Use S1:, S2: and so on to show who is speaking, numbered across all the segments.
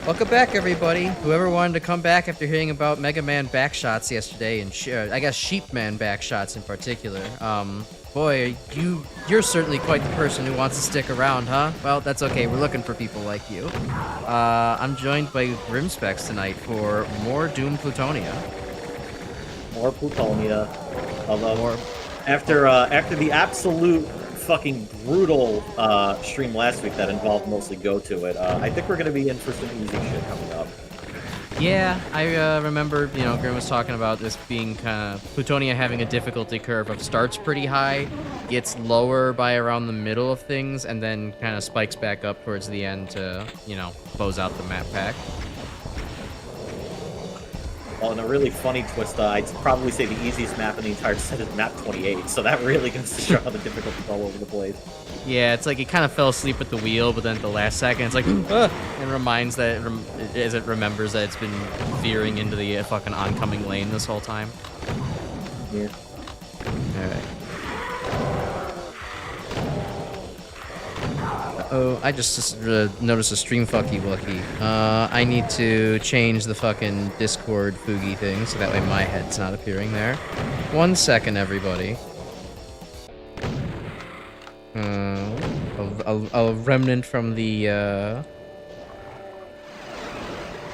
S1: Welcome back, everybody. Whoever wanted to come back after hearing about Mega Man backshots yesterday, and I guess Sheepman backshots in particular. Boy, you're certainly quite the person who wants to stick around, huh? Well, that's okay. We're looking for people like you. I'm joined by Grimspecs tonight for more Doom Plutonia.
S2: More Plutonia. Although, after the absolute fucking brutal stream last week that involved mostly Go To It, I think we're gonna be in for some easy shit coming up.
S1: Yeah, I remember, Grim was talking about this being kind of Plutonia having a difficulty curve of starts pretty high, gets lower by around the middle of things, and then kind of spikes back up towards the end to, close out the map pack.
S2: Well, and a really funny twist, I'd probably say the easiest map in the entire set is map 28, so that really goes to show how the difficulty's all over the place.
S1: Yeah, it's like it kind of fell asleep at the wheel, but then at the last second, it's like, and reminds that, as it remembers that it's been veering into the fucking oncoming lane this whole time.
S2: Yeah.
S1: Alright. Uh-oh, I just noticed a stream fucky wucky. I need to change the fucking Discord Foogie thing, so that way my head's not appearing there. 1 second, everybody. A remnant from the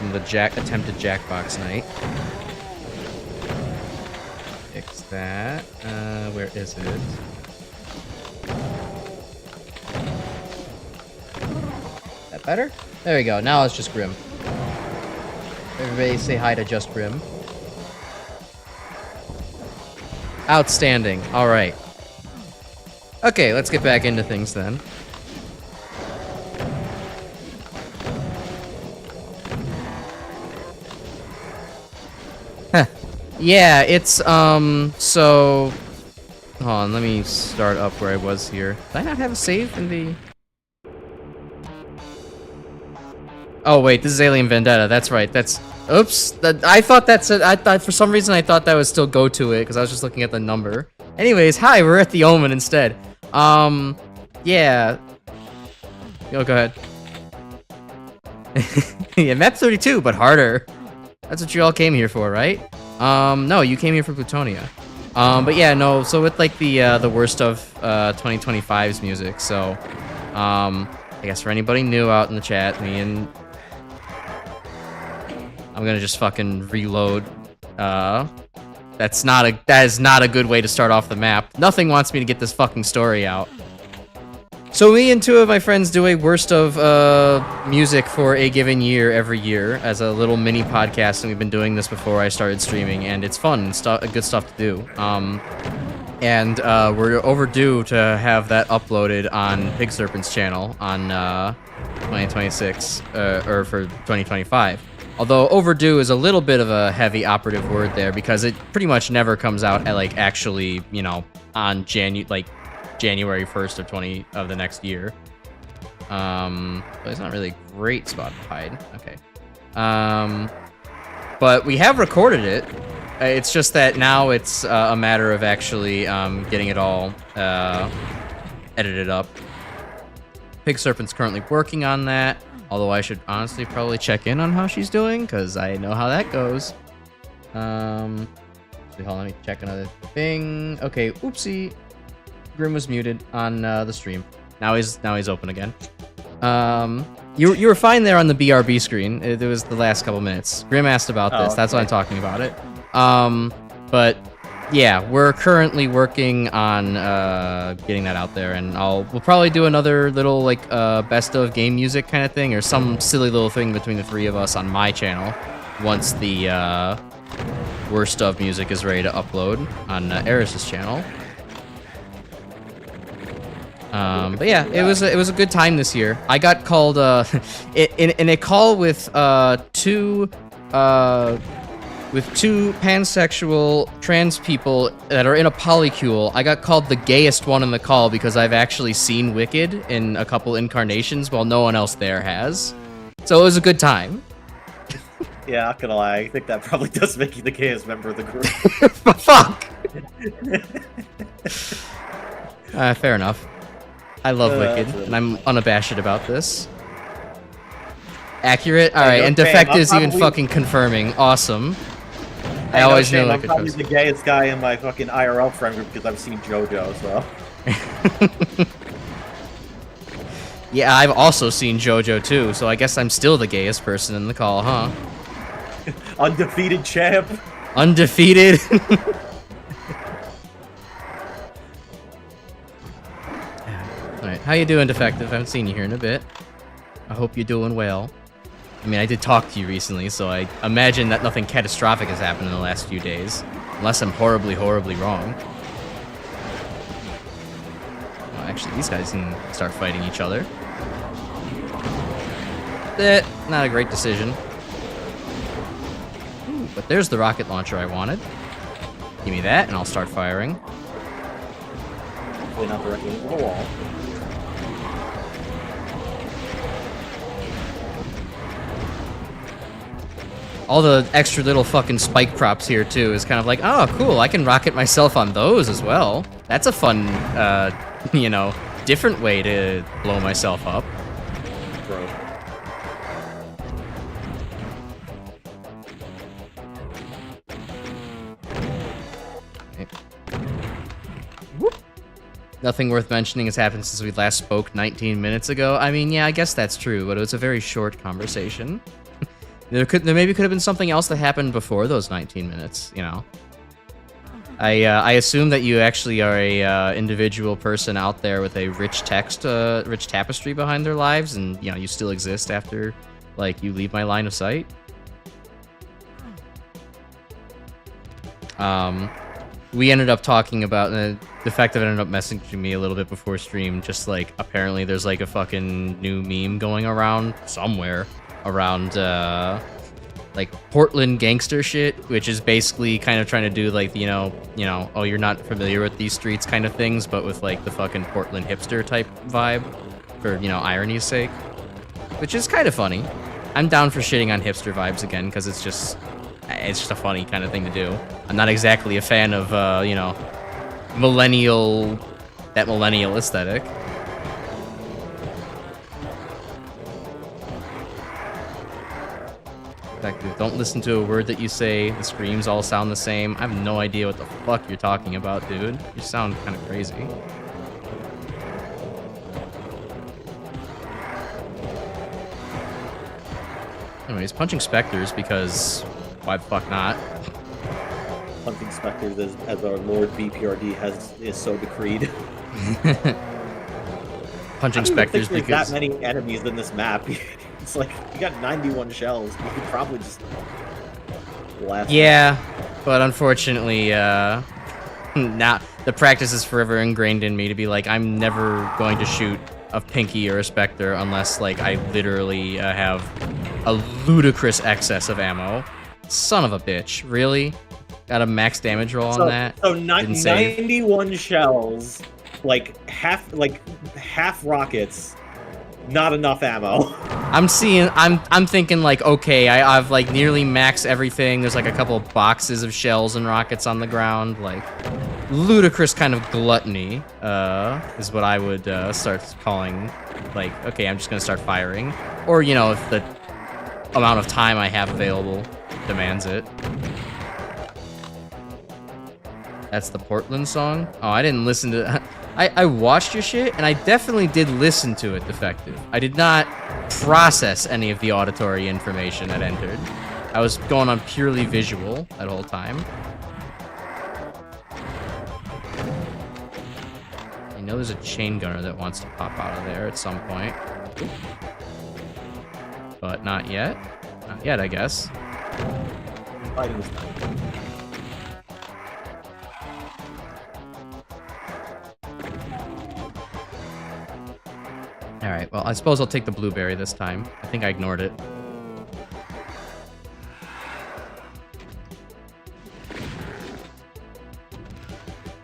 S1: attempted Jackbox night. Fix that. Where is it? That better? There we go. Now it's just Grim. Everybody say hi to just Grim. Outstanding. All right. Okay, let's get back into things then. Huh. Yeah, it's, so... Hold on, let me start up where I was here. Did I not have a save in the... Oh, wait, this is Alien Vendetta. That's right, that's... Oops. I thought that's it. I thought, for some reason, I thought that was still Go To It, because I was just looking at the number. Anyways, hi, we're at the Omen instead. Yeah. Oh, go ahead. Yeah, map 32, but harder. That's what you all came here for, right? No, you came here for Plutonia. But yeah, no, so with, like, the worst of, 2025's music, so, I guess for anybody new out in the chat, I'm gonna just fucking reload, that is not a good way to start off the map. Nothing wants me to get this fucking story out. So me and two of my friends do a worst of music for a given year every year as a little mini podcast, and we've been doing this before I started streaming, and it's fun and good stuff to do. And we're overdue to have that uploaded on Pig Serpent's channel on 2026 or for 2025. Although overdue is a little bit of a heavy operative word there because it pretty much never comes out at like actually, you know, on January 1st of the next year. But it's not really a great spot to hide. Okay. But we have recorded it. It's just that now it's a matter of actually getting it all edited up. Pig Serpent's currently working on that, although I should honestly probably check in on how she's doing, because I know how that goes. Hold on, let me check another thing. Okay, oopsie. Grim was muted on the stream. Now he's open again. You were fine there on the BRB screen. It was the last couple minutes. Grim asked about this. That's why I'm talking about it. But yeah, we're currently working on getting that out there, and we'll probably do another little like best of game music kind of thing, or some silly little thing between the three of us on my channel once the worst of music is ready to upload on Eris's channel. But yeah, it was a good time this year. I got called in a call with two pansexual trans people that are in a polycule. I got called the gayest one in the call because I've actually seen Wicked in a couple incarnations while no one else there has. So it was a good time.
S2: Yeah, not gonna lie, I think that probably does make you the gayest member of the group.
S1: Fuck! Fair enough. I love Wicked, and I'm unabashed about this. Accurate? Alright, and Defective's even fucking confirming. Awesome. I always knew I could
S2: I'm probably the gayest guy in my fucking IRL friend group because I've seen JoJo, so...
S1: Yeah, I've also seen JoJo too, so I guess I'm still the gayest person in the call, huh?
S2: Undefeated champ!
S1: Undefeated? Alright, how you doing, Defective? I haven't seen you here in a bit. I hope you're doing well. I mean, I did talk to you recently, so I imagine that nothing catastrophic has happened in the last few days. Unless I'm horribly, horribly wrong. Well, actually, these guys can start fighting each other. Not a great decision. Ooh, but there's the rocket launcher I wanted. Give me that, and I'll start firing.
S2: Hopefully not directly into the wall.
S1: All the extra little fucking spike props here, too, is kind of like, oh, cool, I can rocket myself on those as well. That's a fun, you know, different way to blow myself up.
S2: Bro.
S1: Okay. Whoop. Nothing worth mentioning has happened since we last spoke 19 minutes ago. I mean, yeah, I guess that's true, but it was a very short conversation. There maybe could have been something else that happened before those 19 minutes, you know. I assume that you actually are a individual person out there with a rich tapestry behind their lives, and you know you still exist after, like, you leave my line of sight. We ended up talking about the fact that it ended up messaging me a little bit before stream. Just like apparently there's like a fucking new meme going around somewhere around like Portland gangster shit, which is basically kind of trying to do like, you know, oh, you're not familiar with these streets kind of things, but with like the fucking Portland hipster type vibe for, you know, irony's sake, which is kind of funny. I'm down for shitting on hipster vibes again because it's just a funny kind of thing to do. I'm not exactly a fan of you know, millennial aesthetic. In fact, don't listen to a word that you say. The screams all sound the same. I have no idea what the fuck you're talking about, dude. You sound kind of crazy. Anyways, punching specters because why the fuck not?
S2: Punching specters as our Lord BPRD is so decreed.
S1: punching
S2: I don't even
S1: specters
S2: think there's
S1: because
S2: that many enemies in this map. It's like you got 91 shells. You could probably just blast.
S1: yeah, but unfortunately, now the practice is forever ingrained in me to be like, I'm never going to shoot a Pinky or a Spectre unless like I literally have a ludicrous excess of ammo. Son of a bitch, really? Got a max damage roll on that?
S2: So
S1: Didn't save.
S2: 91 shells, like half rockets, not enough ammo.
S1: I'm thinking like, okay, I've like nearly maxed everything. There's like a couple of boxes of shells and rockets on the ground. Like, ludicrous kind of gluttony, is what I would start calling, like, okay, I'm just gonna start firing. Or, you know, if the amount of time I have available demands it. That's the Portland song? Oh, I didn't listen to... I watched your shit, and I definitely did listen to it, Defective. I did not process any of the auditory information that entered. I was going on purely visual that whole time. I know there's a chain gunner that wants to pop out of there at some point. But not yet. Not yet, I guess.
S2: Fighting this time.
S1: Alright, well, I suppose I'll take the blueberry this time. I think I ignored it.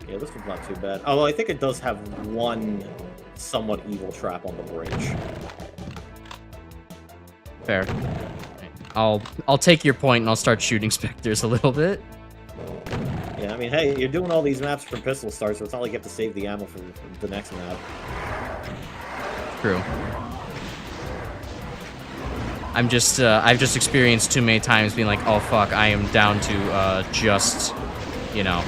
S2: Yeah, this one's not too bad. Although I think it does have one somewhat evil trap on the bridge.
S1: Fair. I'll take your point and I'll start shooting specters a little bit.
S2: Yeah, I mean, hey, you're doing all these maps from pistol start, so it's not like you have to save the ammo for the next map.
S1: True. I've just experienced too many times being like, oh fuck, I am down to just, you know,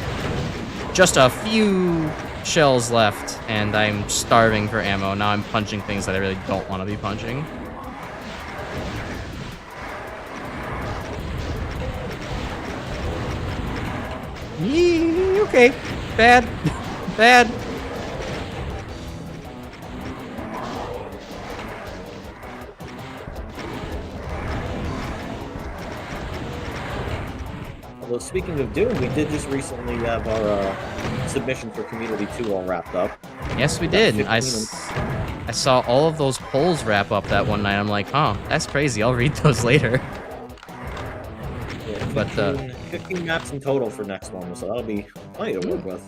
S1: just a few shells left, and I'm starving for ammo. Now I'm punching things that I really don't want to be punching. Yee, okay. Bad. Bad.
S2: Although, speaking of Doom, we did just recently have our submission for Community 2 all wrapped up.
S1: Yes, we did. I saw all of those polls wrap up that one night. I'm like, huh, that's crazy. I'll read those later.
S2: Yeah, 15 maps in total for next one, so that'll be plenty to work with.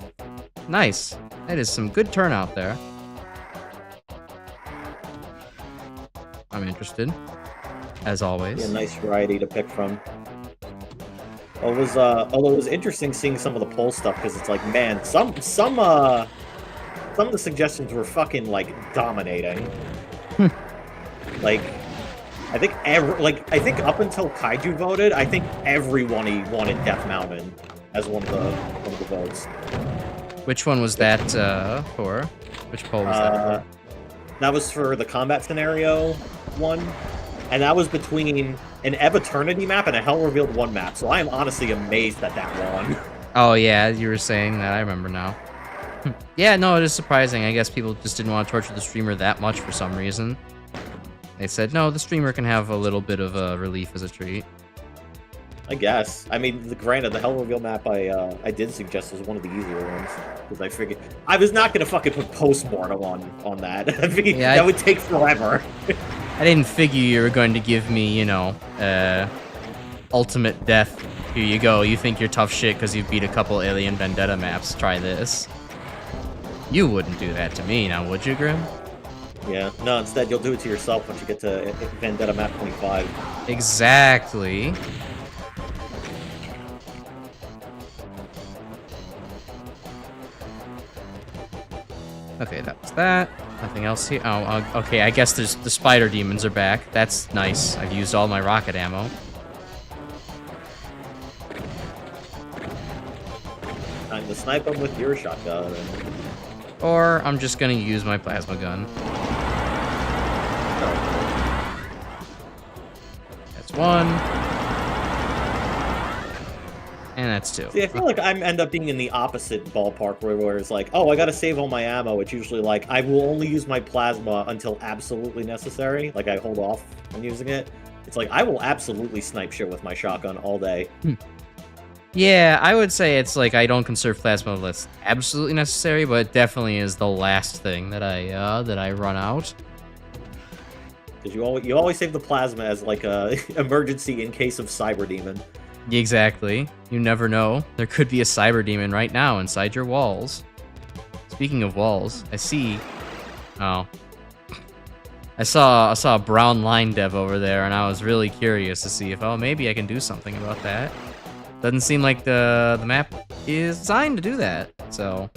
S1: Nice. That is some good turnout there. I'm interested, as always.
S2: Yeah, nice variety to pick from. Although it was interesting seeing some of the poll stuff, because it's like, man, some of the suggestions were fucking like dominating. Like, I think up until Kaiju voted, I think everyone wanted Death Mountain as one of the votes.
S1: Which one was that for? Which poll was that for?
S2: That was for the combat scenario one, and that was between an Ebb Eternity map and a Hell Revealed 1 map, so I am honestly amazed that that won.
S1: Oh yeah, you were saying that, I remember now. Yeah, no, it is surprising. I guess people just didn't want to torture the streamer that much for some reason. They said, no, the streamer can have a little bit of a relief as a treat.
S2: I guess. I mean, granted, the Hell Reveal map I did suggest was one of the easier ones, because I figured I was not gonna fucking put postmortem on that. I figured that would take forever.
S1: I didn't figure you were going to give me, you know, ultimate death. Here you go. You think you're tough shit because you beat a couple Alien Vendetta maps. Try this. You wouldn't do that to me, now would you, Grim?
S2: Yeah. No, instead you'll do it to yourself once you get to Vendetta map 25.
S1: Exactly. Okay, that was that. Nothing else here. Oh, okay, I guess there's the spider demons are back. That's nice. I've used all my rocket ammo.
S2: Time to snipe them with your shotgun.
S1: Or I'm just gonna use my plasma gun. That's one. And that's 2.
S2: See, I feel like I end up being in the opposite ballpark where it's like, oh, I gotta save all my ammo. It's usually like, I will only use my plasma until absolutely necessary. Like, I hold off on using it. It's like, I will absolutely snipe shit with my shotgun all day.
S1: Yeah, I would say it's like I don't conserve plasma unless absolutely necessary, but it definitely is the last thing that I run out.
S2: Because you always save the plasma as like a emergency in case of cyber demon.
S1: Exactly. You never know. There could be a cyber demon right now inside your walls. Speaking of walls, I see. Oh, I saw a brown line dev over there, and I was really curious to see if maybe I can do something about that. Doesn't seem like the map is designed to do that, so.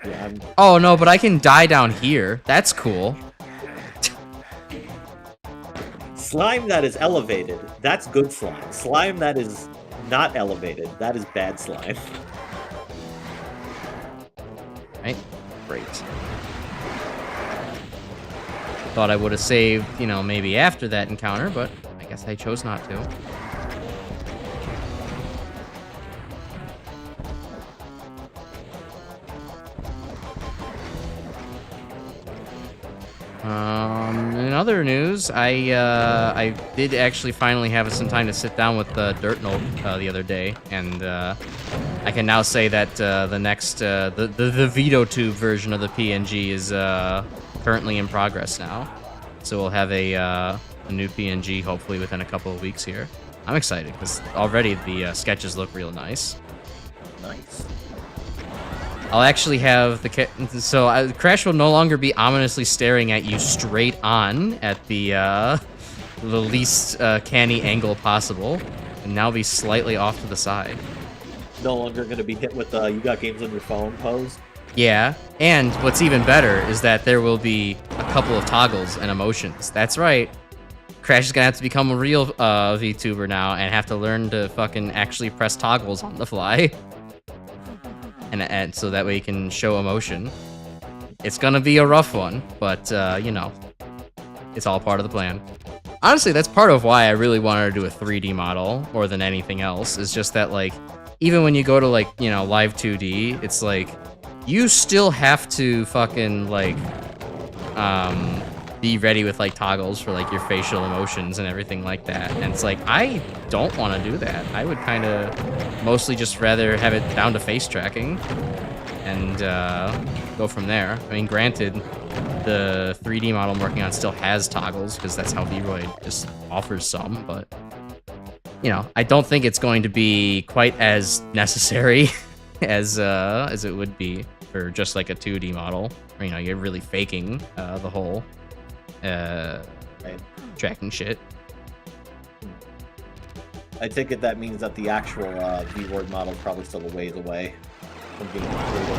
S2: Yeah,
S1: oh no, but I can die down here. That's cool.
S2: Slime that is elevated, that's good slime. Slime that is not elevated, that is bad slime.
S1: Right? Great. Thought I would have saved, you know, maybe after that encounter, but I guess I chose not to. In other news, I did actually finally have some time to sit down with Dirt Note the other day, and I can now say that the next the Vtuber version of the PNG is currently in progress now. So we'll have a new PNG hopefully within a couple of weeks here. I'm excited because already the sketches look real nice.
S2: Nice.
S1: I'll actually have the Crash will no longer be ominously staring at you straight on at the least canny angle possible, and now be slightly off to the side.
S2: No longer going to be hit with you got games on your phone pose.
S1: Yeah, and what's even better is that there will be a couple of toggles and emotions. That's right. Crash is gonna have to become a real VTuber now and have to learn to fucking actually press toggles on the fly. And so that way he can show emotion. It's gonna be a rough one, but you know, it's all part of the plan. Honestly, that's part of why I really wanted to do a 3D model more than anything else. Is just that, like, even when you go to, like, you know, live 2D, it's like you still have to fucking like be ready with like toggles for like your facial emotions and everything like that. And it's like, I don't want to do that. I would kind of mostly just rather have it down to face tracking and go from there. I mean, granted, the 3D model I'm working on still has toggles because that's how Vroid just offers some, but you know, I don't think it's going to be quite as necessary as it would be for just like a 2D model. Or, you know, you're really faking the whole tracking shit.
S2: I take it that means that the actual Vroid model is probably still a ways away from being completed.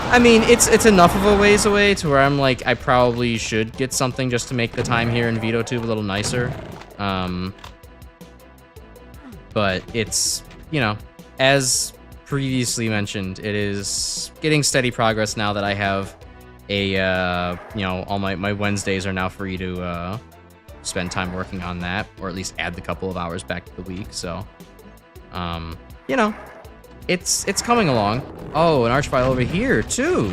S1: I mean, it's enough of a ways away to where I'm like, I probably should get something just to make the time here in Vtuber a little nicer. But it's, you know, as previously mentioned, it is getting steady progress now that I have a, you know, all my Wednesdays are now free to spend time working on that, or at least add the couple of hours back to the week. So, you know, it's coming along. Oh, an arch file over here too.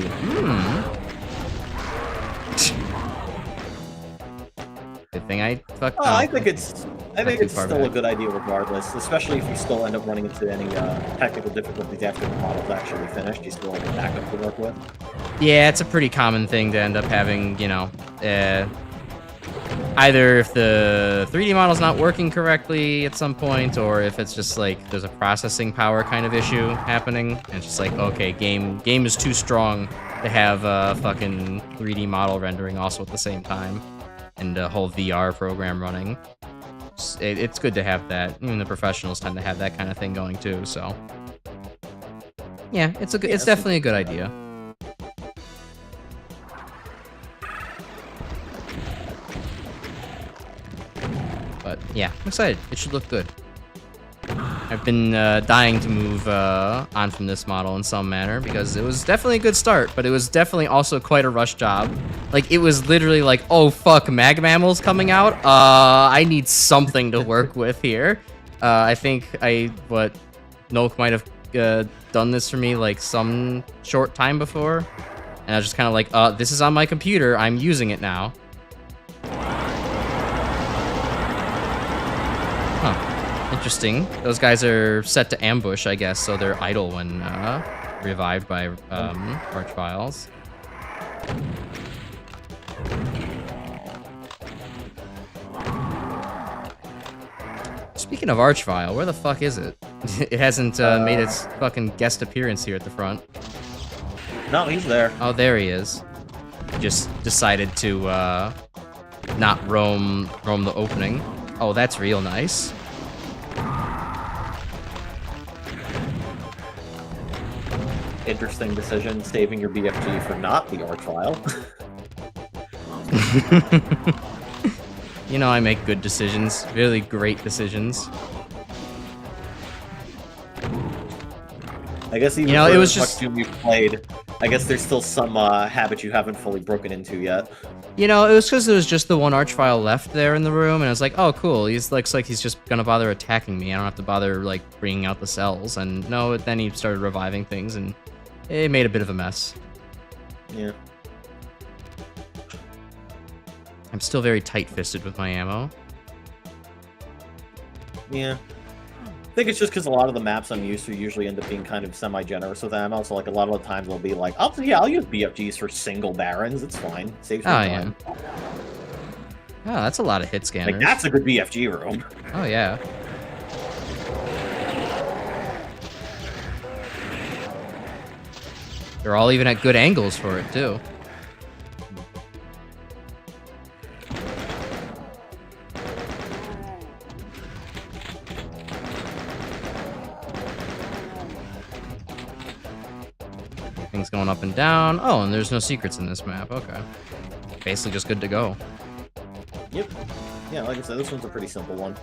S1: Good thing I fucked up.
S2: I think it's still a good idea regardless, especially if you still end up running into any technical difficulties after the model's actually finished. You still have a backup to work with.
S1: Yeah, it's a pretty common thing to end up having, you know, either if the 3D model's not working correctly at some point, or if it's just like there's a processing power kind of issue happening, and it's just like, okay, game is too strong to have a fucking 3D model rendering also at the same time, and a whole VR program running. It's good to have that. Even the professionals tend to have that kind of thing going too. So yeah, it's definitely a good idea. But yeah, I'm excited. It should look good. I I've been dying to move on from this model in some manner because it was definitely a good start, but it was definitely also quite a rush job. Like, it was literally like, oh fuck, mag mammal's coming out? I need something to work with here. I think Noak might have done this for me like some short time before, and I was just kind of like, this is on my computer, I'm using it now. Huh. Interesting. Those guys are set to ambush, I guess, so they're idle when revived by Archviles. Speaking of Archvile, where the fuck is it? It hasn't made its fucking guest appearance here at the front.
S2: No, he's there.
S1: Oh, there he is. Just decided to not roam the opening. Oh, that's real nice.
S2: Interesting decision, saving your BFG for not the Archvile.
S1: You know, I make good decisions. Really great decisions.
S2: I guess even
S1: you know,
S2: for
S1: it was
S2: as
S1: just
S2: much Doom you've played, I guess there's still some habit you haven't fully broken into yet.
S1: You know, it was because there was just the one Archvile left there in the room, and I was like, oh, cool. Looks like he's just gonna bother attacking me. I don't have to bother, like, bringing out the cells. And no, then he started reviving things, and it made a bit of a mess.
S2: Yeah.
S1: I'm still very tight-fisted with my ammo.
S2: Yeah. I think it's just because a lot of the maps I'm used to usually end up being kind of semi-generous with ammo, so like a lot of the times they'll be like, I'll use BFGs for single barons, it's fine. Saves me time.
S1: Yeah. Oh, that's a lot of hit scanners.
S2: Like, that's a good BFG room.
S1: Oh, yeah. They're all even at good angles for it, too. Things going up and down. Oh, and there's no secrets in this map. Okay. Basically just good to go.
S2: Yep. Yeah, like I said, this one's a pretty simple one.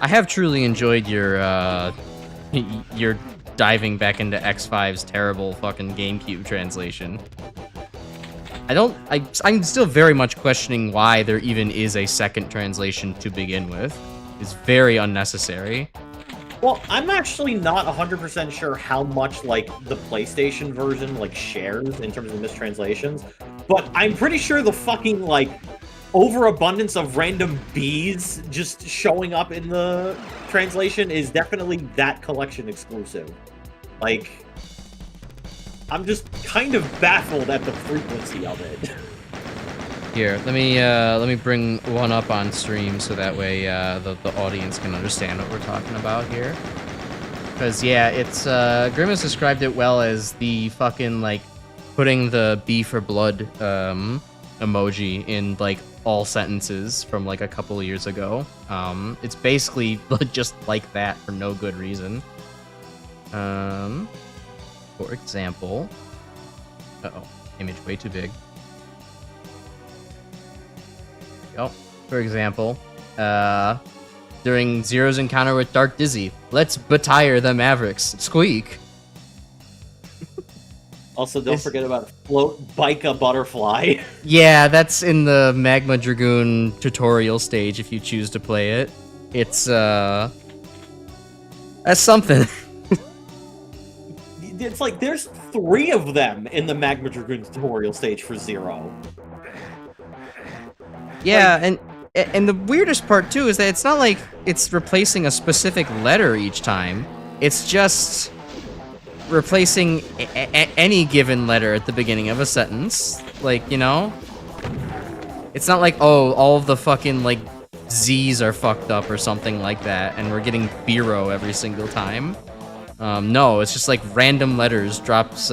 S1: I have truly enjoyed your diving back into X5's terrible fucking GameCube translation. I'm still very much questioning why there even is a second translation to begin with. It's very unnecessary.
S2: Well, I'm actually not 100% sure how much, like, the PlayStation version, like, shares in terms of mistranslations, but I'm pretty sure the fucking, like, overabundance of random bees just showing up in the translation is definitely that collection exclusive. Like, I'm just kind of baffled at the frequency of it.
S1: Here, let me bring one up on stream so that way the audience can understand what we're talking about here. Because yeah, it's Grimace described it well as the fucking like putting the B for blood emoji in like all sentences from like a couple of years ago. It's basically just like that for no good reason. For example, image way too big. Oh, for example, during Zero's encounter with Dark Dizzy, let's battire the Mavericks. Squeak.
S2: Also, don't forget about Float Bike a Butterfly.
S1: Yeah, that's in the Magma Dragoon tutorial stage if you choose to play it. It's, that's something.
S2: It's like, there's 3 of them in the Magma Dragoon tutorial stage for Zero.
S1: Yeah, like, and the weirdest part, too, is that it's not like it's replacing a specific letter each time. It's just replacing any given letter at the beginning of a sentence. Like, you know? It's not like, oh, all of the fucking, like, Z's are fucked up or something like that, and we're getting Biro every single time. No, it's just like random letters drops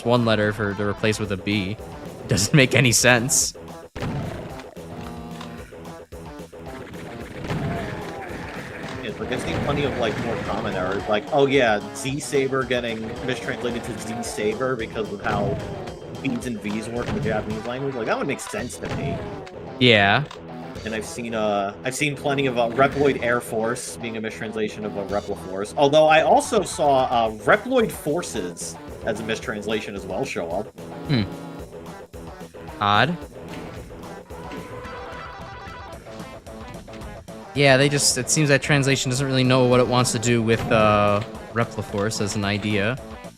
S1: one letter to replace with a B. It doesn't make any sense.
S2: Yes, like I've seen plenty of like more common errors, like, oh yeah, Z Saber getting mistranslated to Z Saber because of how B's and V's work in the Japanese language. Like that would make sense to me.
S1: Yeah.
S2: And I've seen plenty of Reploid Air Force being a mistranslation of a Reploforce. Although I also saw Reploid Forces as a mistranslation as well show up.
S1: Hmm. Odd. Yeah, it seems that translation doesn't really know what it wants to do with Reploforce as an idea.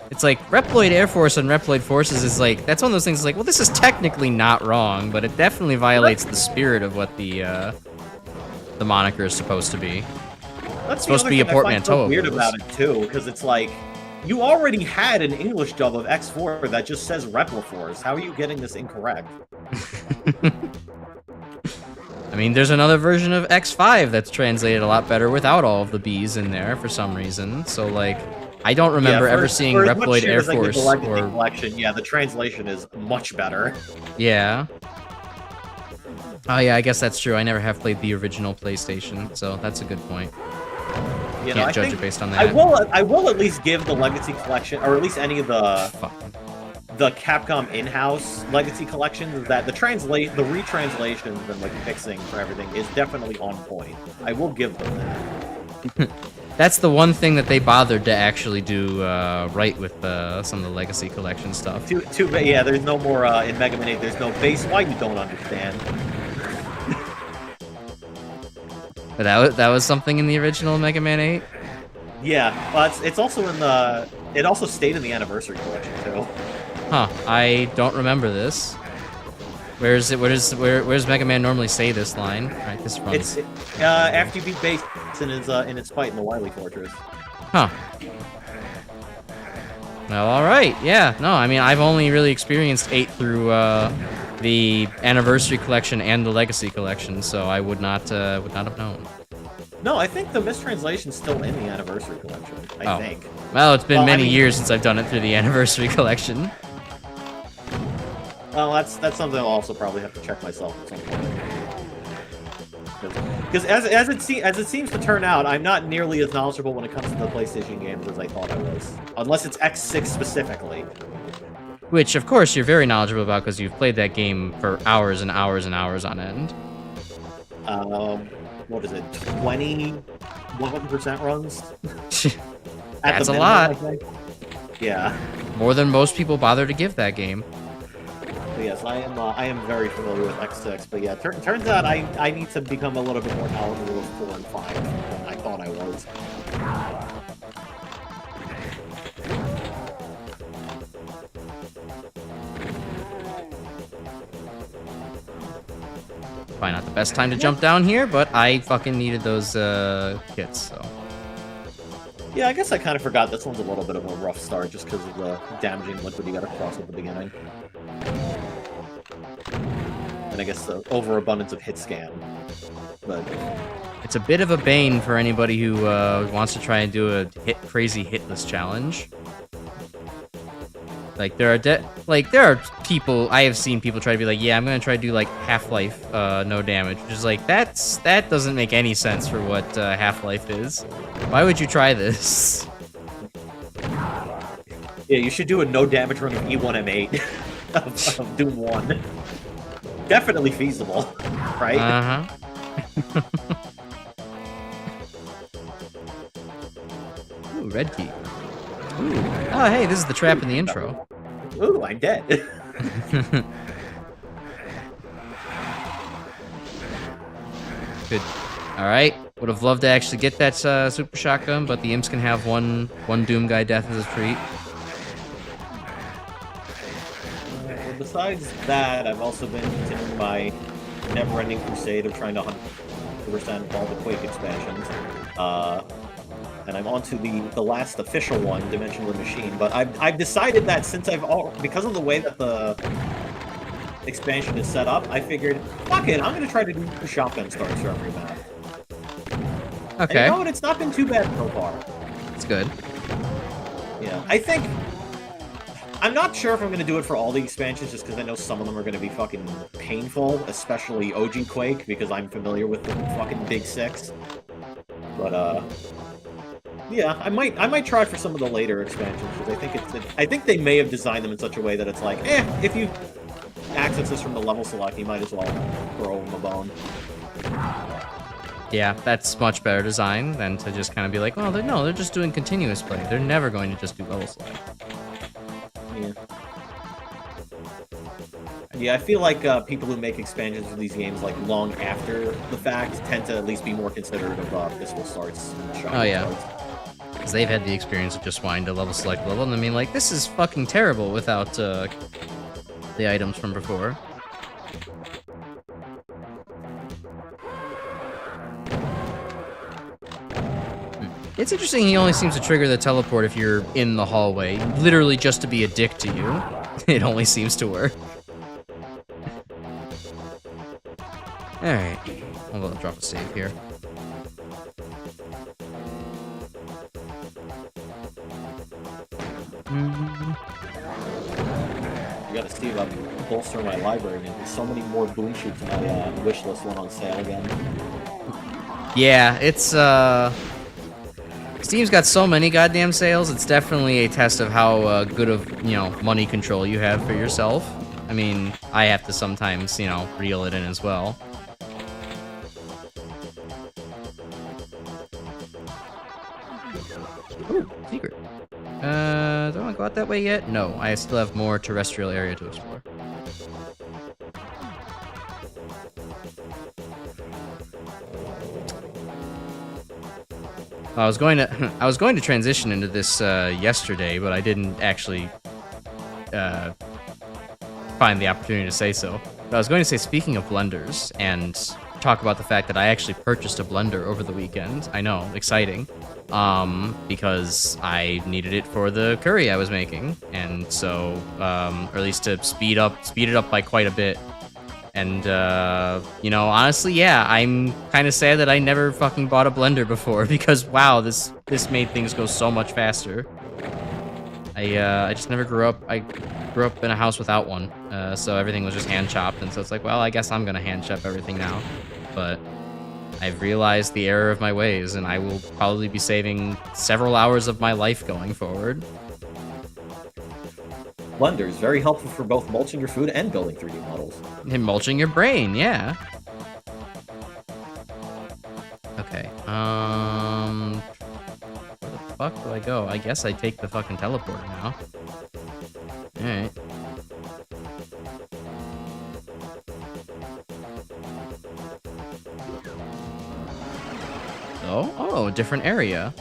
S1: It's like, Reploid Air Force and Reploid Forces is like, that's one of those things like, well, this is technically not wrong, but it definitely violates the spirit of what the moniker is supposed to be.
S2: That's
S1: supposed to be a portmanteau of
S2: weird
S1: those.
S2: about it, too, because it's like, you already had an English dub of X4 that just says Reploforce. How are you getting this incorrect?
S1: I mean, there's another version of X5 that's translated a lot better without all of the B's in there for some reason. So, like, I don't remember ever seeing Reploid Air Force or...
S2: Collection, yeah, the translation is much better.
S1: Yeah. Oh, yeah, I guess that's true. I never have played the original PlayStation, so that's a good point.
S2: You
S1: Can't judge it based on that.
S2: I will at least give the Legacy Collection, or at least any of the Capcom in-house Legacy collections, that the retranslations and like fixing for everything is definitely on point. I will give them that.
S1: That's the one thing that they bothered to actually do right with some of the Legacy Collection stuff.
S2: Yeah, there's no more in Mega Man 8. There's no base. Why you don't understand?
S1: But that was something in the original Mega Man 8.
S2: Yeah, but it's also in the. It also stayed in the Anniversary Collection too.
S1: Huh? I don't remember this. Where's Mega Man normally say this line? Right, this runs.
S2: It's after you beat Base in its fight in the Wily Fortress.
S1: Huh. Well, all right. Yeah. No, I mean, I've only really experienced 8 through the Anniversary Collection and the Legacy Collection, so I would not have known.
S2: No, I think the mistranslation's still in the Anniversary Collection. I think.
S1: Well, it's been many years since I've done it through the Anniversary Collection.
S2: Well, that's something I'll also probably have to check myself at some point. Because as it seems to turn out, I'm not nearly as knowledgeable when it comes to the PlayStation games as I thought I was. Unless it's X6 specifically.
S1: Which, of course, you're very knowledgeable about because you've played that game for hours and hours and hours on end.
S2: What is it? 100% runs?
S1: That's a lot.
S2: Yeah.
S1: More than most people bother to give that game.
S2: But yes, I am very familiar with X6, but yeah, turns out I need to become a little bit more knowledgeable with 4 and 5 than I thought I was.
S1: Probably not the best time to jump down here, but I fucking needed those kits, so.
S2: Yeah, I guess I kind of forgot this one's a little bit of a rough start just because of the damaging liquid you gotta cross at the beginning. And I guess the overabundance of hit scan. But
S1: it's a bit of a bane for anybody who wants to try and do a crazy hitless challenge. Like there are people I have seen people try to be like, yeah, I'm gonna try to do like Half-Life no damage, which is like that doesn't make any sense for what Half-Life is. Why would you try this?
S2: Yeah, you should do a no damage run of E1M8 of Doom 1. Definitely feasible, right?
S1: Uh-huh. Ooh, red key. Ooh. Oh, hey, this is the trap in the intro.
S2: Ooh, I'm dead.
S1: Good. Alright. Would have loved to actually get that super shotgun, but the imps can have one Doom guy death as a treat.
S2: Besides that, I've also been continuing my never-ending crusade of trying to 100% all the Quake expansions. And I'm on to the last official one, Dimension of the Machine. But I've decided that since because of the way that the expansion is set up, I figured, fuck it, I'm going to try to do shotgun starts for every map.
S1: Okay.
S2: And you know what? It's not been too bad so far.
S1: It's good.
S2: Yeah, I think... I'm not sure if I'm going to do it for all the expansions, just because I know some of them are going to be fucking painful, especially OG Quake, because I'm familiar with the fucking Big Six. But, Yeah, I might try for some of the later expansions because I think they may have designed them in such a way that it's like, if you access this from the level select, you might as well throw them a bone.
S1: Yeah, that's much better design than to just kind of be like, well, they're just doing continuous play. They're never going to just do level select.
S2: Yeah. Yeah, I feel like people who make expansions of these games like long after the fact tend to at least be more considerate of physical starts.
S1: Oh yeah, because they've had the experience of just wanting to level select level, and I mean, like, this is fucking terrible without the items from before. It's interesting he only seems to trigger the teleport if you're in the hallway, literally just to be a dick to you. It only seems to work. Alright, I'll drop a save here.
S2: You gotta see about bolstering my library again. There's so many more boom shoots on my wish list went on sale again.
S1: Yeah, it's Steam's got so many goddamn sales, it's definitely a test of how good of, money control you have for yourself. I mean, I have to sometimes, reel it in as well. Ooh, secret. Do I want to go out that way yet? No, I still have more terrestrial area to explore. I was going to transition into this yesterday, but I didn't actually find the opportunity to say so. But I was going to say, speaking of blenders, and talk about the fact that I actually purchased a blender over the weekend. I know, exciting. Because I needed it for the curry I was making, and so, or at least to speed it up by quite a bit. And, honestly, yeah, I'm kind of sad that I never fucking bought a blender before, because, wow, this made things go so much faster. I just never grew up. I grew up in a house without one, so everything was just hand-chopped, and so it's like, well, I guess I'm gonna hand-chop everything now. But I've realized the error of my ways, and I will probably be saving several hours of my life going forward.
S2: Blender is very helpful for both mulching your food and building 3D models.
S1: And mulching your brain, yeah. Okay, where the fuck do I go? I guess I take the fucking teleporter now. Alright. Oh, different area.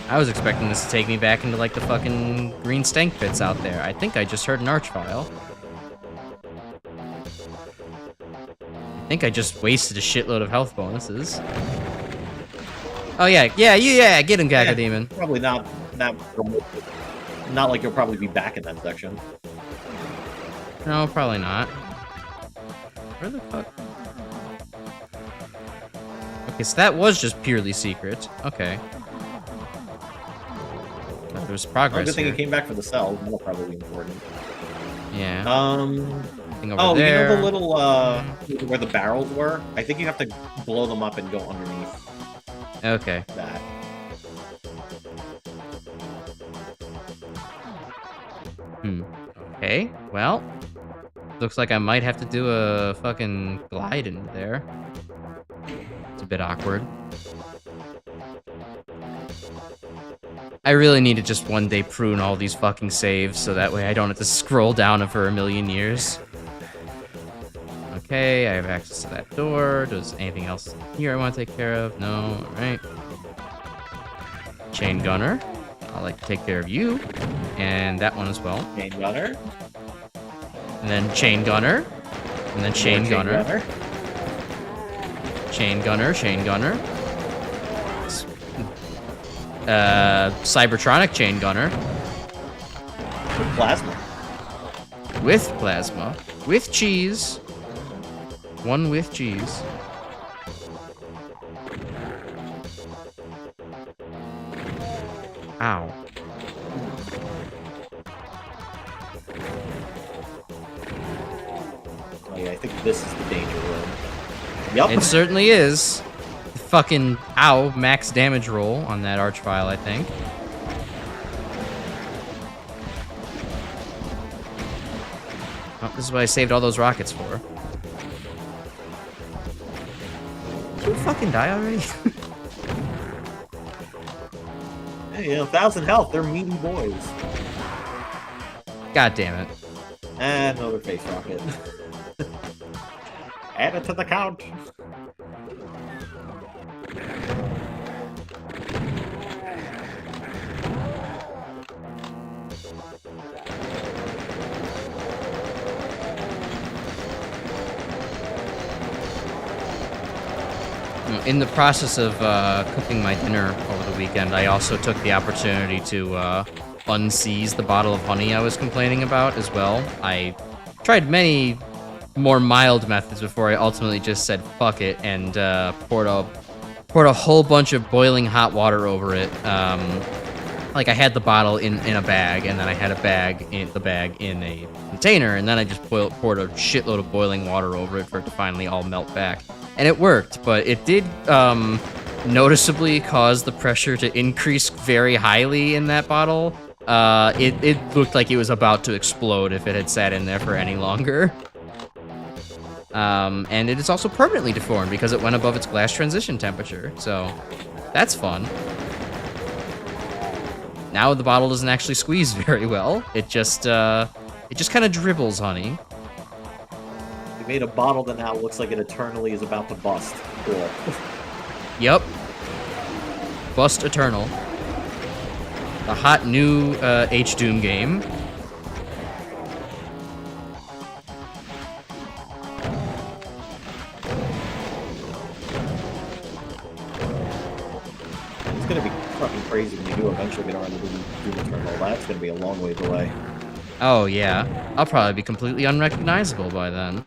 S1: I was expecting this to take me back into, like, the fucking green stank pits out there. I think I just heard an archvile. I think I just wasted a shitload of health bonuses. Oh, yeah, get him, Cacodemon.
S2: Yeah, probably not like you'll probably be back in that section.
S1: No, probably not. Where the fuck? Okay, so that was just purely secret. Okay. There's progress.
S2: Good thing
S1: here.
S2: you came back for the cell. That'll probably be important.
S1: Yeah.
S2: Oh, there. You know the little where the barrels were? I think you have to blow them up and go underneath.
S1: Okay.
S2: That.
S1: Okay. Well, looks like I might have to do a fucking glide into there. It's a bit awkward. I really need to just one day prune all these fucking saves so that way I don't have to scroll down for a million years. Okay, I have access to that door. Does anything else here I want to take care of? No, alright. Chain gunner. I'll like to take care of you. And that one as well.
S2: Chain gunner.
S1: And then chain gunner. And then chain gunner. Chain gunner, chain gunner. Cybertronic chain gunner.
S2: With plasma.
S1: With plasma. With cheese. One with cheese. Ow.
S2: Oh yeah, I think this is the danger room. Yup.
S1: It certainly is. fucking, ow, max damage roll on that Archvile, I think. Oh, this is what I saved all those rockets for. Did you fucking die already?
S2: Hey, 1,000 health. They're meaty boys.
S1: God damn it.
S2: And another face rocket. Add it to the count.
S1: In the process of cooking my dinner over the weekend, I also took the opportunity to unseize the bottle of honey I was complaining about as well. I tried many more mild methods before I ultimately just said fuck it and poured a whole bunch of boiling hot water over it. Like I had the bottle in a bag, and then I had the bag in a container, and then I just poured a shitload of boiling water over it for it to finally all melt back. And it worked, but it did noticeably cause the pressure to increase very highly in that bottle. It looked like it was about to explode if it had sat in there for any longer. And it is also permanently deformed because it went above its glass transition temperature, so that's fun. Now the bottle doesn't actually squeeze very well. It just kind of dribbles honey.
S2: You made a bottle that now looks like it eternally is about to bust. Cool.
S1: Yep. Bust Eternal. The hot new H-Doom game.
S2: It's gonna be fucking crazy when you do eventually get around to Doom Eternal. That's gonna be a long ways away.
S1: Oh yeah. I'll probably be completely unrecognizable by then.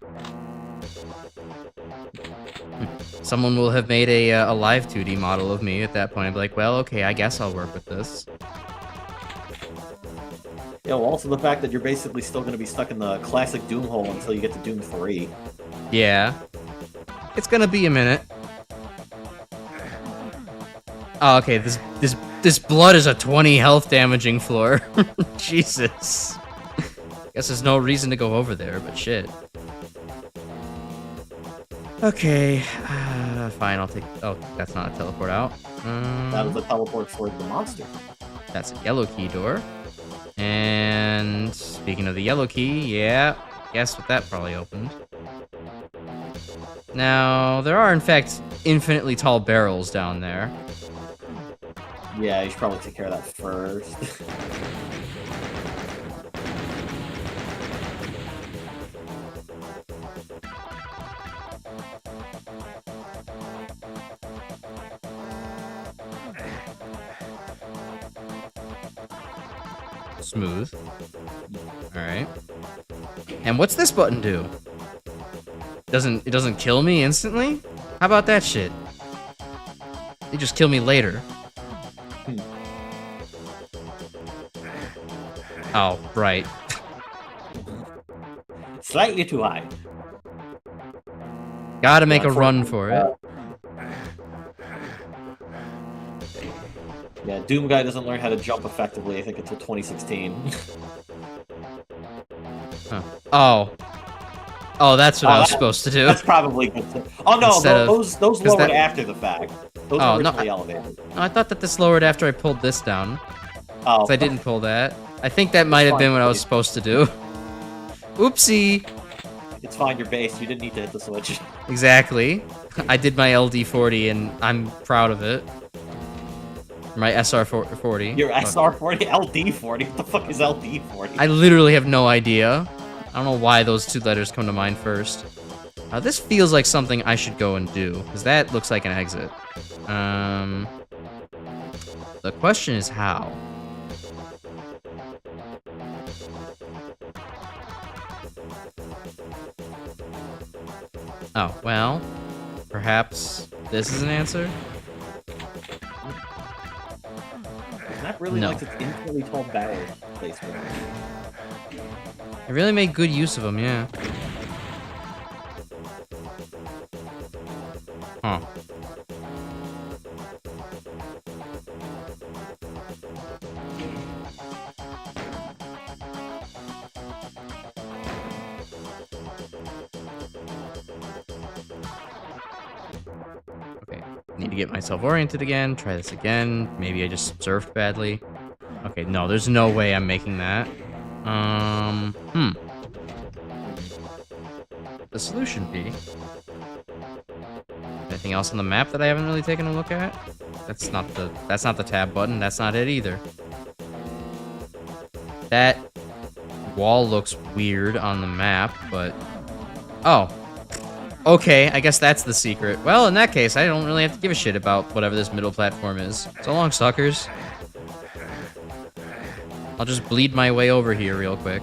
S1: Someone will have made a live 2D model of me at that point. I'd be like, well, okay, I guess I'll work with this.
S2: Yeah, well, also the fact that you're basically still going to be stuck in the classic Doom hole until you get to Doom 3.
S1: Yeah. It's gonna be a minute. Oh, okay, this blood is a 20 health damaging floor. Jesus. Guess there's no reason to go over there, but shit. Okay, fine, I'll take... Oh, that's not a teleport out.
S2: That was a teleport for the monster.
S1: That's a yellow key door. And speaking of the yellow key, yeah, guess what that probably opened. Now, there are, in fact, infinitely tall barrels down there.
S2: Yeah, you should probably take care of that first.
S1: Smooth. Alright. And what's this button do? It doesn't kill me instantly? How about that shit? They just kill me later. Oh, right.
S2: Slightly too high.
S1: Gotta make a run for it.
S2: Yeah, Doom Guy doesn't learn how to jump effectively, I think, until 2016.
S1: Huh. Oh. Oh, that's what I was supposed to do.
S2: That's probably good. Oh no, those lowered after the fact. Those were originally elevated.
S1: No, I thought that this lowered after I pulled this down.
S2: Oh.
S1: I didn't pull that. I think that might have been what I was supposed to do. Oopsie.
S2: It's fine, you're based. You didn't need to hit the switch.
S1: Exactly. I did my LD40 and I'm proud of it. My SR40.
S2: Your SR40? LD40? What the fuck is LD40?
S1: I literally have no idea. I don't know why those two letters come to mind first. This feels like something I should go and do, because that looks like an exit. The question is how? Oh, well, perhaps this is an answer?
S2: Not really like its infinitely tall barrel placement.
S1: I really made good use of them, yeah. Huh. Need to get myself oriented again. Try this again. Maybe I just surfed badly. Okay, no, there's no way I'm making that. The solution be... Anything else on the map that I haven't really taken a look at? That's not the tab button. That's not it either. That wall looks weird on the map, but... Oh. Okay, I guess that's the secret. Well, in that case, I don't really have to give a shit about whatever this middle platform is. So long, suckers. I'll just bleed my way over here real quick.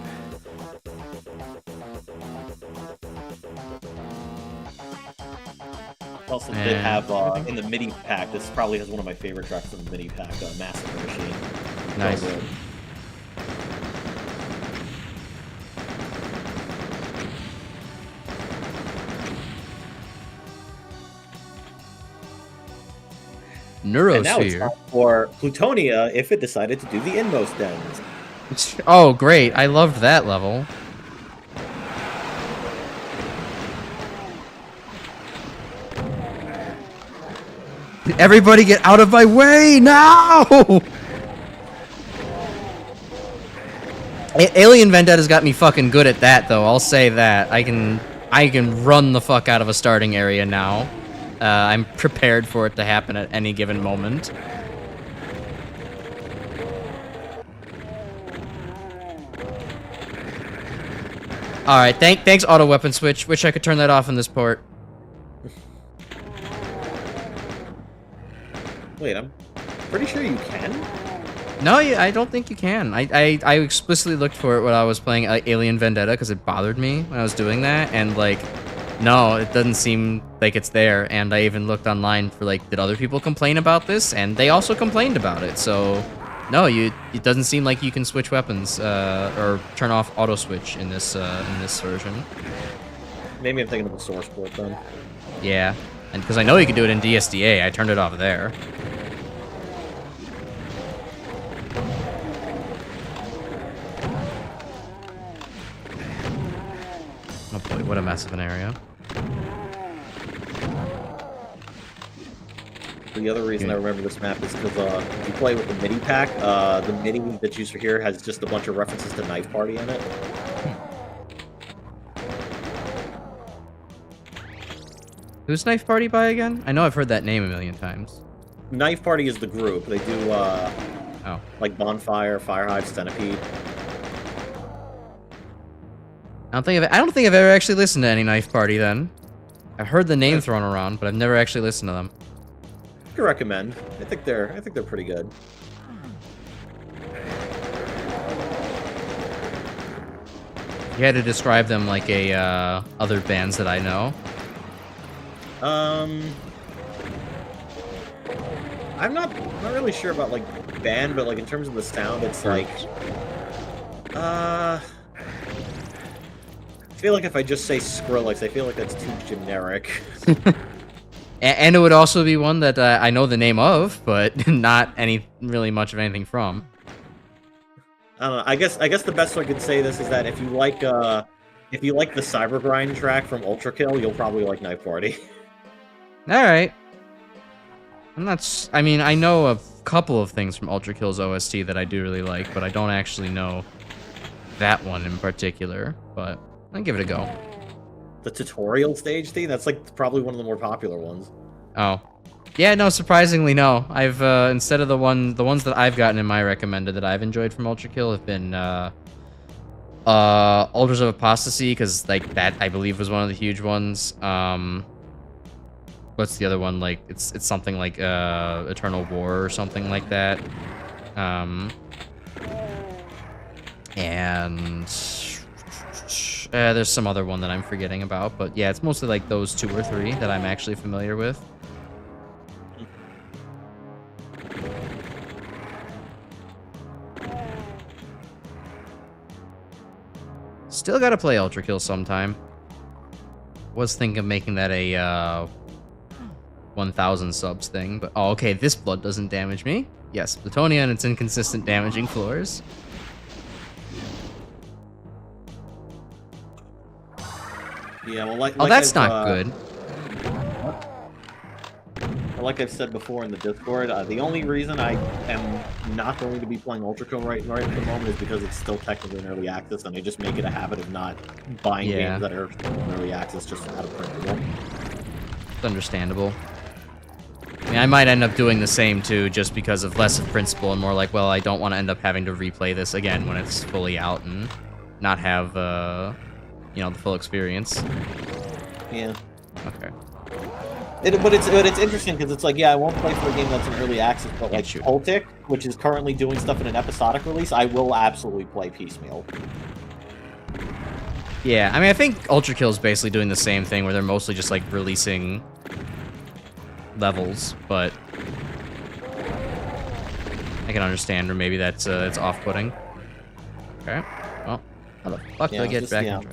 S2: Also did have, in the MIDI pack, this probably has one of my favorite tracks in the MIDI pack, Massacre Machine.
S1: Nice.
S2: So
S1: Neurosphere.
S2: and now it's time for Plutonia if it decided to do the inmost dens.
S1: Oh, great. I loved that level. Everybody get out of my way now! Alien Vendetta's got me fucking good at that, though. I'll say that. I can run the fuck out of a starting area now. I'm prepared for it to happen at any given moment. Alright, thanks auto weapon switch. Wish I could turn that off in this port.
S2: Wait, I'm pretty sure you can?
S1: No, I don't think you can. I explicitly looked for it when I was playing Alien Vendetta because it bothered me when I was doing that, and like, no, it doesn't seem like it's there. And I even looked online for like, did other people complain about this? And they also complained about it. So, no, it doesn't seem like you can switch weapons or turn off auto switch in this version.
S2: Maybe I'm thinking of the source port then.
S1: Yeah, and because I know you can do it in DSDA, I turned it off there. Oh boy, what a mess of an area.
S2: The other reason I remember this map is because if you play with the MIDI pack, the MIDI that's used for here has just a bunch of references to Knife Party in it.
S1: Who's Knife Party by again? I know I've heard that name a million times.
S2: Knife Party is the group. They do, like Bonfire, Firehive, Centipede.
S1: I don't think I've ever actually listened to any Knife Party then. I've heard the name thrown around, but I've never actually listened to them.
S2: I could recommend. I think they're pretty good.
S1: You had to describe them like a other bands that I know.
S2: I'm not really sure about like band, but like in terms of the sound, it's like I feel like if I just say Skrillex, I feel like that's too generic.
S1: And it would also be one that I know the name of, but not really much of anything from.
S2: I don't know. I guess the best way I could say this is that if you like the Cyber Grind track from Ultra Kill, you'll probably like Knife Party.
S1: All right. I mean, I know a couple of things from Ultra Kill's OST that I do really like, but I don't actually know that one in particular. But I'll give it a go.
S2: The tutorial stage theme? That's like probably one of the more popular ones. Oh.
S1: Yeah, no, surprisingly, no. I've, instead of the ones that I've gotten in my recommended that I've enjoyed from Ultra Kill have been, Altars of Apostasy, because, like, that, I believe, was one of the huge ones. What's the other one? Like, it's something like, Eternal War or something like that. And there's some other one that I'm forgetting about, but yeah, it's mostly like those 2 or 3 that I'm actually familiar with. Still gotta play Ultra Kill sometime. Was thinking of making that a 1,000 subs thing, but oh, okay, this blood doesn't damage me. Yes, Plutonia and its inconsistent damaging floors.
S2: Yeah, well, like
S1: oh, that's not good.
S2: like I've said before in the Discord, the only reason I am not going to be playing Ultra Kill right at the moment is because it's still technically in early access, and I just make it a habit of not buying games that are in early access just out of principle.
S1: It's understandable. I mean, I might end up doing the same too, just because of less of principle and more like, well, I don't want to end up having to replay this again when it's fully out and not have, you know, the full experience.
S2: Yeah.
S1: Okay.
S2: But it's interesting because it's like, yeah, I won't play for a game that's in early access, but like Toltic, which is currently doing stuff in an episodic release, I will absolutely play piecemeal.
S1: Yeah, I mean, I think Ultra Kill is basically doing the same thing where they're mostly just like releasing levels, but I can understand, or maybe that's it's off-putting. Okay. Well, how the fuck do I get back in?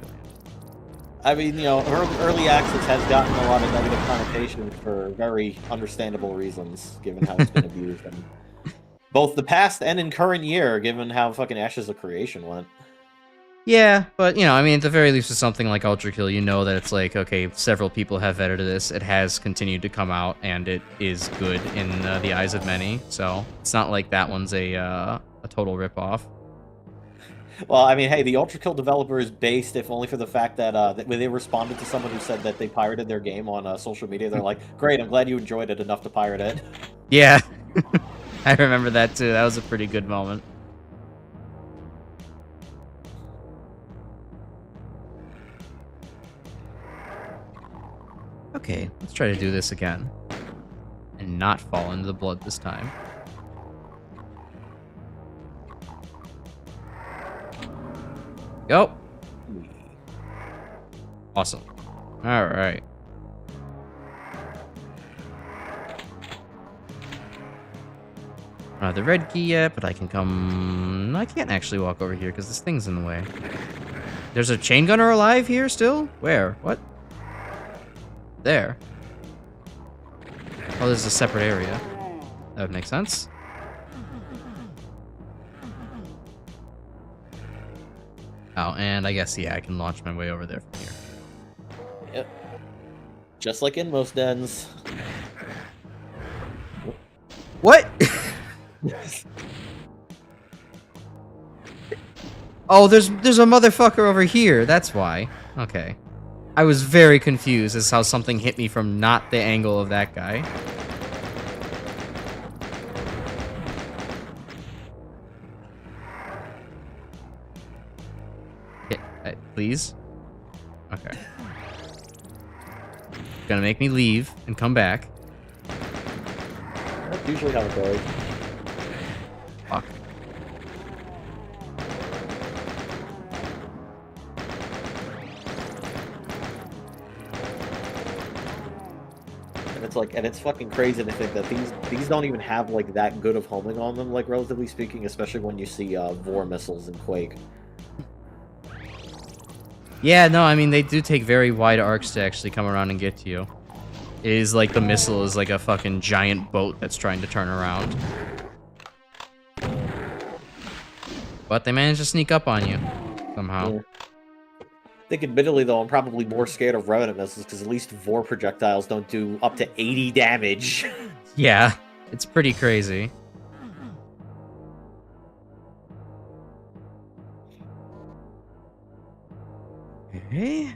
S2: I mean, you know, early access has gotten a lot of negative connotations for very understandable reasons, given how it's been abused, and both the past and in current year, given how fucking Ashes of Creation went.
S1: Yeah, but, you know, I mean, at the very least with something like Ultra Kill, you know that it's like, okay, several people have edited this, it has continued to come out, and it is good in the eyes of many, so it's not like that one's a total ripoff.
S2: Well, I mean, hey, the Ultra Kill developer is based, if only for the fact that when they responded to someone who said that they pirated their game on social media, they're like, great, I'm glad you enjoyed it enough to pirate it.
S1: Yeah, I remember that too. That was a pretty good moment. Okay, let's try to do this again. And not fall into the blood this time. Go! Awesome. Alright. The red key yet, but I can come... I can't actually walk over here because this thing's in the way. There's a chain gunner alive here still? Where? What? There. Oh, there's a separate area. That would make sense. Oh, and I guess, yeah, I can launch my way over there from here.
S2: Yep. Just like in most dens.
S1: What? Oh, there's a motherfucker over here. That's why. Okay. I was very confused as how something hit me from not the angle of that guy. Please? Okay. Gonna make me leave and come back.
S2: That's usually how it goes.
S1: Fuck.
S2: And it's like, and it's fucking crazy to think that these don't even have like that good of homing on them, like relatively speaking, especially when you see Vor missiles in Quake.
S1: Yeah, no, I mean, they do take very wide arcs to actually come around and get to you. It is like the missile is like a fucking giant boat that's trying to turn around. But they managed to sneak up on you, somehow.
S2: Yeah. I think admittedly, though, I'm probably more scared of Revenant missiles, because at least Vor projectiles don't do up to 80 damage.
S1: Yeah, it's pretty crazy. Okay.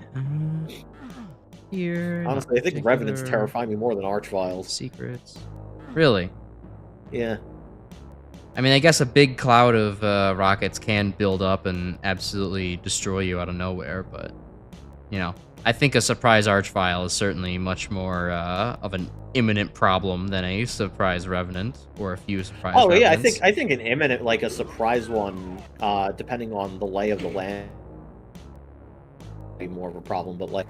S1: Here.
S2: Honestly, I think Revenants terrify me more than Archviles.
S1: Secrets. Really?
S2: Yeah.
S1: I mean, I guess a big cloud of rockets can build up and absolutely destroy you out of nowhere, but, you know, I think a surprise Archvile is certainly much more of an imminent problem than a surprise Revenant, or a few surprise Revenants.
S2: Yeah, I think an imminent, like a surprise one, depending on the lay of the land, be more of a problem, but like,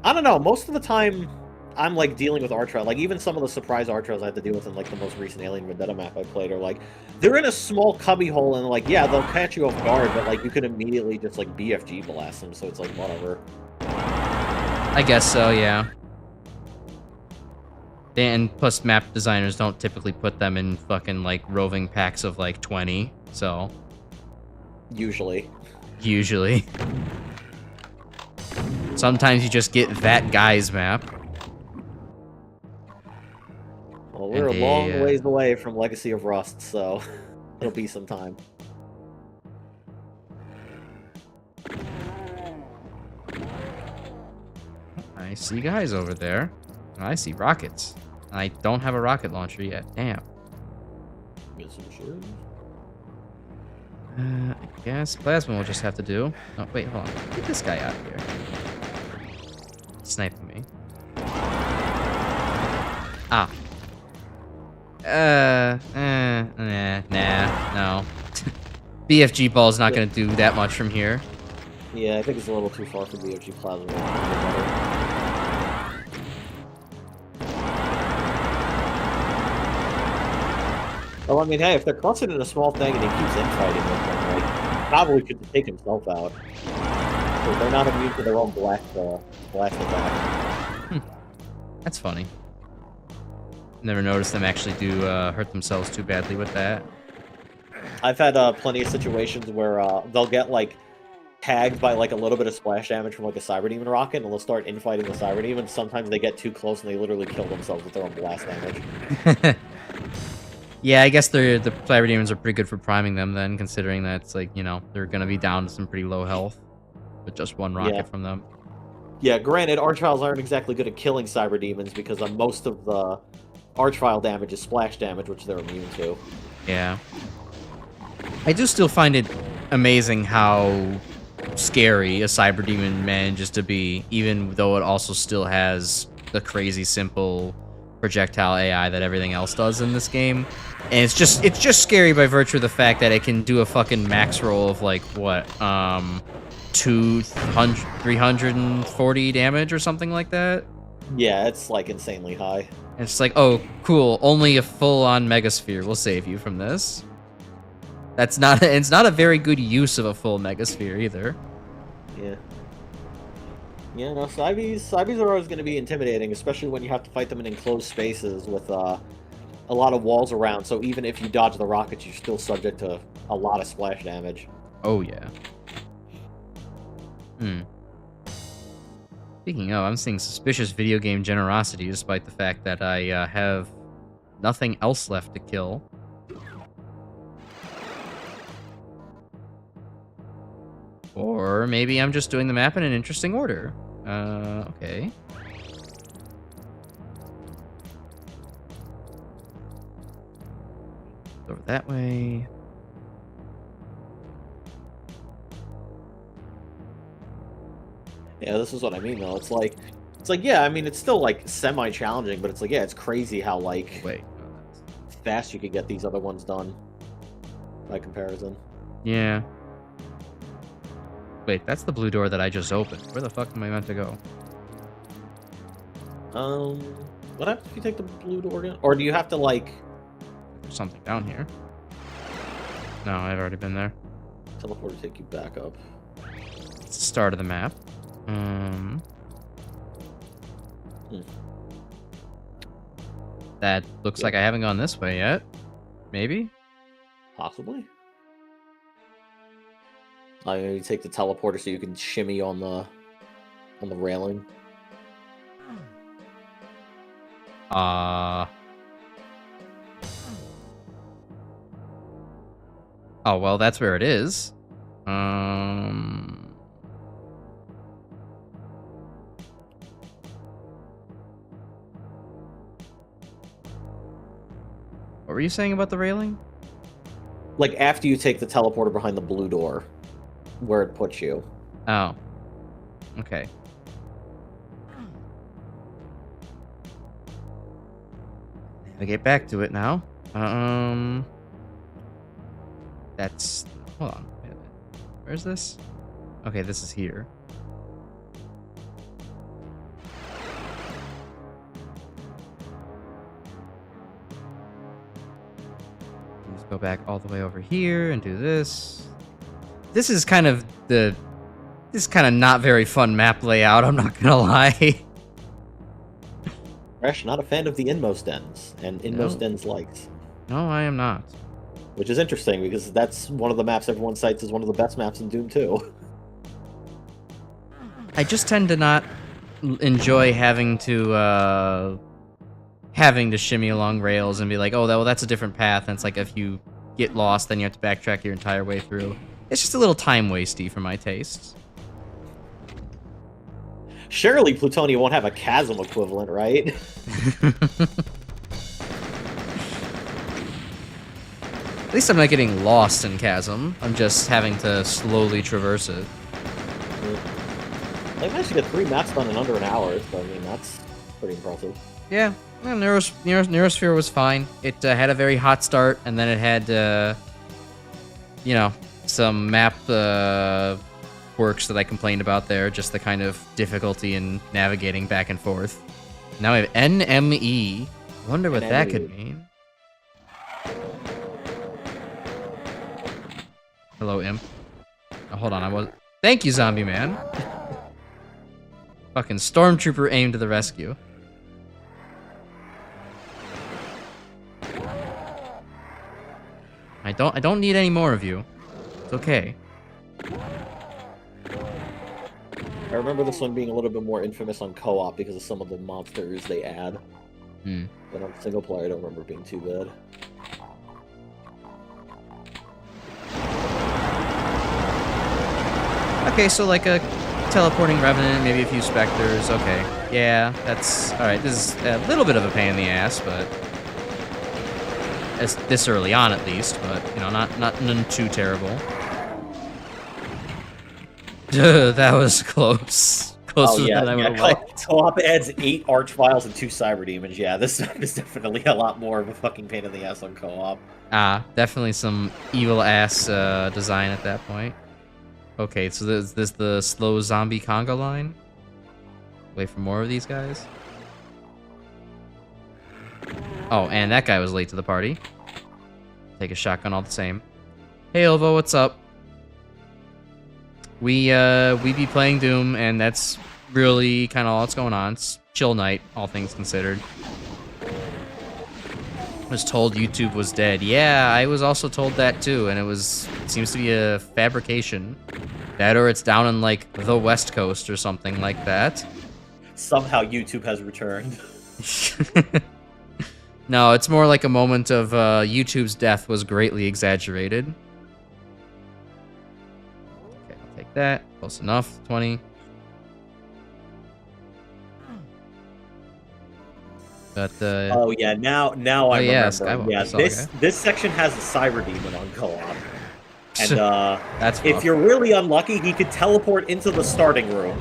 S2: I don't know, most of the time I'm like dealing with Archvile, like even some of the surprise Archviles I had to deal with in like the most recent Alien Vendetta map I played are like, they're in a small cubby hole and like, yeah, they'll catch you off guard, but like you can immediately just like BFG blast them, so it's like whatever.
S1: I guess so, yeah. And plus map designers don't typically put them in fucking like roving packs of like 20, so.
S2: Usually.
S1: Sometimes you just get that guy's map.
S2: we're a long ways away from Legacy of Rust, so it'll be some time.
S1: I see guys over there. I see rockets. I don't have a rocket launcher yet. Damn.
S2: Get some sure.
S1: I guess plasma will just have to do. Oh, wait, hold on. Get this guy out of here. Sniping me. Ah. Nah, no. BFG ball's not gonna do that much from here.
S2: Yeah, I think it's a little too far for BFG plasma. Well, I mean, hey, if they're clustered in a small thing and he keeps infighting with them, like, he probably could take himself out. Because they're not immune to their own blast attack.
S1: That's funny. Never noticed them actually do hurt themselves too badly with that.
S2: I've had plenty of situations where they'll get, like, tagged by, like, a little bit of splash damage from, like, a Cyber Demon rocket, and they'll start infighting the Cyber Demon. Sometimes they get too close and they literally kill themselves with their own blast damage.
S1: Yeah, I guess the Cyber Demons are pretty good for priming them then, considering that it's like, you know, they're gonna be down to some pretty low health with just one rocket from them.
S2: Yeah, granted, Archviles aren't exactly good at killing Cyber Demons because most of the Archvile damage is splash damage, which they're immune to.
S1: Yeah. I do still find it amazing how scary a Cyber Demon manages to be, even though it also still has the crazy simple projectile AI that everything else does in this game. And it's just scary by virtue of the fact that it can do a fucking max roll of like what 340 damage or something like that.
S2: Yeah, it's like insanely high.
S1: And it's like, oh cool, only a full-on Megasphere will save you from this. It's not a very good use of a full Megasphere either.
S2: Yeah. Yeah, no, Cybes are always going to be intimidating, especially when you have to fight them in enclosed spaces with a lot of walls around, so even if you dodge the rockets, you're still subject to a lot of splash damage.
S1: Oh, yeah. Speaking of, I'm seeing suspicious video game generosity, despite the fact that I have nothing else left to kill. Or maybe I'm just doing the map in an interesting order. Okay. Over that way.
S2: Yeah, this is what I mean, though. It's like, yeah, I mean, it's still, like, semi-challenging, but it's like, yeah, it's crazy how, like, fast you could get these other ones done by comparison.
S1: Yeah. Wait, that's the blue door that I just opened. Where the fuck am I meant to go?
S2: What happens if you take the blue door again? Or do you have to, like...
S1: There's something down here. No, I've already been there.
S2: Teleport to take you back up.
S1: It's the start of the map. That looks like I haven't gone this way yet. Maybe?
S2: Possibly. You take the teleporter so you can shimmy on the railing.
S1: Oh, well, that's where it is. What were you saying about the railing?
S2: Like, after you take the teleporter behind the blue door, where it puts you.
S1: Oh. Okay. Navigate back to it now. That's... Hold on. Where's this? Okay, this is here. Let's go back all the way over here and do this. This is kind of not very fun map layout, I'm not gonna lie.
S2: Fresh, not a fan of the inmost ends, and inmost ends likes.
S1: No, I am not.
S2: Which is interesting, because that's one of the maps everyone cites as one of the best maps in Doom 2.
S1: I just tend to not enjoy having to having to shimmy along rails and be like, oh, well, that's a different path. And it's like if you get lost, then you have to backtrack your entire way through. It's just a little time wasty for my tastes.
S2: Surely Plutonia won't have a chasm equivalent, right?
S1: At least I'm not getting lost in chasm. I'm just having to slowly traverse it.
S2: They managed to get 3 maps done in under an hour, so I mean, that's pretty impressive.
S1: Yeah, well, Neurosphere was fine. It had a very hot start, and then it had, you know, some map quirks that I complained about there, just the kind of difficulty in navigating back and forth. Now we have NME. I wonder what that could mean. Hello, Imp. Oh, hold on, Thank you, Zombie Man. Fucking Stormtrooper aimed to the rescue. I don't need any more of you. It's okay.
S2: I remember this one being a little bit more infamous on co-op because of some of the monsters they add. But on single player, I don't remember it being too bad.
S1: Okay, so like a teleporting revenant, maybe a few specters. Okay, yeah, that's all right. This is a little bit of a pain in the ass, but it's this early on at least. But you know, not none too terrible. That was close. Closer than I would have liked.
S2: Co-op adds 8 archviles and 2 cyber demons. Yeah, this is definitely a lot more of a fucking pain in the ass on co-op.
S1: Definitely some evil ass design at that point. Okay, so this the slow zombie conga line. Wait for more of these guys. Oh, and that guy was late to the party. Take a shotgun all the same. Hey, Ilvo, what's up? We be playing Doom, and that's really kind of all that's going on. It's chill night, all things considered. I was told YouTube was dead. Yeah, I was also told that too, and it seems to be a fabrication. That or it's down in like the West Coast or something like that.
S2: Somehow YouTube has returned.
S1: No, it's more like a moment of YouTube's death was greatly exaggerated. Okay, I'll take that. Close enough. 20. But
S2: oh yeah, now I remember.
S1: Yeah,
S2: this section has a cyber demon on co-op. And
S1: that's
S2: if you're really unlucky, he could teleport into the starting room.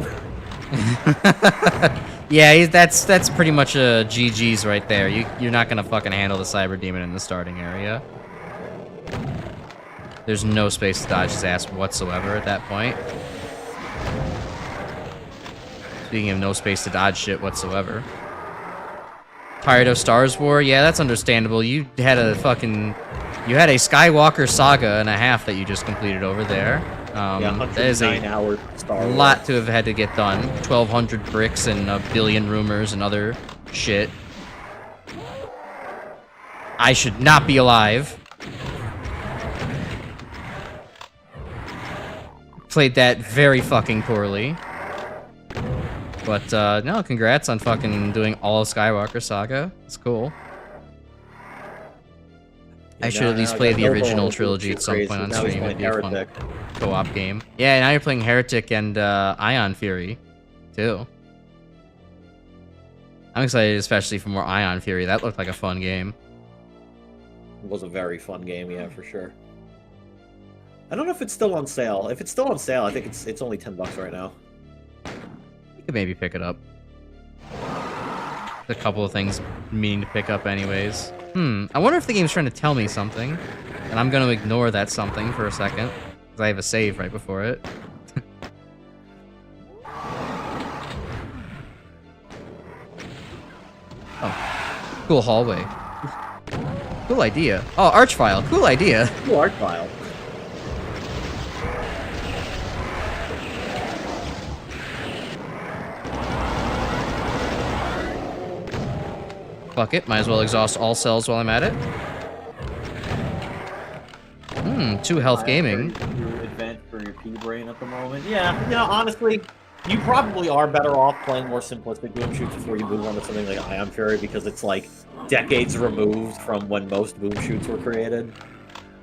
S1: Yeah, that's pretty much a GG's right there. You're not gonna fucking handle the cyber demon in the starting area. There's no space to dodge his ass whatsoever at that point. Speaking of no space to dodge shit whatsoever. Tired of Stars War? Yeah, that's understandable. You had a Skywalker saga and a half that you just completed over there. That is a lot to have had to get done. 1,200 bricks and a billion rumors and other shit. I should not be alive. Played that very fucking poorly. But, no, congrats on fucking doing all of Skywalker Saga. It's cool. I should at least play the original trilogy at some point on stream. It'd be a fun co-op game. Yeah, now you're playing Heretic and Ion Fury, too. I'm excited, especially for more Ion Fury. That looked like a fun game.
S2: It was a very fun game, yeah, for sure. I don't know if it's still on sale. If it's still on sale, I think it's only $10 right now.
S1: You could maybe pick it up. A couple of things meaning to pick up anyways. I wonder if the game's trying to tell me something, and I'm going to ignore that something for a second, because I have a save right before it. Oh, cool hallway. Cool idea. Oh, Archvile, cool idea.
S2: Cool Archvile.
S1: Fuck it, might as well exhaust all cells while I'm at it. 2 health gaming.
S2: You're advanced for your P-brain at the moment. Yeah, honestly, You probably are better off playing more simplistic boom shoots before you move on to something like Ion Fury, because it's like decades removed from when most boom shoots were created.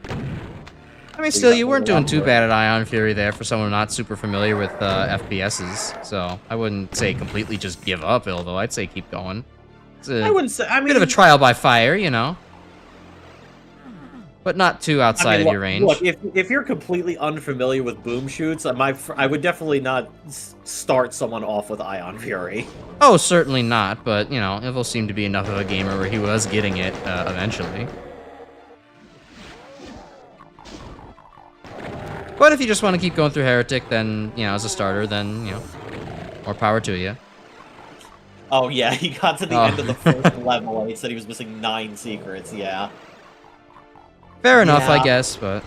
S1: I mean, still, you weren't doing too bad at Ion Fury there for someone not super familiar with FPSs, so I wouldn't say completely just give up, although I'd say keep going. It's
S2: I wouldn't say. I mean,
S1: bit of a trial by fire, you know, but not too outside of your range.
S2: Look, if you're completely unfamiliar with boom shoots, I would definitely not start someone off with Ion Fury.
S1: Oh, certainly not, but, you know, Ivil seemed to be enough of a gamer where he was getting it eventually. But if you just want to keep going through Heretic, then, you know, as a starter, then, you know, more power to you.
S2: Oh, yeah, he got to the end of the first level and he said he was missing 9 secrets, yeah.
S1: Fair enough, I guess, but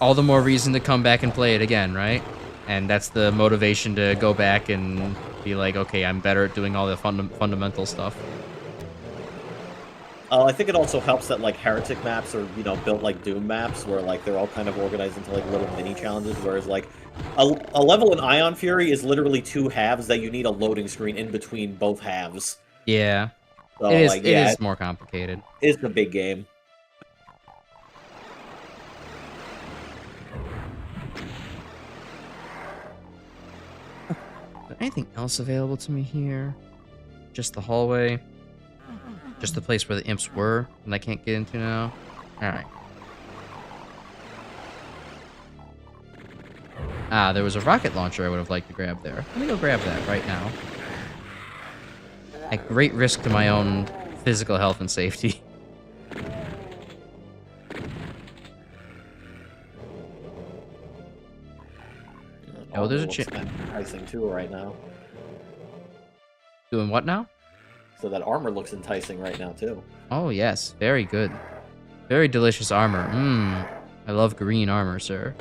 S1: all the more reason to come back and play it again, right? And that's the motivation to go back and be like, okay, I'm better at doing all the fundamental stuff.
S2: I think it also helps that, like, Heretic maps are, you know, built like Doom maps, where, like, they're all kind of organized into, like, little mini challenges, whereas, like, a level in Ion Fury is literally 2 halves that you need a loading screen in between both halves.
S1: Yeah.
S2: So,
S1: it is more complicated.
S2: It's a big game.
S1: Is there anything else available to me here? Just the hallway? Just the place where the imps were, and I can't get into now? Alright. Ah, there was a rocket launcher I would have liked to grab there. Let me go grab that right now. At great risk to my own physical health and safety. Oh, there's a chip.
S2: Enticing too right now.
S1: Doing what now?
S2: So that armor looks enticing right now too.
S1: Oh yes, very good. Very delicious armor. I love green armor, sir.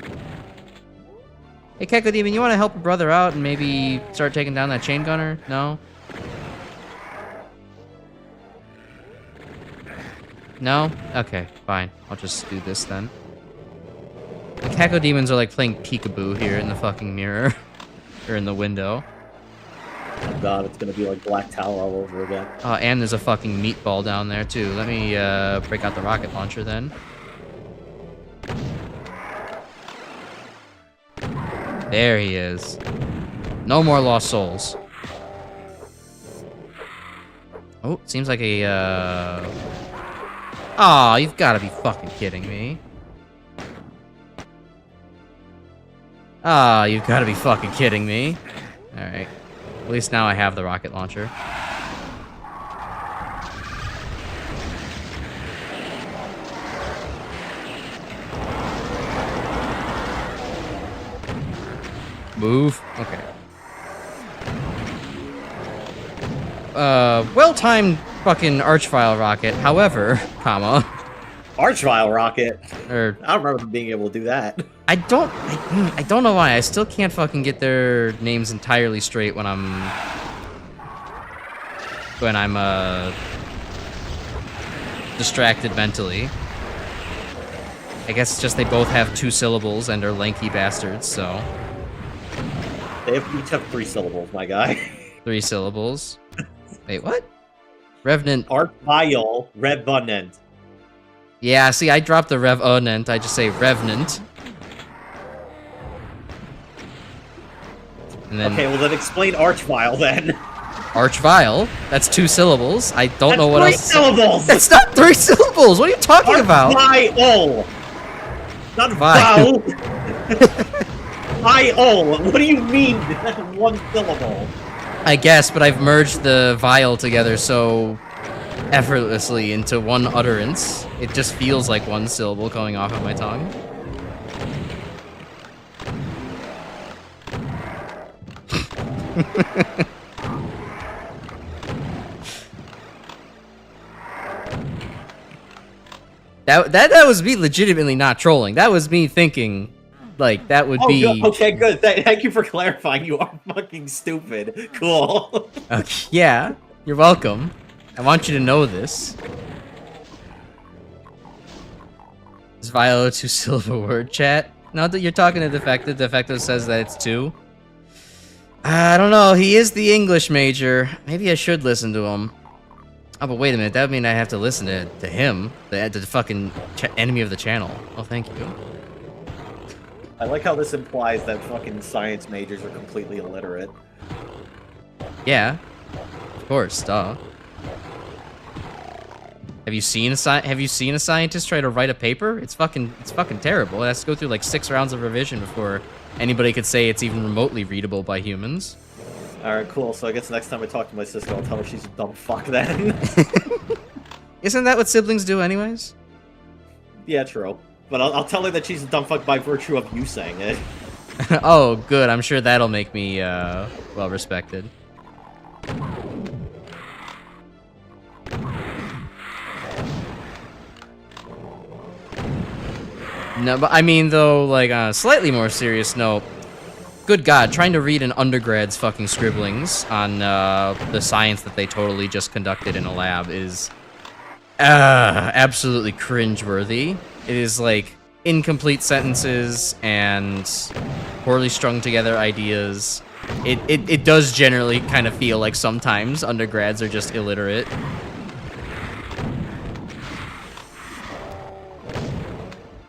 S1: Hey, Kekko-Demon, you want to help a brother out and maybe start taking down that chain gunner? No? No? Okay, fine. I'll just do this then. The Kekko-Demons are like playing peekaboo here in the fucking mirror. Or in the window.
S2: Oh god, it's gonna be like Black Tower all over again.
S1: And there's a fucking meatball down there too. Let me break out the rocket launcher then. There he is. No more lost souls. Oh, seems like a Aw, you've gotta be fucking kidding me. Ah, you've gotta be fucking kidding me. Alright. At least now I have the rocket launcher. Move. Okay. Well-timed fucking Archvile rocket. However, comma.
S2: Archvile rocket?
S1: Or
S2: I don't remember being able to do that.
S1: I don't know why. I still can't fucking get their names entirely straight when I'm distracted mentally. I guess it's just they both have 2 syllables and are lanky bastards, so.
S2: They each have 3 syllables, my guy.
S1: 3 syllables. Wait, what? Revenant.
S2: Archvile Revenant.
S1: Yeah, see, I dropped the Revenant. I just say Revenant. And then,
S2: okay, well then explain Archvile then.
S1: Archvile? That's 2 syllables. I don't know what else.
S2: 3 syllables!
S1: That's not 3 syllables! What are you talking about?
S2: Archvile! Not vowel! I-O! What do you mean? That's 1 syllable.
S1: I guess, but I've merged the vial together so effortlessly into one utterance. It just feels like 1 syllable coming off of my tongue. That was me legitimately not trolling. That was me thinking, like, that would be...
S2: Good. Okay, good. Thank you for clarifying. You are fucking stupid. Cool.
S1: Okay, yeah, you're welcome. I want you to know this. Is Vio a 2-syllable word, chat? Not that you're talking to Defective. Defective says that it's 2. I don't know. He is the English major. Maybe I should listen to him. Oh, but wait a minute. That would mean I have to listen to him, the fucking enemy of the channel. Oh, thank you.
S2: I like how this implies that fucking science majors are completely illiterate.
S1: Yeah, of course, duh. Have you seen a scientist try to write a paper? It's fucking terrible. It has to go through like 6 rounds of revision before anybody could say it's even remotely readable by humans.
S2: Alright, cool. So I guess next time I talk to my sister, I'll tell her she's a dumb fuck then.
S1: Isn't that what siblings do anyways?
S2: Yeah, true. But I'll tell her that she's a dumb fuck by virtue of you saying it.
S1: Oh, good. I'm sure that'll make me, well respected. No, but I mean, though, like, on a slightly more serious note, good God, trying to read an undergrad's fucking scribblings on, the science that they totally just conducted in a lab is, absolutely cringeworthy. It is, like, incomplete sentences and poorly strung together ideas. It does generally kind of feel like sometimes undergrads are just illiterate.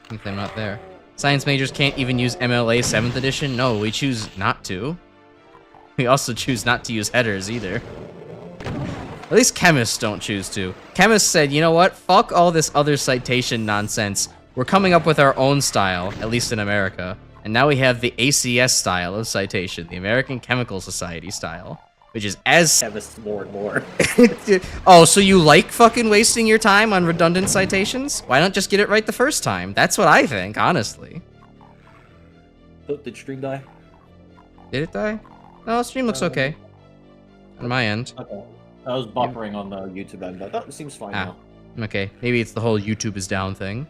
S1: I think I'm not there. Science majors can't even use MLA 7th edition? No, we choose not to. We also choose not to use headers either. At least chemists don't choose to. Chemists said, you know what? Fuck all this other citation nonsense. We're coming up with our own style, at least in America. And now we have the ACS style of citation, the American Chemical Society style, which is as...
S2: Chemists more and more.
S1: Oh, so you like fucking wasting your time on redundant citations? Why not just get it right the first time? That's what I think, honestly.
S2: Oh, did stream die?
S1: Did it die? No, stream looks okay. On my end.
S2: Okay. I was buffering on the YouTube end, but that seems fine now.
S1: Okay, maybe it's the whole YouTube is down thing.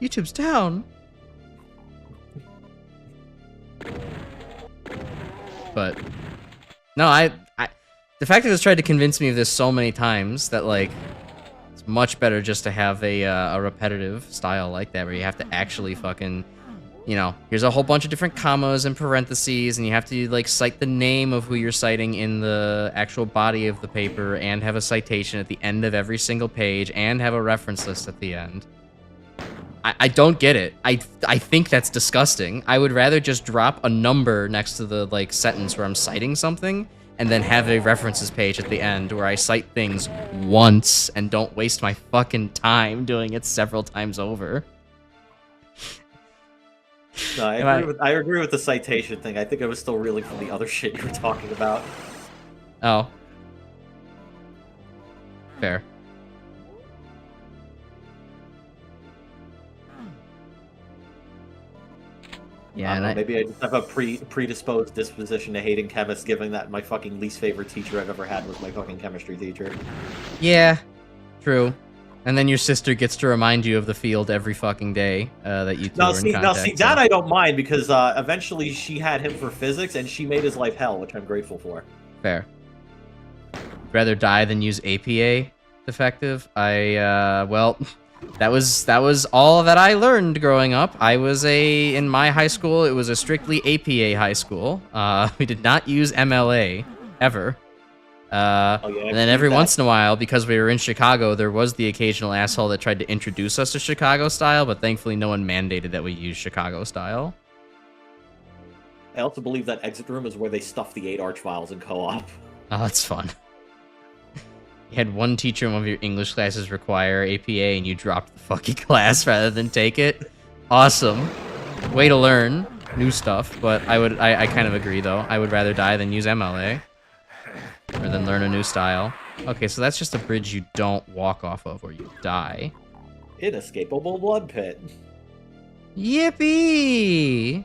S1: YouTube's down? But... No, the fact that it's tried to convince me of this so many times that, like, it's much better just to have a repetitive style like that where you have to actually fucking, you know, here's a whole bunch of different commas and parentheses and you have to, like, cite the name of who you're citing in the actual body of the paper and have a citation at the end of every single page and have a reference list at the end. I don't get it. I think that's disgusting. I would rather just drop a number next to the, like, sentence where I'm citing something and then have a references page at the end where I cite things once and don't waste my fucking time doing it several times over.
S2: No, I agree with the citation thing. I think I was still reeling from the other shit you were talking about.
S1: Oh. Fair. Yeah,
S2: I don't know, maybe I just have a predisposed disposition to hating chemists, given that my fucking least favorite teacher I've ever had was my fucking chemistry teacher.
S1: Yeah, true. And then your sister gets to remind you of the field every fucking day that you two are in contact.
S2: Now, see, that I don't mind, because eventually she had him for physics, and she made his life hell, which I'm grateful for. Fair.
S1: Rather die than use APA defective? Well... That was all that I learned growing up. In my high school, it was a strictly APA high school. We did not use MLA, ever. And then every once in a while, because we were in Chicago, there was the occasional asshole that tried to introduce us to Chicago style, but thankfully no one mandated that we use Chicago style.
S2: I also believe that exit room is where they stuff the 8 arch files in co-op.
S1: Oh, that's fun. You had one teacher in one of your English classes require APA, and you dropped the fucking class rather than take it. Awesome. Way to learn new stuff, but I kind of agree, though. I would rather die than use MLA. Or than learn a new style. Okay, so that's just a bridge you don't walk off of, or you die.
S2: Inescapable blood pit.
S1: Yippee!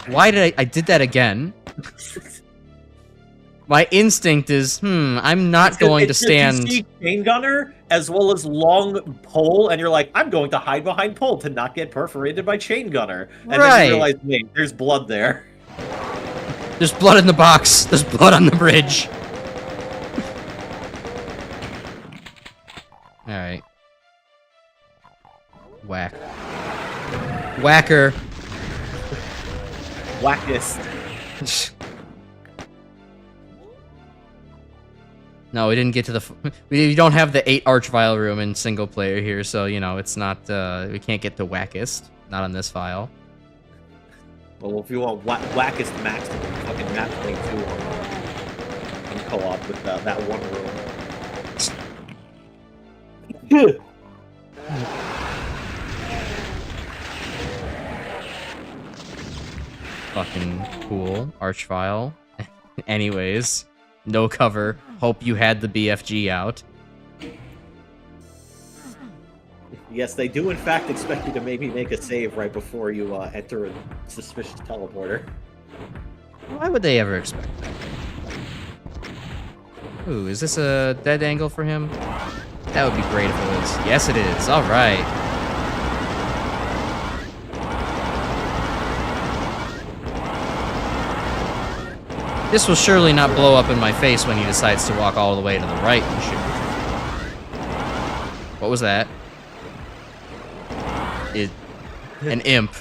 S1: Why did I did that again? My instinct is, I'm not going to stand...
S2: You see chain gunner as well as long pole, and you're like, I'm going to hide behind pole to not get perforated by chain gunner. And then you realize, wait, there's blood there.
S1: There's blood in the box. There's blood on the bridge. Alright. Whack. Whacker.
S2: Wackest.
S1: No, we didn't get to the... We don't have the 8 Archvile room in single player here, so, you know, it's not... we can't get to Wackest. Not on this file.
S2: Well, if you want Wackest max, fucking map play 2 in co-op with that one room.
S1: Fucking cool. Archvile. Anyways, no cover. Hope you had the BFG out.
S2: Yes, they do in fact expect you to maybe make a save right before you enter a suspicious teleporter.
S1: Why would they ever expect that? Ooh, is this a dead angle for him? That would be great if it was. Yes, it is. All right. This will surely not blow up in my face when he decides to walk all the way to the right and shoot. What was that? An imp.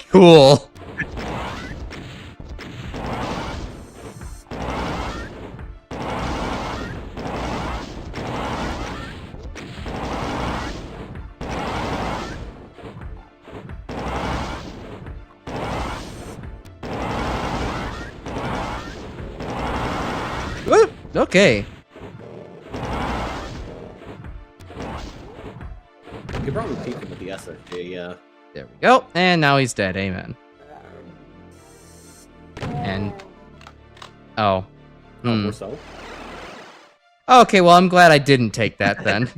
S1: Cool. Okay.
S2: You could probably peek him with the SFG, yeah.
S1: There we go. And now he's dead. Amen. And... Oh.
S2: Or so.
S1: Okay, well, I'm glad I didn't take that then.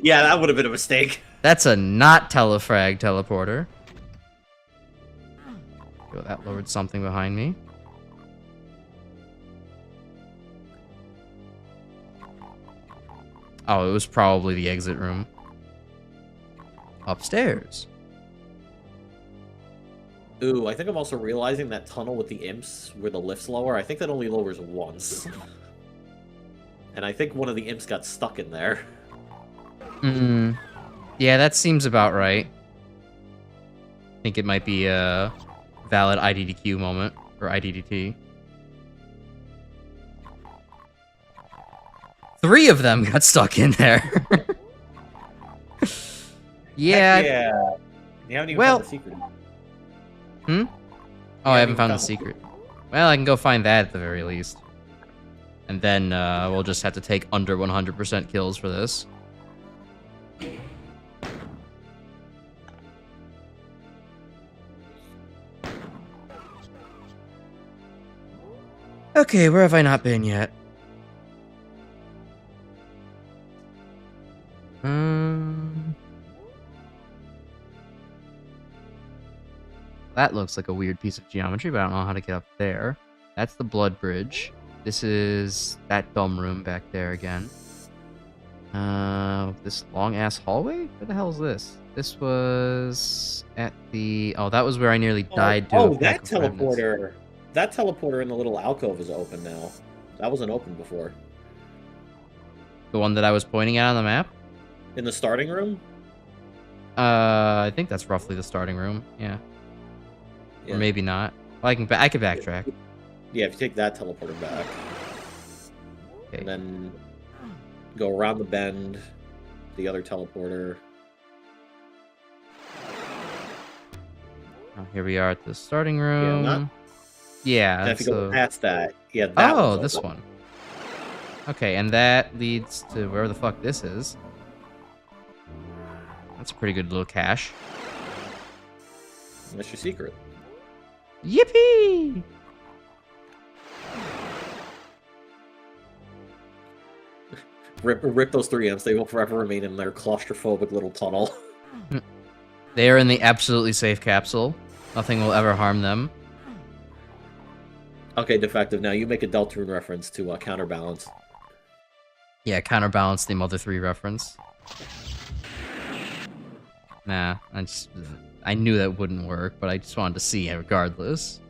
S2: Yeah, that would have been a mistake.
S1: That's a not telefrag teleporter. Oh, that lowered something behind me. Oh, it was probably the exit room. Upstairs.
S2: Ooh, I think I'm also realizing that tunnel with the imps where the lift's lower, I think that only lowers once. And I think one of the imps got stuck in there.
S1: Yeah, that seems about right. I think it might be a valid IDDQ moment, or IDDT. 3 of them got stuck in there. Yeah.
S2: Yeah. You haven't even found the secret.
S1: Oh, I haven't found the secret. Well, I can go find that at the very least. And then we'll just have to take under 100% kills for this. Okay, where have I not been yet? That looks like a weird piece of geometry, but I don't know how to get up there. That's the blood bridge. This is that dumb room back there again. This long-ass hallway? Where the hell is this? This was at the... Oh, that was where I nearly died to a
S2: that teleporter. That teleporter in the little alcove is open now. That wasn't open before.
S1: The one that I was pointing at on the map?
S2: In the starting room?
S1: I think that's roughly the starting room. Yeah. Or maybe not. Well, I can backtrack.
S2: Yeah, if you take that teleporter back.
S1: Okay.
S2: And then go around the bend, the other teleporter.
S1: Oh, here we are at the starting room. Yeah.
S2: And if you go past that, that
S1: oh, this one. Okay, and that leads to wherever the fuck this is. That's a pretty good little cache.
S2: That's your secret.
S1: Yippee!
S2: Rip those 3 imps. They will forever remain in their claustrophobic little tunnel.
S1: They are in the absolutely safe capsule. Nothing will ever harm them.
S2: Okay, Defective. Now you make a Deltarune reference to Counterbalance.
S1: Yeah, Counterbalance the Mother 3 reference. Nah, I knew that wouldn't work, but I just wanted to see it regardless.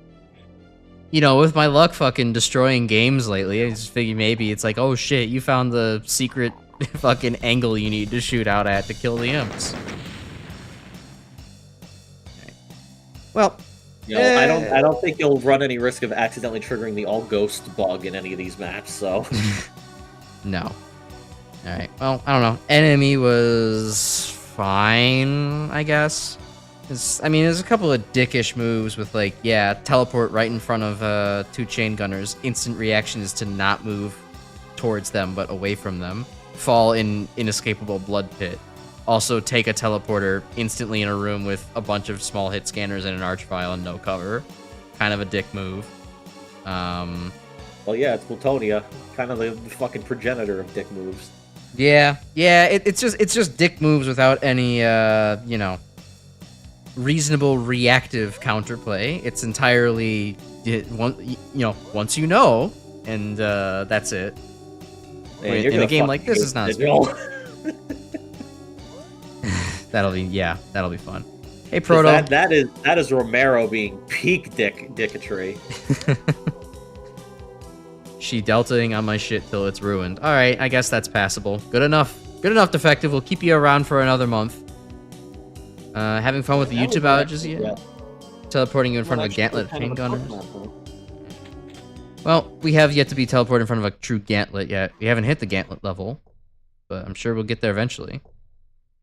S1: You know, with my luck fucking destroying games lately, I just figured maybe it's like, oh shit, you found the secret fucking angle you need to shoot out at to kill the imps. Well,
S2: You know, I don't think you'll run any risk of accidentally triggering the all ghost bug in any of these maps. So
S1: no. All right. Well, I don't know. Enemy was fine, I guess. I mean, there's a couple of dickish moves with like, yeah, teleport right in front of 2 chain gunners. Instant reaction is to not move towards them, but away from them. Fall in inescapable blood pit. Also take a teleporter instantly in a room with a bunch of small hit scanners and an archvile and no cover. Kind of a dick move.
S2: well, yeah, it's Plutonia, kind of the fucking progenitor of dick moves.
S1: Yeah, it's just dick moves without any you know, reasonable reactive counterplay. It's entirely once you know, and that's it.
S2: Man,
S1: In a game like this, it's not. That'll be fun. Hey, Proto.
S2: That is Romero being peak dickatry.
S1: She deltaing on my shit till it's ruined. All right, I guess that's passable. Good enough. Good enough, Defective. We'll keep you around for another month. Having fun with the YouTube outages yet? Yeah. Teleporting you in front of a gantlet of chain gunners. Well, we have yet to be teleported in front of a true gantlet yet. We haven't hit the gantlet level, but I'm sure we'll get there eventually.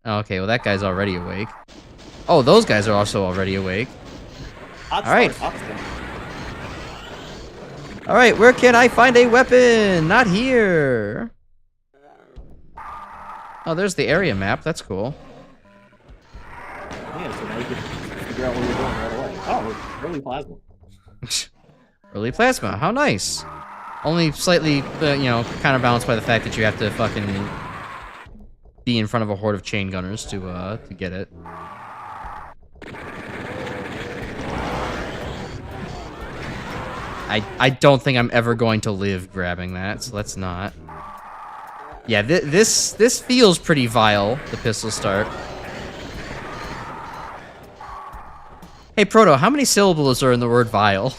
S1: Oh, okay, well that guy's already awake. Oh, those guys are also already awake. Alright. Alright, where can I find a weapon? Not here. Oh, there's the area map. That's cool.
S2: Yeah, so now you can figure out where you're going right away. Oh, early plasma.
S1: Early plasma, how nice. Only slightly, counterbalanced by the fact that you have to fucking be in front of a horde of chain gunners to get it. I don't think I'm ever going to live grabbing that, so let's not. Yeah, this feels pretty vile, the pistol start. Hey, Proto, how many syllables are in the word vile?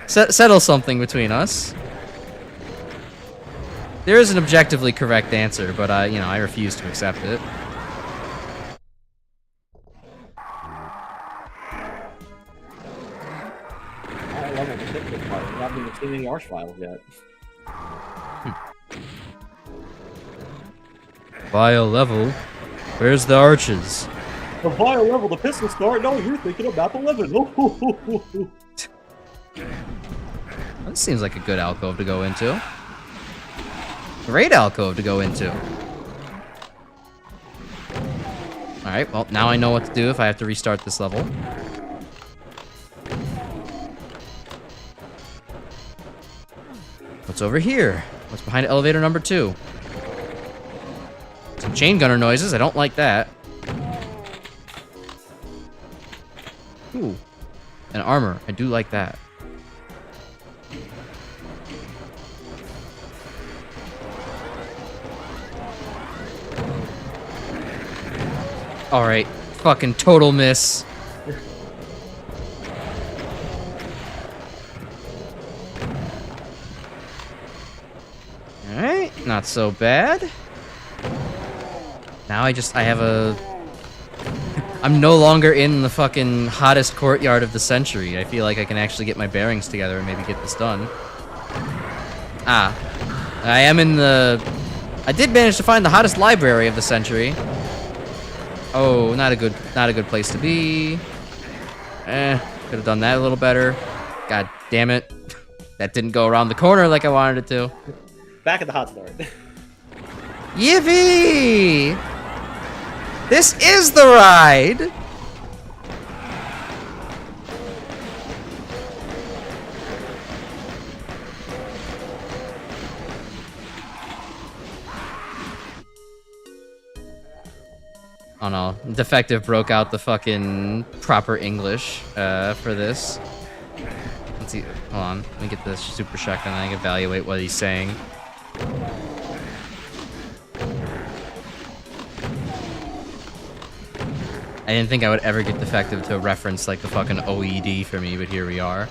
S1: Settle something between us. There is an objectively correct answer, but I refuse to accept it.
S2: I love it. I haven't even seen any archviles yet.
S1: Vile level? Where's the arches?
S2: The vile level, the pistol start? No, you're thinking about the living.
S1: This seems like a good alcove to go into. Great alcove to go into. Alright, well, now I know what to do if I have to restart this level. What's over here? What's behind elevator number 2? Some chain gunner noises. I don't like that. Ooh. And armor. I do like that. Alright. Fucking total miss. Alright. Not so bad. Now I have a... I'm no longer in the fucking hottest courtyard of the century. I feel like I can actually get my bearings together and maybe get this done. Ah. I am in the... I did manage to find the hottest library of the century. Oh, not a good place to be. Could have done that a little better. God damn it. That didn't go around the corner like I wanted it to.
S2: Back at the hot start.
S1: Yippee! This is the ride! Oh no, Defective broke out the fucking proper English for this. Let's see, hold on, let me get this super check and then I can evaluate what he's saying. I didn't think I would ever get Defective to reference like the fucking OED for me, but here we are.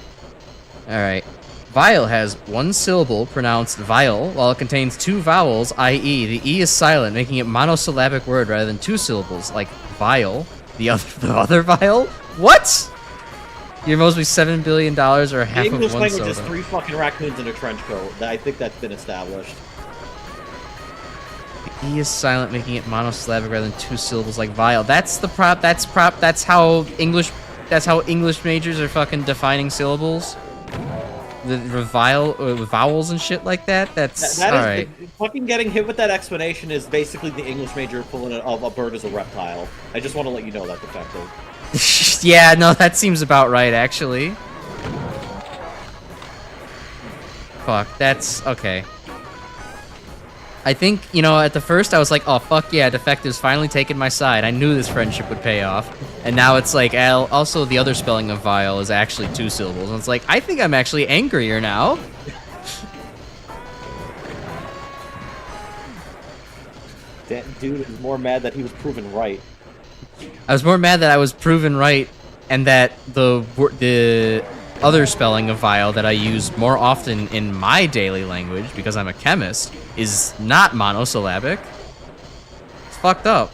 S1: Alright. Vile has one syllable pronounced vile, while it contains 2 vowels, i.e. the E is silent, making it monosyllabic word rather than 2 syllables, like vile. The other vial? What? You're mostly $7 billion or half
S2: The
S1: of
S2: English
S1: one
S2: language
S1: soda.
S2: is 3 fucking raccoons in a trench coat. I think that's been established.
S1: E is silent, making it monosyllabic rather than 2 syllables like vial. That's the prop. That's how English majors are fucking defining syllables. The vowels and shit like that. That's all right.
S2: Fucking getting hit with that explanation is basically the English major equivalent of a bird is a reptile. I just want to let you know that, Defective.
S1: Yeah, no, that seems about right, actually. Fuck, that's okay. I think, you know, at the first I was like, oh, fuck yeah, Defective's finally taken my side. I knew this friendship would pay off. And now it's like, also the other spelling of vial is actually 2 syllables. And it's like, I think I'm actually angrier now.
S2: That dude is more mad that he was proven right.
S1: I was more mad that I was proven right and that the other spelling of vial that I use more often in my daily language, because I'm a chemist, is not monosyllabic. It's fucked up.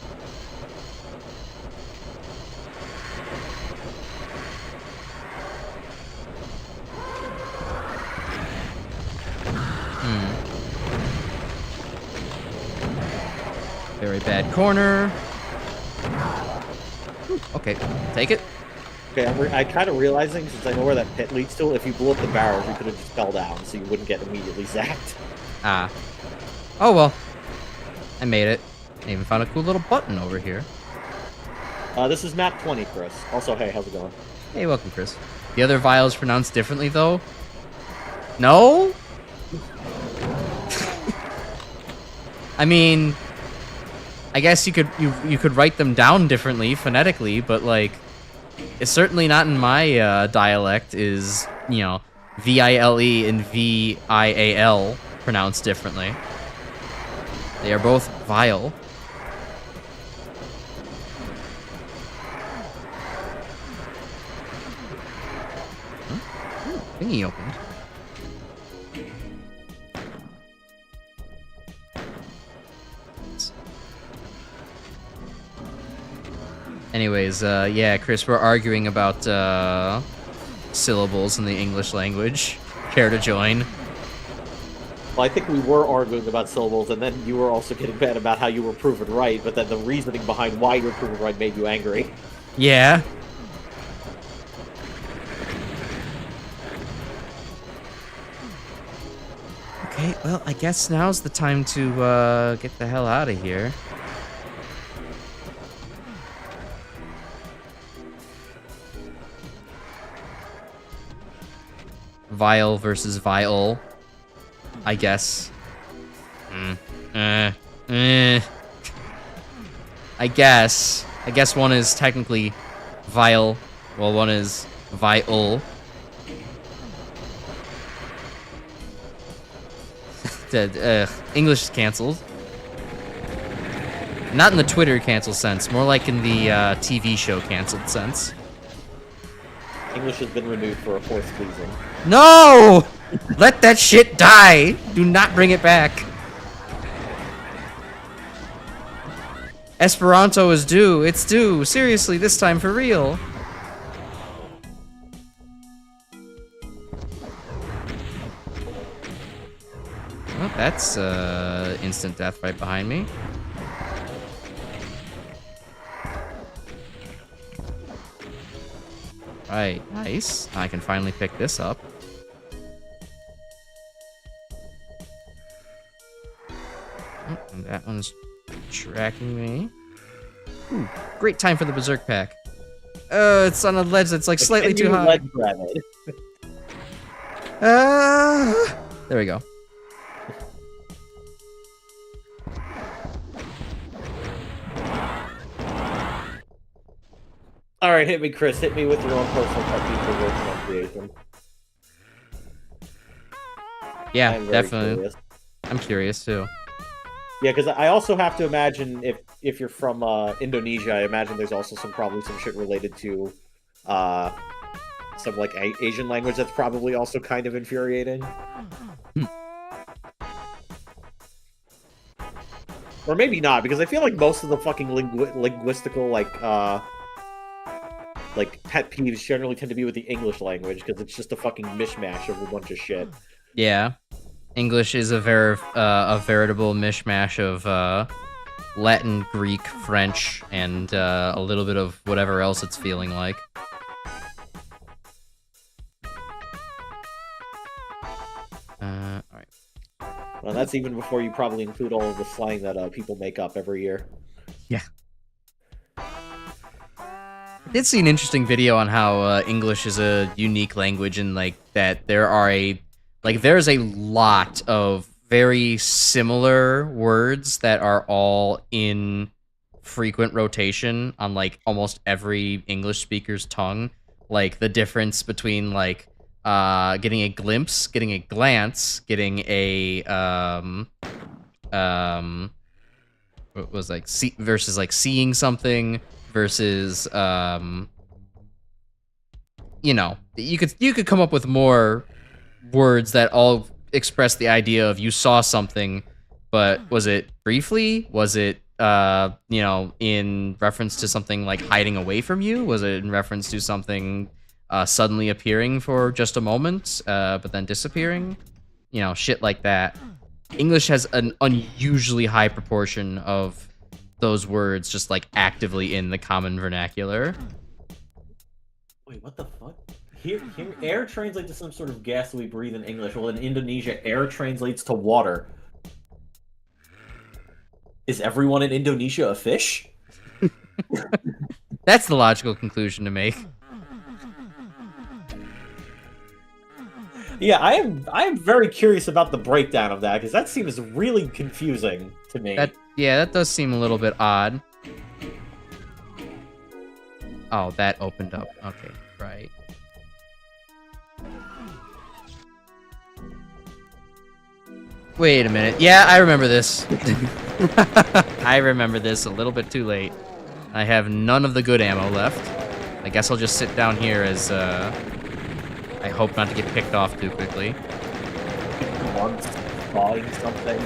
S1: Very bad corner. Okay, take it.
S2: Okay, I'm kind of realizing, since I know where that pit leads to, if you blew up the barrels, you could have just fell down, so you wouldn't get immediately zapped.
S1: Ah. Oh well. I made it. I even found a cool little button over here.
S2: This is map 20, Chris. Also, hey, how's it going?
S1: Hey, welcome, Chris. The other vial is pronounced differently, though? No? I mean, I guess you could write them down differently, phonetically, but, like, it's certainly not in my dialect is, you know, V-I-L-E and V-I-A-L pronounced differently. They are both vile. Thingy opened. Anyways, yeah, Chris, we're arguing about syllables in the English language. Care to join?
S2: Well, I think we were arguing about syllables, and then you were also getting mad about how you were proven right, but then the reasoning behind why you were proven right made you angry.
S1: Yeah. Okay, well, I guess now's the time to get the hell out of here. Vial versus vial, I guess. I guess one is technically vial, while one is vial. English is canceled. Not in the Twitter cancel sense, more like in the TV show canceled sense.
S2: English has been renewed for a 4th season.
S1: No! Let that shit die! Do not bring it back. Esperanto is due. It's due. Seriously, this time for real. Well, that's instant death right behind me. Right, nice. I can finally pick this up. Oh, and that one's tracking me. Ooh, great time for the Berserk pack. It's on a ledge that's like slightly too high.
S2: Ledge grab it?
S1: There we go.
S2: All right, hit me, Chris. Hit me with your own personal technique for virtual creation.
S1: Yeah,
S2: I'm very
S1: definitely.
S2: curious.
S1: I'm curious too.
S2: Yeah, because I also have to imagine if you're from Indonesia, I imagine there's also probably some shit related to some like Asian language that's probably also kind of infuriating. Or maybe not, because I feel like most of the fucking linguistical like like pet peeves generally tend to be with the English language because it's just a fucking mishmash of a bunch of shit.
S1: Yeah, English is a veritable mishmash of Latin, Greek, French, and a little bit of whatever else it's feeling like. All right.
S2: Well, that's even before you probably include all of the slang that people make up every year.
S1: Yeah. I did see an interesting video on how English is a unique language and like that there's a lot of very similar words that are all in frequent rotation on like almost every English speaker's tongue. Like the difference between like getting a glimpse, getting a glance, getting a what was like see versus like seeing something versus you know, you could come up with more words that all express the idea of you saw something, but was it briefly? Was it you know, in reference to something like hiding away from you? Was it in reference to something suddenly appearing for just a moment, but then disappearing? You know, shit like that. English has an unusually high proportion of those words just like actively in the common vernacular.
S2: Wait, what the fuck? Here, air translates to some sort of gas that we breathe in English. Well, in Indonesia, air translates to water. Is everyone in Indonesia a fish?
S1: That's the logical conclusion to make.
S2: Yeah, I am very curious about the breakdown of that, because that seems really confusing to me.
S1: That does seem a little bit odd. Oh, that opened up. Okay, right. Wait a minute. Yeah, I remember this. I remember this a little bit too late. I have none of the good ammo left. I guess I'll just sit down here as, I hope not to get picked off too quickly.
S2: Once buying something.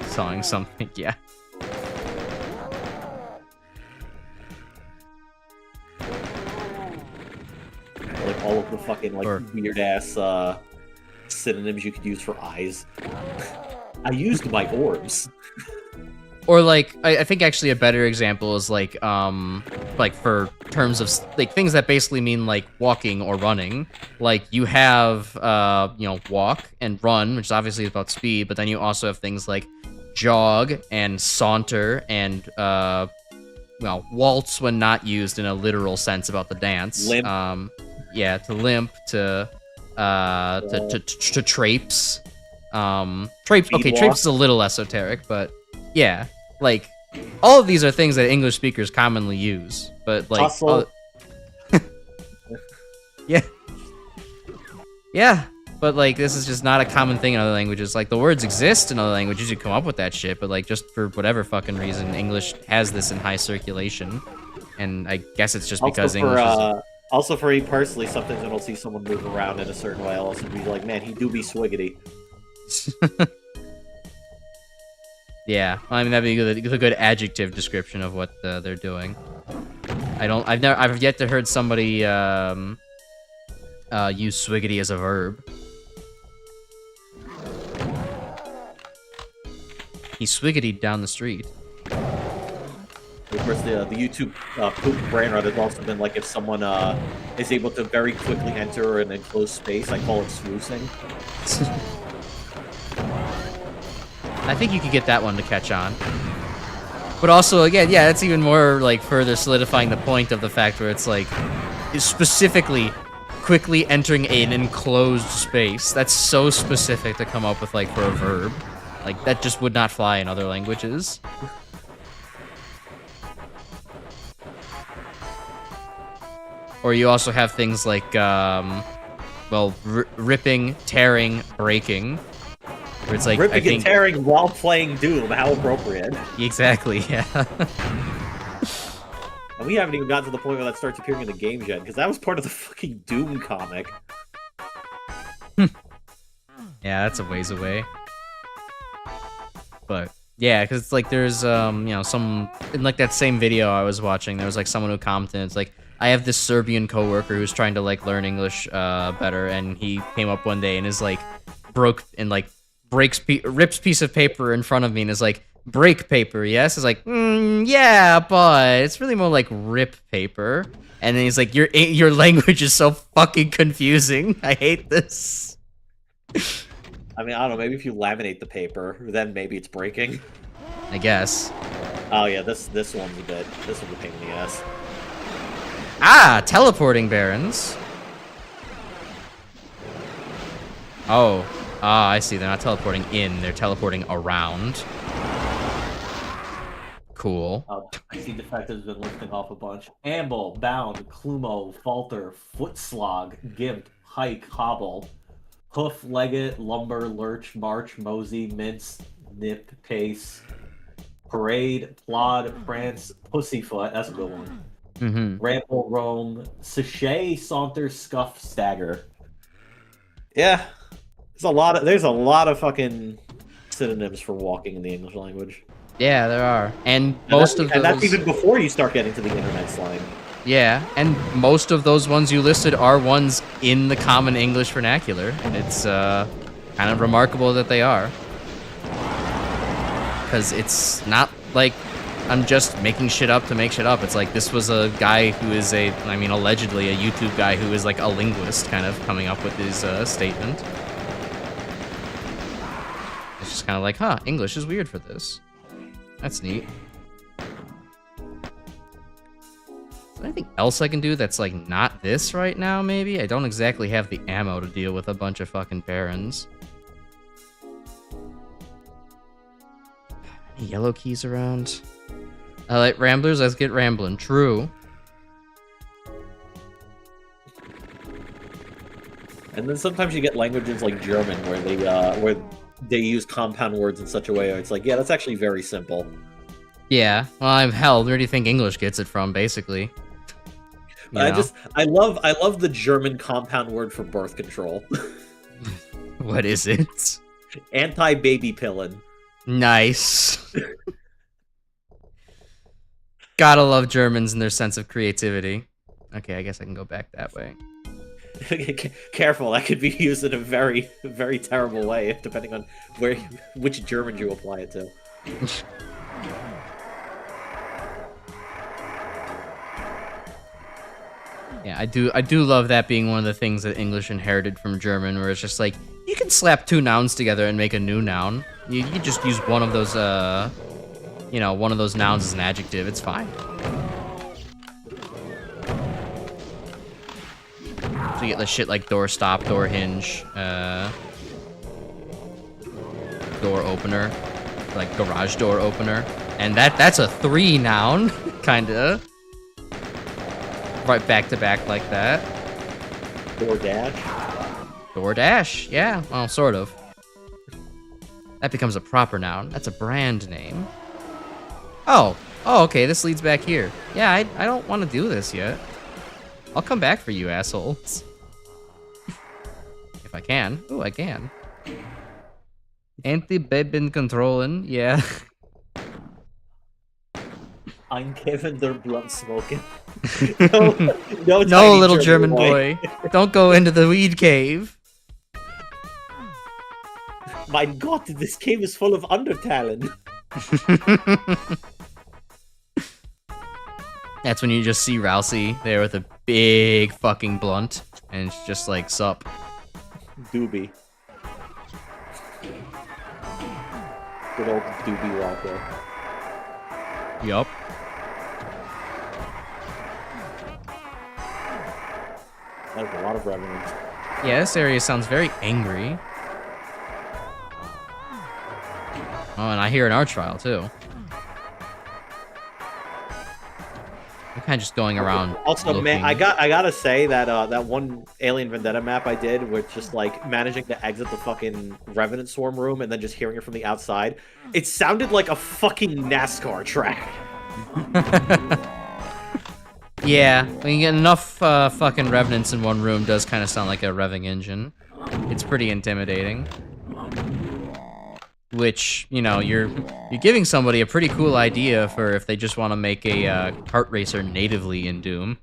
S1: Sawing something, yeah.
S2: Like all of the fucking weird ass synonyms you could use for eyes. I used my orbs.
S1: Or like, I think actually a better example is like for terms of like things that basically mean like walking or running. Like you have you know, walk and run, which obviously is about speed, but then you also have things like jog and saunter and well, waltz when not used in a literal sense about the dance.
S2: Limp.
S1: Yeah, to limp, to traipse. Traipse is a little esoteric, but yeah, like all of these are things that English speakers commonly use, but like yeah, but like this is just not a common thing in other languages. Like the words exist in other languages, you come up with that shit, but like just for whatever fucking reason, English has this in high circulation, and I guess it's just because English is...
S2: Also for me personally, sometimes when I'll see someone move around in a certain way, I'll also be like, man, he do be swiggity.
S1: Yeah, I mean that'd be a good adjective description of what they're doing. I've yet to heard somebody use swiggity as a verb. He swiggity'd down the street.
S2: Of course, the YouTube poop brain rot has also been like if someone is able to very quickly enter an enclosed space, I call it swoosing.
S1: I think you could get that one to catch on. But also, again, yeah, that's even more like further solidifying the point of the fact where it's like specifically quickly entering an enclosed space. That's so specific to come up with like for a verb. Like that just would not fly in other languages. Or you also have things like, well, ripping, tearing, breaking. Where it's like,
S2: ripping and tearing while playing Doom, how appropriate.
S1: Exactly, yeah.
S2: And we haven't even gotten to the point where that starts appearing in the games yet, because that was part of the fucking Doom comic.
S1: Yeah, that's a ways away. But, Yeah, because it's like there's some in like that same video I was watching, there was like someone who commented. It's like I have this Serbian coworker who's trying to like learn English better, and he came up one day and is like rips piece of paper in front of me and is like, break paper, yes? It's like, yeah, but it's really more like rip paper. And then he's like, your language is so fucking confusing. I hate this.
S2: I mean, I don't know, maybe if you laminate the paper, then maybe it's breaking.
S1: I guess.
S2: Oh yeah, this one's this one's a pain in the ass.
S1: Ah, teleporting barons. Oh. Ah, I see. They're not teleporting in, they're teleporting around. Cool.
S3: I see defectives been lifting off a bunch. Amble, Bound, Clumo, Falter, Footslog, Gimp, Hike, Hobble, Hoof, Leggett, Lumber, Lurch, March, Mosey, Mince, Nip, Pace, Parade, Plod, France, Pussyfoot, that's a good one. Ramble, Roam, Sachet, Saunter, Scuff, Stagger.
S2: Yeah. There's a lot of fucking synonyms for walking in the English language.
S1: Yeah, there are. And most of those...
S2: And that's even before you start getting to the internet slang.
S1: Yeah, and most of those ones you listed are ones in the common English vernacular. And it's kind of remarkable that they are. Because it's not like I'm just making shit up to make shit up. It's like this was a guy who is allegedly a YouTube guy who is like a linguist kind of coming up with his statement. It's just kind of like, huh, English is weird for this. That's neat. Is there anything else I can do that's like not this right now, maybe? I don't exactly have the ammo to deal with a bunch of fucking barons. Any yellow keys around? I like ramblers, let's get rambling. True.
S2: And then sometimes you get languages like German where they use compound words in such a way where it's like, yeah, that's actually very simple.
S1: Yeah, well, hell, where do you think English gets it from, basically?
S2: I love the German compound word for birth control.
S1: What is it?
S2: Anti-baby pilling.
S1: Nice. Gotta love Germans and their sense of creativity. Okay, I guess I can go back that way.
S2: Careful, that could be used in a very, very terrible way, depending on which German you apply it to.
S1: Yeah, I do love that being one of the things that English inherited from German, where it's just like, you can slap two nouns together and make a new noun. You just use one of those, one of those nouns as an adjective, it's fine. So you get the shit like door stop, door hinge, door opener, like garage door opener. And that's a 3 noun, kinda. Right back to back like that.
S2: DoorDash?
S1: DoorDash, yeah, well, sort of. That becomes a proper noun. That's a brand name. Oh, okay, this leads back here. Yeah, I don't want to do this yet. I'll come back for you, assholes. If I can. Ooh, I can. Anti-Babin controlling, yeah.
S2: I'm Kevin, they're blunt smoking.
S1: No, little German boy. Don't go into the weed cave.
S2: My god, this cave is full of Undertalen.
S1: That's when you just see Rousey there with a big fucking blunt, and it's just like, sup.
S2: Doobie. Good old Doobie Walker.
S1: Yup.
S2: That's a lot of revenants.
S1: Yeah, this area sounds very angry. Oh, and I hear an art trial, too. I'm kind of just going around.
S2: Also,
S1: looking.
S2: man, I gotta say that that one Alien Vendetta map I did, with just like managing to exit the fucking Revenant Swarm room and then just hearing it from the outside, it sounded like a fucking NASCAR track.
S1: Yeah, when you get enough fucking Revenants in one room, does kind of sound like a revving engine. It's pretty intimidating. which, you know, you're giving somebody a pretty cool idea for if they just want to make a kart racer natively in Doom,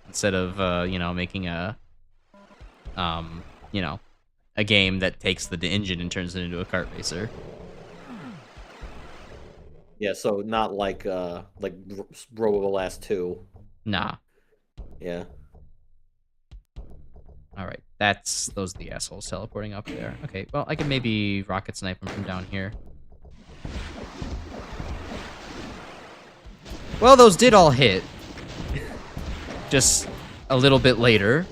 S1: instead of, you know, making a, you know, a game that takes the engine and turns it into a kart racer.
S2: Yeah, so not like Robo Last 2.
S1: Nah.
S2: Yeah.
S1: Alright, those are the assholes teleporting up there. Okay, well, I can maybe rocket snipe them from down here. Well, those did all hit. Just a little bit later.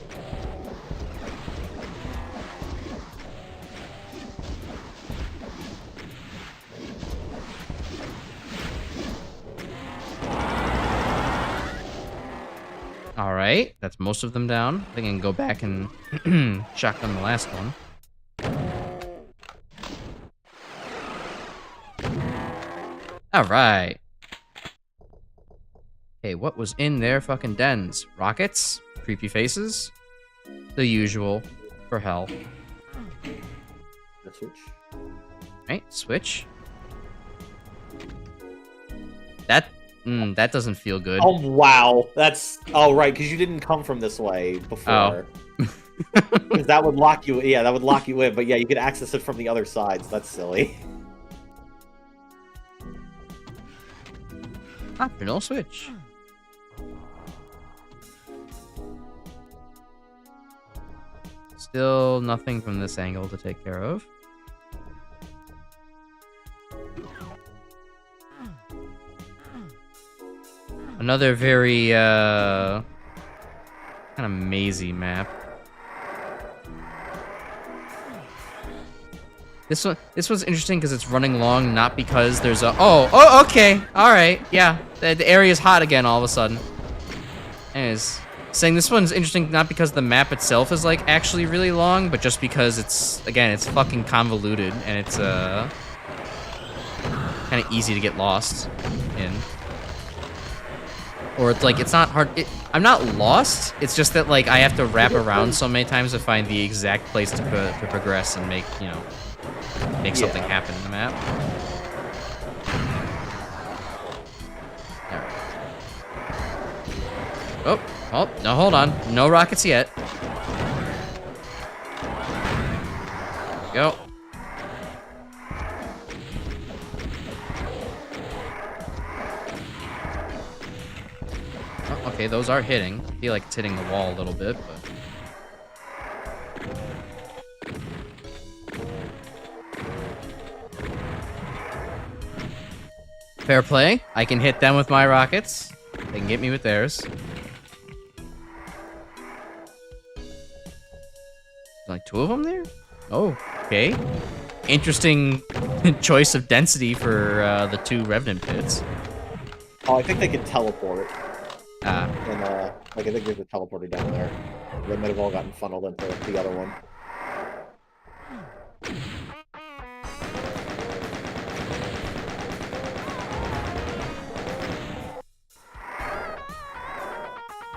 S1: Alright, that's most of them down. I think I can go back and shotgun the last one. Alright. Okay, what was in their fucking dens? Rockets? Creepy faces? The usual for hell.
S2: Let's switch.
S1: Right, switch. That doesn't feel good.
S2: Oh, wow. That's... Oh, right, because you didn't come from this way before. Because that would lock you... Yeah, that would lock you in. But yeah, you could access it from the other sides. That's silly.
S1: Optional switch. Still nothing from this angle to take care of. Another very, kind of mazy map. This one's interesting because it's running long, not because there's a... Oh, okay, alright, yeah. The area's hot again all of a sudden. Anyways, saying this one's interesting not because the map itself is, like, actually really long, but just because it's, again, it's fucking convoluted, and it's, kind of easy to get lost in. Or it's like, it's not hard. I'm not lost. It's just that, like, I have to wrap around so many times to find the exact place to progress and make, you know, make something happen in the map. Alright. Oh, no, hold on. No rockets yet. Go. Okay, those are hitting. I feel like it's hitting the wall a little bit, but... Fair play. I can hit them with my rockets. They can get me with theirs. Like 2 of them there? Oh, okay. Interesting choice of density for the 2 Revenant pits.
S2: Oh, I think they can teleport.
S1: Ah.
S2: And, like, I think there's a teleporter down there. They might have all gotten funneled into the other one.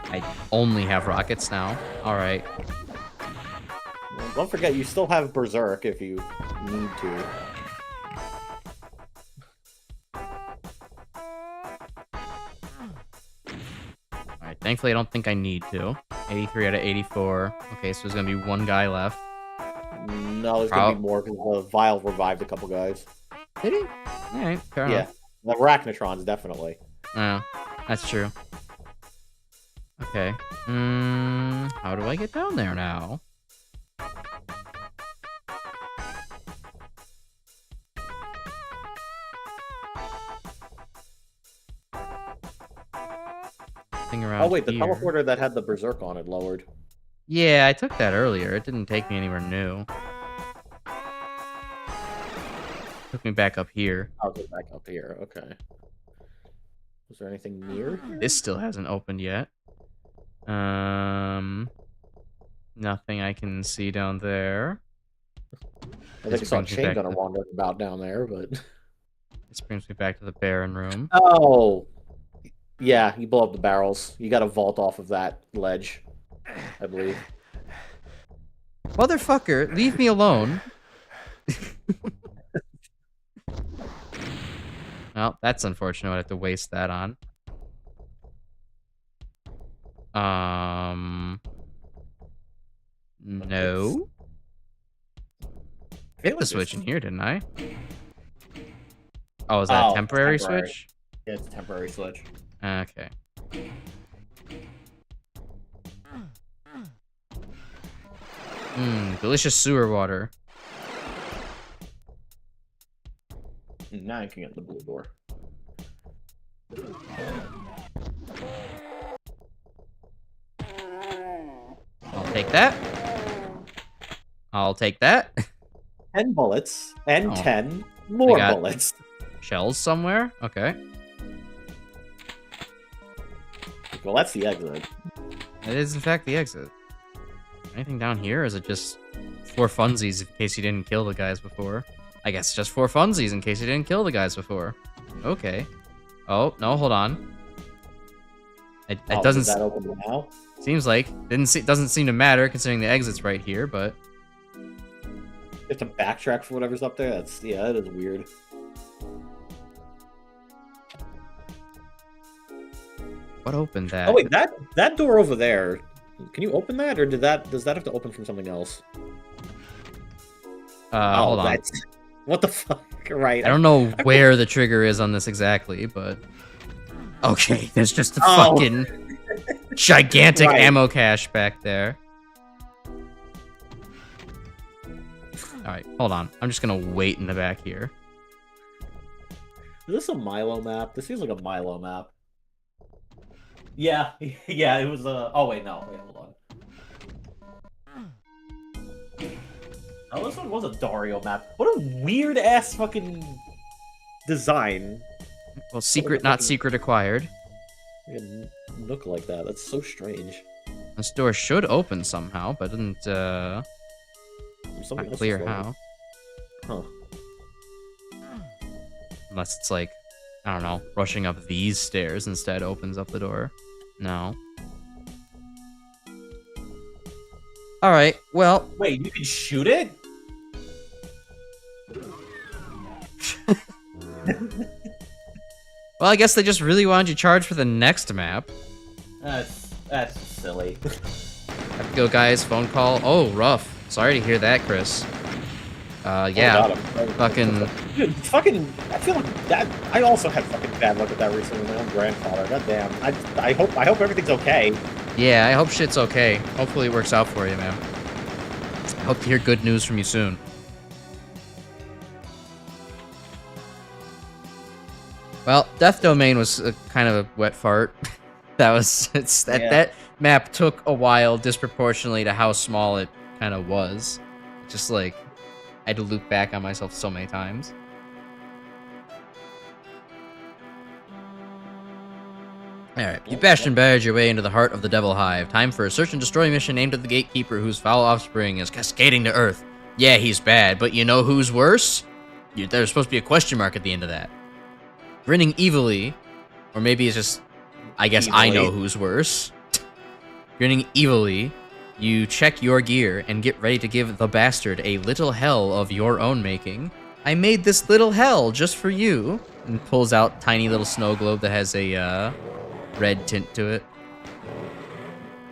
S1: I only have rockets now. Alright.
S2: Well, don't forget, you still have Berserk if you need to.
S1: Thankfully, I don't think I need to. 83 out of 84. Okay, so there's gonna be 1 guy left.
S2: No, there's gonna be more because the Vile revived a couple guys.
S1: Did he? Alright, fair enough.
S2: Yeah, the Arachnotrons, definitely.
S1: Oh, that's true. Okay. How do I get down there now?
S2: Oh wait, the teleporter that had the Berserk on it lowered.
S1: Yeah, I took that earlier. It didn't take me anywhere new. Took me back up here.
S2: I'll go back up here. Okay. Was there anything near?
S1: This still hasn't opened yet. Nothing I can see down there.
S2: I think I saw a chain gunner wandering about down there, but...
S1: This brings me back to the Baron room.
S2: Oh! Yeah, you blow up the barrels. You gotta vault off of that ledge, I believe.
S1: Motherfucker, leave me alone. Well, that's unfortunate. I have to waste that on. No. Hit the switch in here, didn't I? Oh, is that a temporary switch?
S2: Yeah, it's a temporary switch.
S1: Okay. Delicious sewer water.
S2: Now you can get the blue door.
S1: I'll take that. I'll take that.
S2: 10 bullets and 10 more bullets.
S1: Shells somewhere? Okay.
S2: Well, that's the exit.
S1: It is, in fact, the exit. Anything down here? Or is it just for funsies in case you didn't kill the guys before? I guess it's just for funsies in case you didn't kill the guys before. Okay. Oh, no, hold on. It doesn't...
S2: Is that open now?
S1: Seems like. Doesn't seem to matter considering the exit's right here, but...
S2: You have to backtrack for whatever's up there? Yeah, that is weird.
S1: What opened that?
S2: Oh wait, that door over there. Can you open that, or does that have to open from something else?
S1: Hold on.
S2: What the fuck? Right.
S1: I don't know where the trigger is on this exactly, but okay, there's just a fucking gigantic ammo cache back there. All right, hold on. I'm just gonna wait in the back here.
S2: Is this a Milo map? This seems like a Milo map.
S3: Yeah, yeah, it was oh wait, no, wait, hold on. Oh, this one was a Dario map. What a weird ass fucking
S2: design.
S1: Well, secret, not secret acquired.
S2: Look like that. That's so strange.
S1: This door should open somehow, but didn't not clear how.
S2: Huh.
S1: Unless it's like, I don't know, rushing up these stairs instead opens up the door. No. Alright, well...
S3: Wait, you can shoot it?
S1: Well, I guess they just really wanted you charged for the next map.
S3: That's silly.
S1: Have to go, guys. Phone call. Oh, rough. Sorry to hear that, Chris. Yeah. Fucking...
S2: Dude, fucking... I feel like that... I also had fucking bad luck with that recently with my own grandfather. God damn. I hope everything's okay.
S1: Yeah, I hope shit's okay. Hopefully it works out for you, man. I hope to hear good news from you soon. Well, Death Domain was kind of a wet fart. That map took a while disproportionately to how small it kind of was. Just like, I had to loop back on myself so many times. Alright, you bashed and barred your way into the heart of the Devil Hive. Time for a search and destroy mission aimed at the Gatekeeper whose foul offspring is cascading to Earth. Yeah, he's bad, but you know who's worse? There's supposed to be a question mark at the end of that. Grinning evilly, or maybe it's just, I guess evilly. I know who's worse. Grinning evilly, you check your gear and get ready to give the bastard a little hell of your own making. I made this little hell just for you. And pulls out tiny little snow globe that has a red tint to it.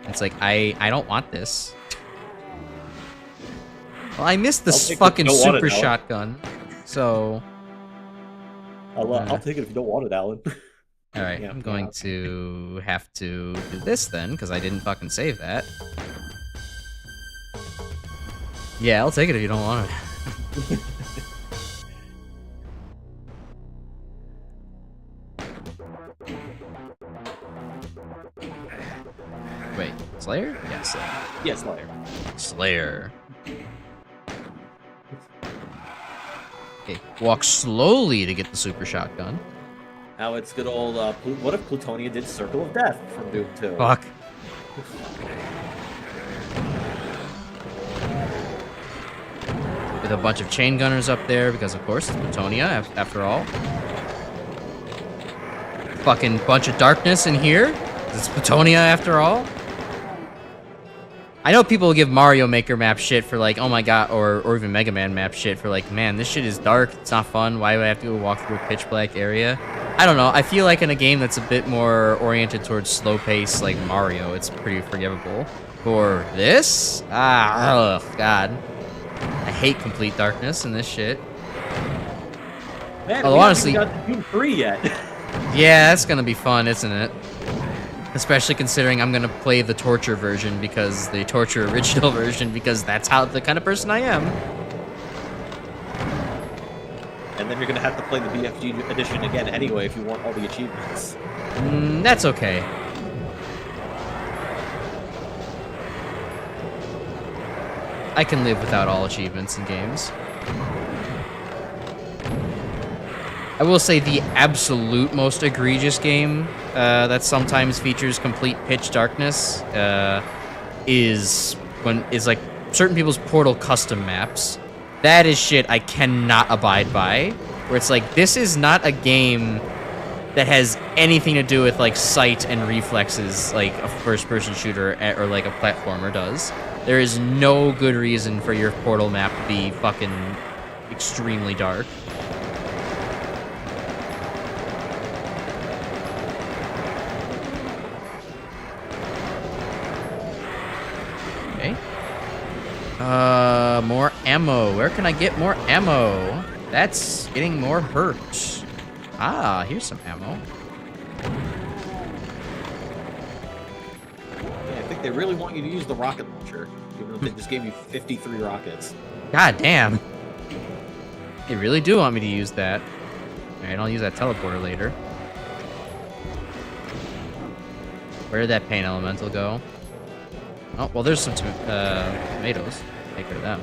S1: It's like, I don't want this. Well, I missed this fucking super shotgun, so...
S2: I'll take it if you don't want it, Alan.
S1: Alright, I'm going to have to do this then, because I didn't fucking save that. Yeah, I'll take it if you don't want it. Wait, Slayer? Yeah, Slayer.
S2: Yeah, Slayer.
S1: Slayer. Okay, walk slowly to get the super shotgun.
S2: Now it's good old, what if Plutonia did Circle of Death from Doom 2?
S1: Fuck. With a bunch of chain gunners up there, because of course it's Plutonia, after all. Fucking bunch of darkness in here. It's Plutonia after all. I know people give Mario Maker map shit for like, oh my god, or even Mega Man map shit for like, man, this shit is dark, it's not fun, why do I have to go walk through a pitch black area? I don't know, I feel like in a game that's a bit more oriented towards slow pace like Mario, it's pretty forgivable. For this? Ugh, god. I hate complete darkness in this shit.
S2: Man,
S1: although
S2: we
S1: honestly,
S2: haven't even got to Doom 3 yet.
S1: yeah, that's gonna be fun, isn't it? Especially considering I'm gonna play the torture version because the torture original version because that's how the kind of person I am.
S2: And then you're gonna have to play the BFG edition again anyway if you want all the achievements.
S1: That's okay. I can live without all achievements in games. I will say the absolute most egregious game that sometimes features complete pitch darkness is like certain people's Portal custom maps. That is shit I cannot abide by. Where it's like, this is not a game that has anything to do with like sight and reflexes like a first-person shooter or like a platformer does. There is no good reason for your Portal map to be fucking extremely dark. Okay. More ammo. Where can I get more ammo? That's getting more hurt. Ah, here's some ammo.
S2: Yeah, I think they really want you to use the rocket launcher, even though they just gave you 53 rockets.
S1: God damn. They really do want me to use that. Alright, I'll use that teleporter later. Where did that paint elemental go? Oh, well, there's some tomatoes. Take rid of them.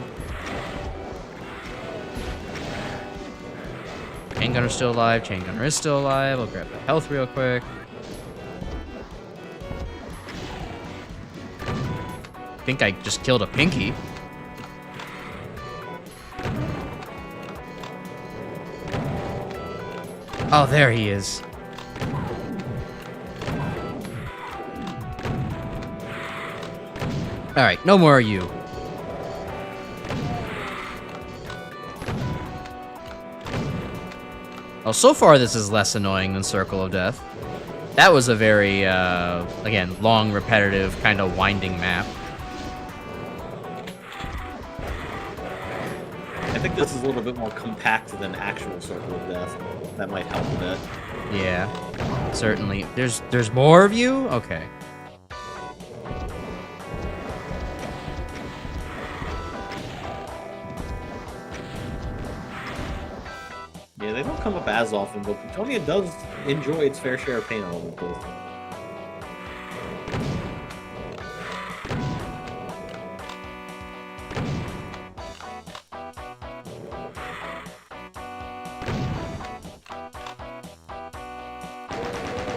S1: Chain gunner's still alive. Chain gunner is still alive. I'll grab the health real quick. I think I just killed a pinky. Oh, there he is. Alright, no more of you. Oh, so far this is less annoying than Circle of Death. That was a very, again, long, repetitive, kind of winding map.
S2: I think this is a little bit more compact than actual Circle of Death. That might help a bit.
S1: Yeah, certainly. There's more of you? Okay.
S2: Yeah, they don't come up as often, but Plutonia does enjoy its fair share of pain elementals.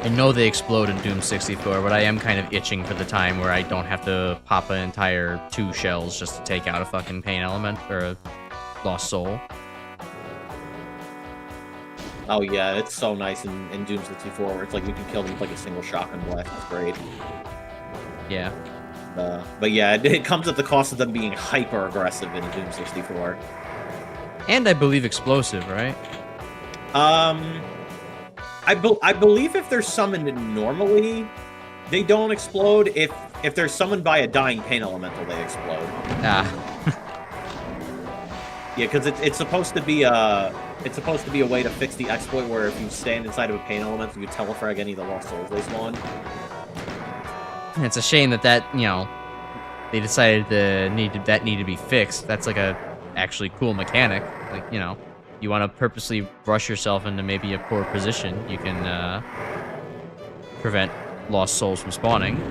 S1: I know they explode in Doom 64, but I am kind of itching for the time where I don't have to pop an entire 2 shells just to take out a fucking pain element or a lost soul.
S2: Oh yeah, it's so nice in Doom 64 where it's like you can kill them with like a single shotgun blast. It's great.
S1: Yeah.
S2: But yeah, it comes at the cost of them being hyper aggressive in Doom 64.
S1: And I believe explosive, right?
S2: I believe if they're summoned normally, they don't explode. If they're summoned by a dying pain elemental, they explode.
S1: Ah.
S2: Yeah, because it's supposed to be a way to fix the exploit where if you stand inside of a pain elemental, you telefrag any of the lost souls they spawn.
S1: It's a shame that you know, they decided that needed to be fixed. That's like a actually cool mechanic. Like, you know, you want to purposely rush yourself into maybe a poor position, you can prevent lost souls from spawning.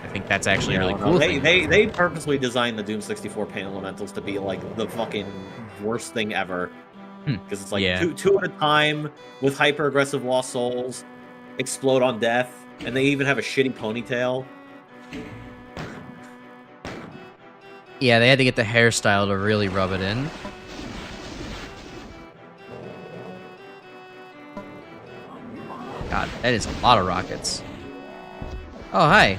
S1: I think that's actually a really cool thing.
S2: They purposely designed the Doom 64 pain elementals to be like the fucking worst thing ever. Because it's like two at a time with hyper aggressive lost souls, explode on death, and they even have a shitty ponytail.
S1: Yeah, they had to get the hairstyle to really rub it in. God, that is a lot of rockets. Oh, hi.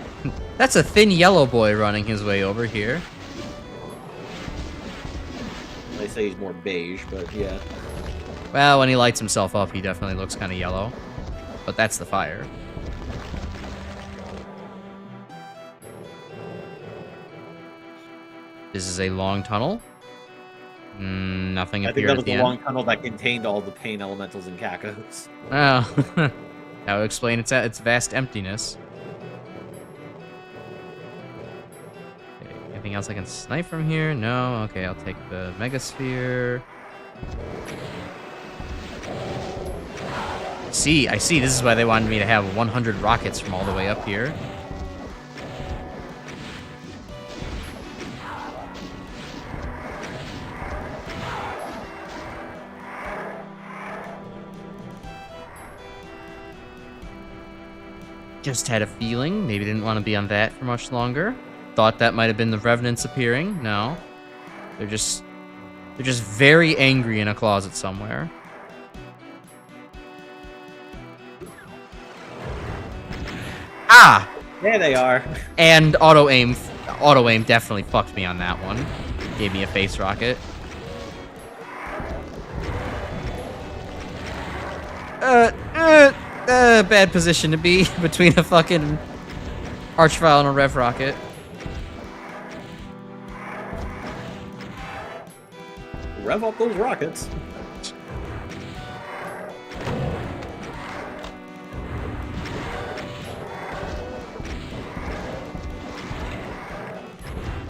S1: That's a thin yellow boy running his way over here.
S2: They say he's more beige, but yeah.
S1: Well, when he lights himself up, he definitely looks kind of yellow. But that's the fire. This is a long tunnel. Nothing
S2: I think
S1: appeared
S2: that
S1: at
S2: was
S1: the
S2: the
S1: end.
S2: long tunnel that contained all the pain elementals and cacos.
S1: Oh, that would explain its vast emptiness. Okay, anything else I can snipe from here? No. Okay, I'll take the Megasphere. I see. This is why they wanted me to have 100 rockets from all the way up here. Just had a feeling. Maybe didn't want to be on that for much longer. Thought that might have been the Revenants appearing. No. They're just very angry in a closet somewhere. Ah!
S2: There they are.
S1: And auto aim definitely fucked me on that one. Gave me a face rocket. Bad position to be between a fucking Archvile and a Rev rocket.
S2: Rev up those rockets.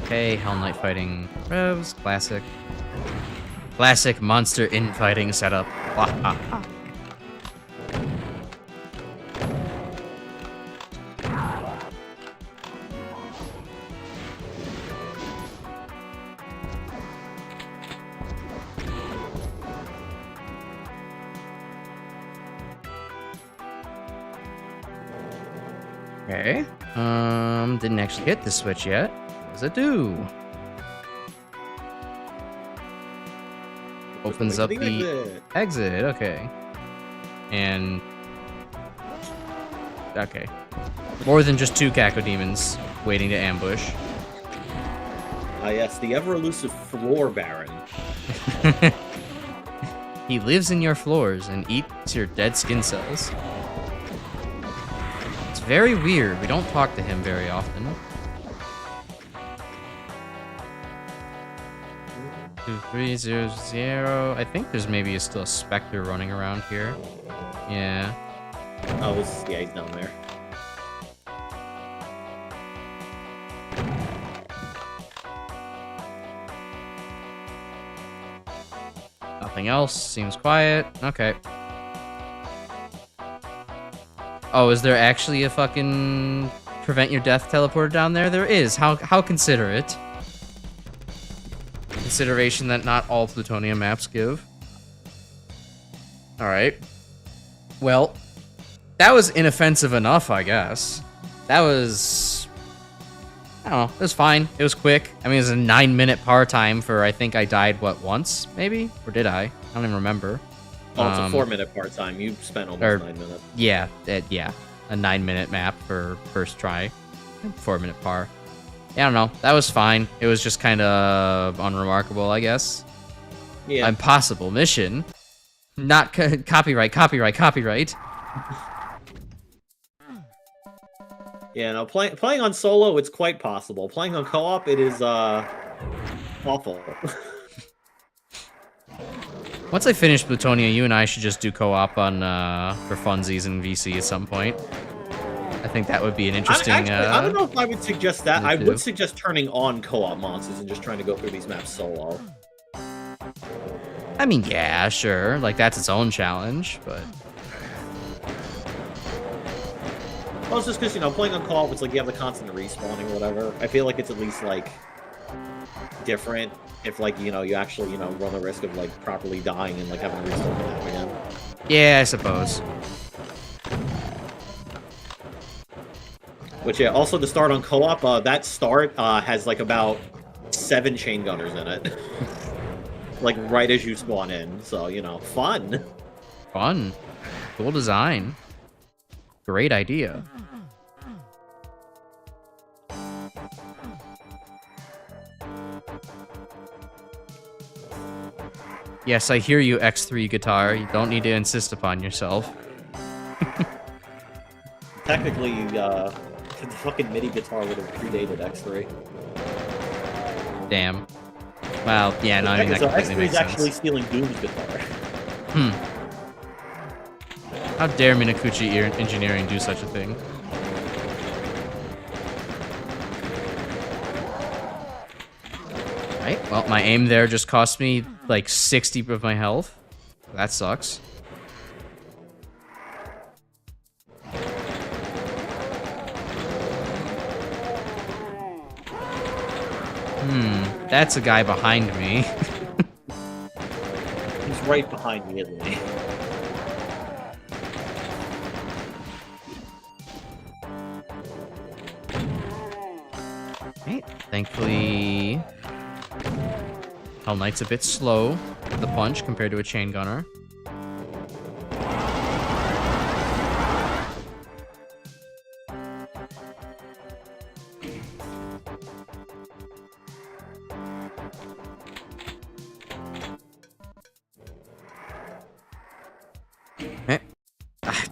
S1: Okay, Hell Knight fighting Revs, classic. Classic monster infighting setup. Okay. Didn't actually hit the switch yet. What does it do? Opens up the exit. Okay. And okay. More than just 2 Cacodemons waiting to ambush.
S2: Ah, yes, the ever-elusive Floor Baron.
S1: He lives in your floors and eats your dead skin cells. It's very weird. We don't talk to him very often. 2300. I think there's maybe still a Spectre running around here. Yeah.
S2: Oh, yeah, he's down there.
S1: Nothing else. Seems quiet. Okay. Oh, is there actually a fucking prevent your death teleporter down there? There is. How considerate. Consideration that not all Plutonia maps give. Alright. Well, that was inoffensive enough, I guess. That was... I don't know. It was fine. It was quick. I mean, it was a 9-minute par time for, I think I died, what, once? Maybe? Or did I? I don't even remember.
S2: Oh, it's a 4-minute part time. You spent almost 9 minutes.
S1: Yeah, yeah. A 9-minute map for first try. 4-minute par. Yeah, I don't know. That was fine. It was just kind of unremarkable, I guess.
S2: Yeah.
S1: Impossible mission. Not copyright.
S2: Yeah, no, playing on solo, it's quite possible. Playing on co-op, it is, awful.
S1: Once I finish Plutonia, you and I should just do co-op on, for funsies and VC at some point. I think that would be an interesting,
S2: I don't know if I would suggest that. I would suggest turning on co-op monsters and just trying to go through these maps solo.
S1: I mean, yeah, sure. Like, that's its own challenge, but...
S2: Well, it's just because, you know, playing on co-op, it's like you have the constant respawning or whatever. I feel like it's at least, like, different if, like, you know, you actually, you know, run the risk of, like, properly dying and, like, having to respawn the map again.
S1: Yeah, I suppose.
S2: Which, yeah, also to start on co-op, that start has, like, about 7 chain gunners in it. Like, right as you spawn in. So, you know, fun.
S1: Fun. Cool design. Great idea. Yes, I hear you, X3 guitar. You don't need to insist upon yourself.
S2: Technically, the fucking MIDI guitar would have predated X3.
S1: Damn. Well, yeah, no, I mean, that
S2: So
S1: completely
S2: X3
S1: makes
S2: is actually
S1: sense.
S2: stealing Doom's guitar.
S1: How dare Minakuchi Engineering do such a thing? Right, well, my aim there just cost me, like, 60 of my health. That sucks. That's a guy behind me.
S2: He's right behind me, isn't he?
S1: Right, thankfully... Hell Knight's a bit slow with the punch compared to a chain gunner. Okay.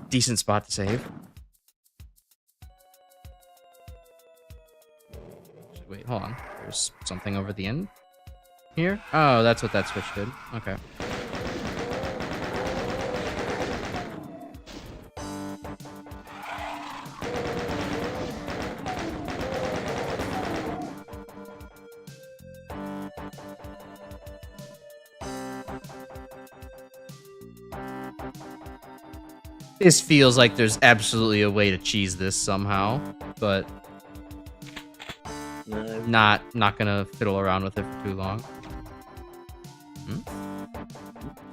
S1: Decent spot to save. Wait, hold on. There's something over the end here? Oh, that's what that switch did. Okay. This feels like there's absolutely a way to cheese this somehow, but
S2: No.
S1: not gonna fiddle around with it for too long.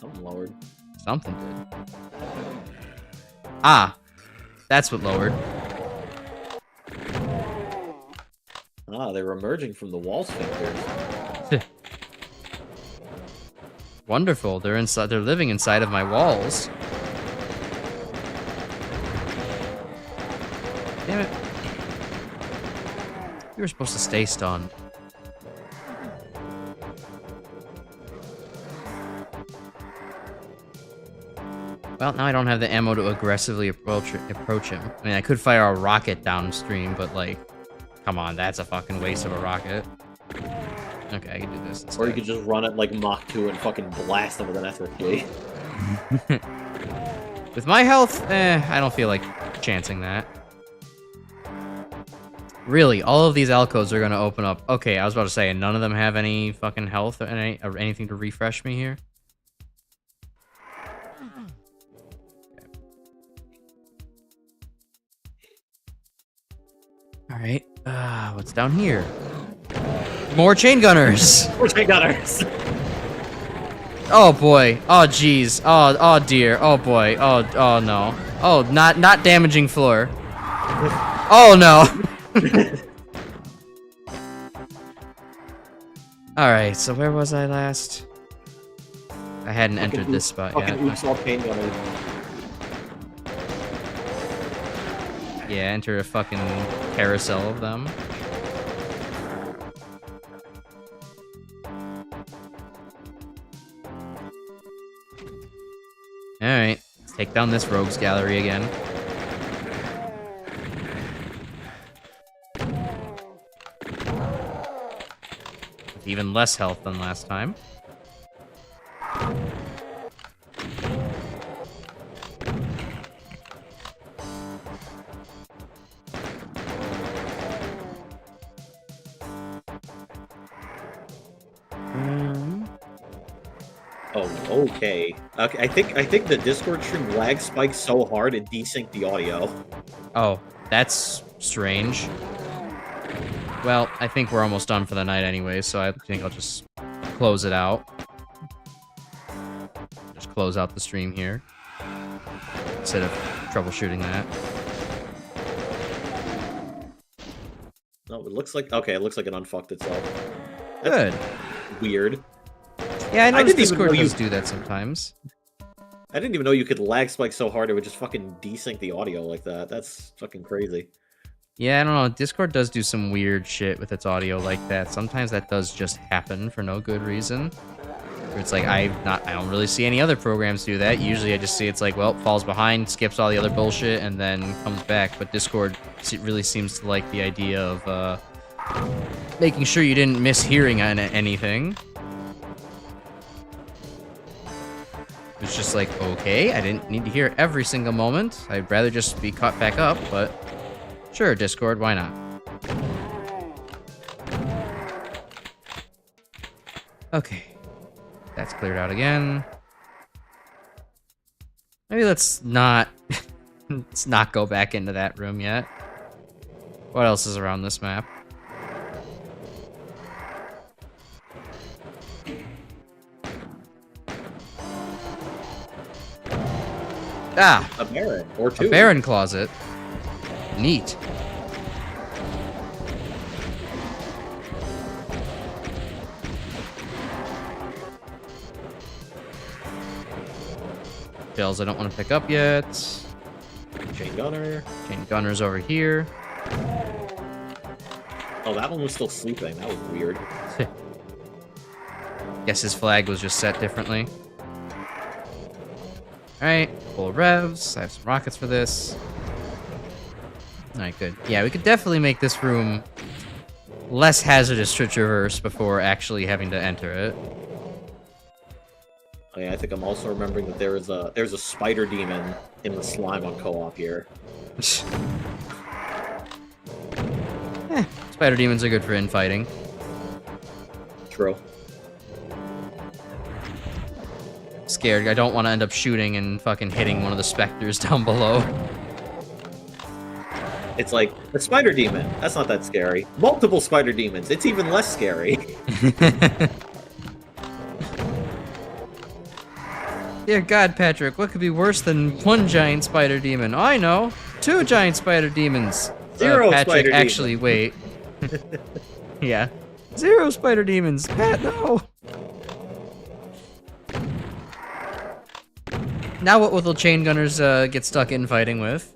S2: Something lowered.
S1: Something did. Ah, that's what lowered.
S2: Ah, they were emerging from the wall sphincters.
S1: Wonderful. They're inside. They're living inside of my walls. Damn it. You were supposed to stay stunned. Well, now I don't have the ammo to aggressively approach him. I mean, I could fire a rocket downstream, but, like, come on, that's a fucking waste of a rocket. Okay, I can do this instead.
S2: Or you could just run it like Mach 2 and fucking blast them with an SFG.
S1: With my health, I don't feel like chancing that. Really, all of these alcoves are gonna open up. Okay, I was about to say, and none of them have any fucking health or anything to refresh me here. All right, what's down here? More chain gunners.
S2: More chain gunners.
S1: Oh boy. Oh jeez. Oh dear. Oh boy. Oh no. Oh, not damaging floor. Oh no. All right. So where was I last? I hadn't entered this spot yet.
S2: Fucking oops, all chain gunners.
S1: Yeah, enter a fucking carousel of them. Alright, let's take down this rogues gallery again. With even less health than last time.
S2: Oh, okay. Okay, I think the Discord stream lag spiked so hard it desynced the audio.
S1: Oh, that's strange. Well, I think we're almost done for the night anyway, so I think I'll just close it out. Just close out the stream here. Instead of troubleshooting that.
S2: No, it looks like... Okay, it looks like it unfucked itself.
S1: Good.
S2: Weird.
S1: Yeah, I noticed
S2: didn't even
S1: Discord
S2: know
S1: does do that sometimes.
S2: I didn't even know you could lag spike so hard it would just fucking desync the audio like that. That's fucking crazy.
S1: Yeah, I don't know. Discord does do some weird shit with its audio like that. Sometimes that does just happen for no good reason. It's like I don't really see any other programs do that. Usually I just see it's like, well, falls behind, skips all the other bullshit, and then comes back. But Discord really seems to like the idea of making sure you didn't miss hearing on anything. It's just like, okay, I didn't need to hear every single moment. I'd rather just be caught back up, but sure, Discord, why not? Okay. That's cleared out again. Maybe let's not go back into that room yet. What else is around this map? Ah!
S2: A Baron, or two.
S1: A Baron closet. Neat. Shells I don't want to pick up yet.
S2: Chain Gunner.
S1: Chain Gunner's over here.
S2: Oh, that one was still sleeping. That was weird.
S1: Guess his flag was just set differently. Alright, full revs. I have some rockets for this. Alright, good. Yeah, we could definitely make this room less hazardous to traverse before actually having to enter it.
S2: Oh, yeah, I think I'm also remembering that there's a spider demon in the slime on co-op here.
S1: Spider demons are good for infighting.
S2: True.
S1: Scared. I don't want to end up shooting and fucking hitting one of the specters down below.
S2: It's like, a spider demon. That's not that scary. Multiple spider demons. It's even less scary.
S1: Dear God, Patrick, what could be worse than one giant spider demon? Oh, I know. 2 giant spider demons.
S2: Zero
S1: Patrick,
S2: spider
S1: actually, wait. Yeah. 0 spider demons. Pat, no. Now what will chain gunners get stuck infighting with?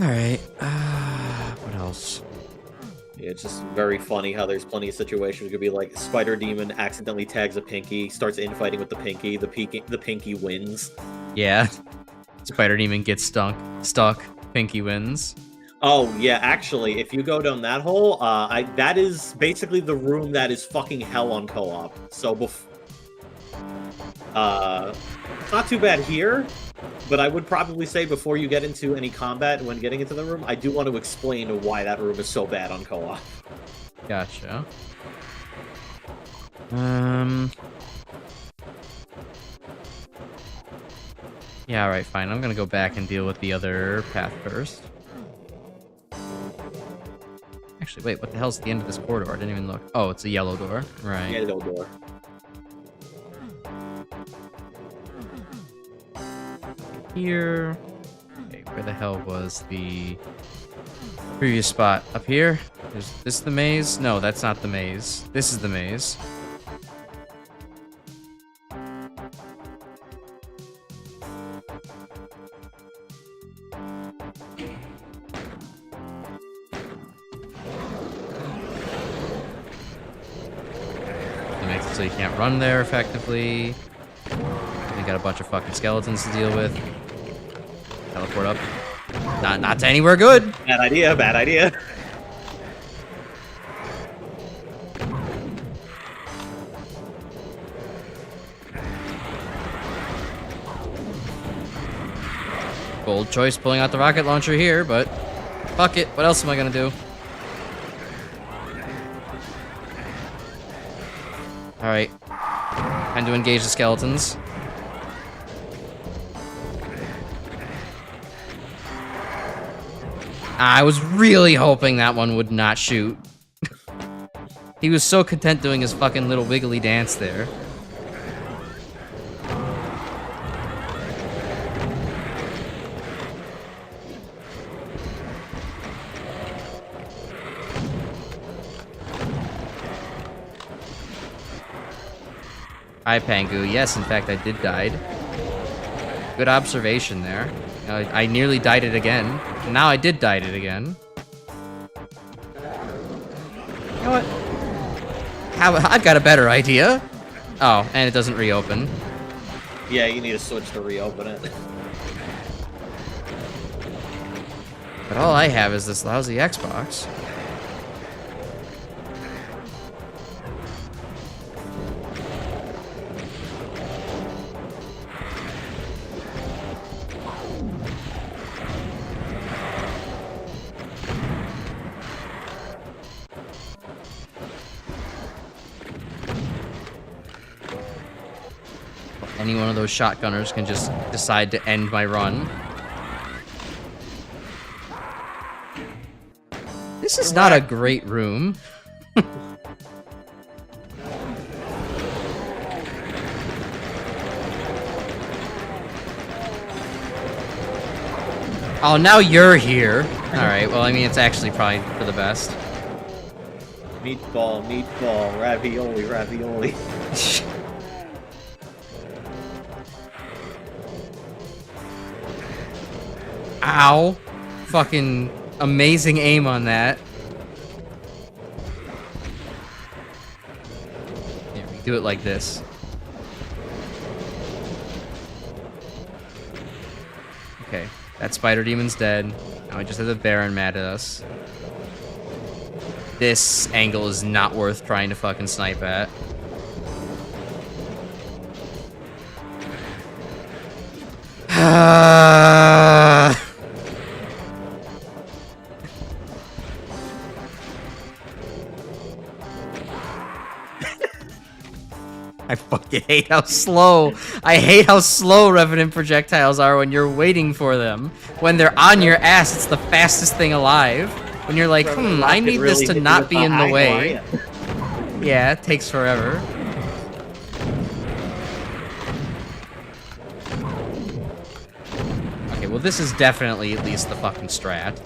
S1: Alright, what else?
S2: Yeah, it's just very funny how there's plenty of situations it could be like spider demon accidentally tags a pinky, starts infighting with the pinky wins.
S1: Yeah. Spider demon gets stuck, pinky wins.
S2: Oh yeah, actually, if you go down that hole, that is basically the room that is fucking hell on co-op. So it's not too bad here, but I would probably say before you get into any combat when getting into the room, I do want to explain why that room is so bad on co-op.
S1: Gotcha. Yeah, alright, fine. I'm gonna go back and deal with the other path first. Actually, wait, what the hell's at the end of this corridor? I didn't even look. Oh, it's a yellow door. Right.
S2: Yellow door.
S1: Here. Okay, where the hell was the previous spot? Up here? Is this the maze? No, that's not the maze. This is the maze. Makes it so you can't run there effectively. We got a bunch of fucking skeletons to deal with. Teleport up. Not to anywhere good.
S2: Bad idea, bad idea.
S1: Bold choice pulling out the rocket launcher here, but fuck it. What else am I gonna do? Alright. Time to engage the skeletons. I was really hoping that one would not shoot. He was so content doing his fucking little wiggly dance there. Hi, Pangu. Yes, in fact, I did die. Good observation there. I nearly died it again. Now I did die it again. You know what? I've got a better idea. Oh, and it doesn't reopen.
S2: Yeah, you need a switch to reopen it.
S1: But all I have is this lousy Xbox. Any one of those shotgunners can just decide to end my run. This is not a great room. Oh, now you're here. Alright, well, I mean, it's actually probably for the best.
S2: Meatball, meatball, ravioli, ravioli.
S1: Ow. Fucking amazing aim on that. Here, we do it like this. Okay, that spider demon's dead. Now we just have the Baron mad at us. This angle is not worth trying to fucking snipe at. I fucking hate how slow. I hate how slow Revenant projectiles are when you're waiting for them. When they're on your ass, it's the fastest thing alive. When you're like, I need this to not be in the way. Yeah, it takes forever. Okay, well this is definitely at least the fucking strat.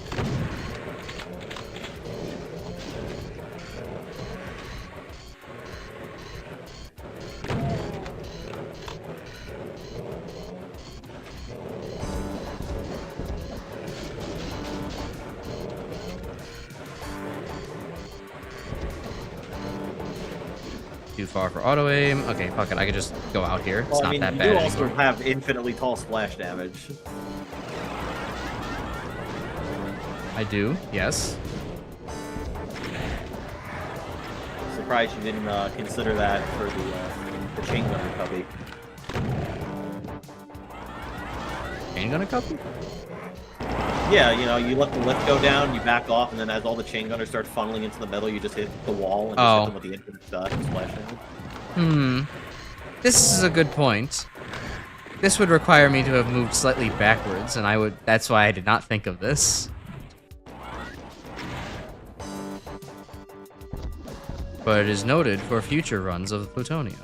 S1: Too far for auto aim. Okay, fuck it. I could just go out here. It's not that bad.
S2: You also have infinitely tall splash damage.
S1: I do, yes.
S2: Surprised you didn't consider that for the chain gunner cubby.
S1: Chain gunner cubby?
S2: Yeah, you know, you let the lift go down, you back off, and then as all the chain gunners start funneling into the middle, you just hit the wall and just hit them with the infinite splash damage.
S1: This is a good point. This would require me to have moved slightly backwards, and that's why I did not think of this. But it is noted for future runs of Plutonia.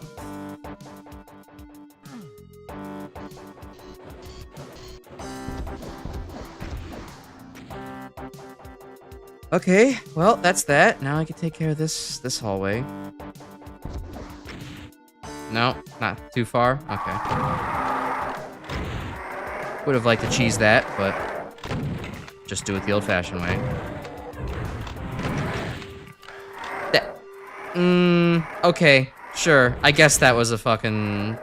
S1: Okay, well, that's that. Now I can take care of this hallway. No, not too far. Okay. Would have liked to cheese that, but just do it the old-fashioned way. Okay, sure. I guess that was a fucking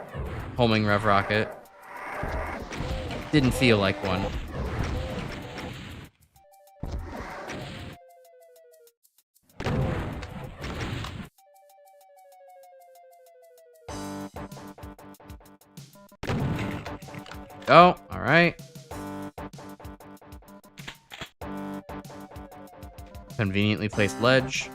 S1: homing rev rocket. Didn't feel like one. Oh, all right. Conveniently placed ledge.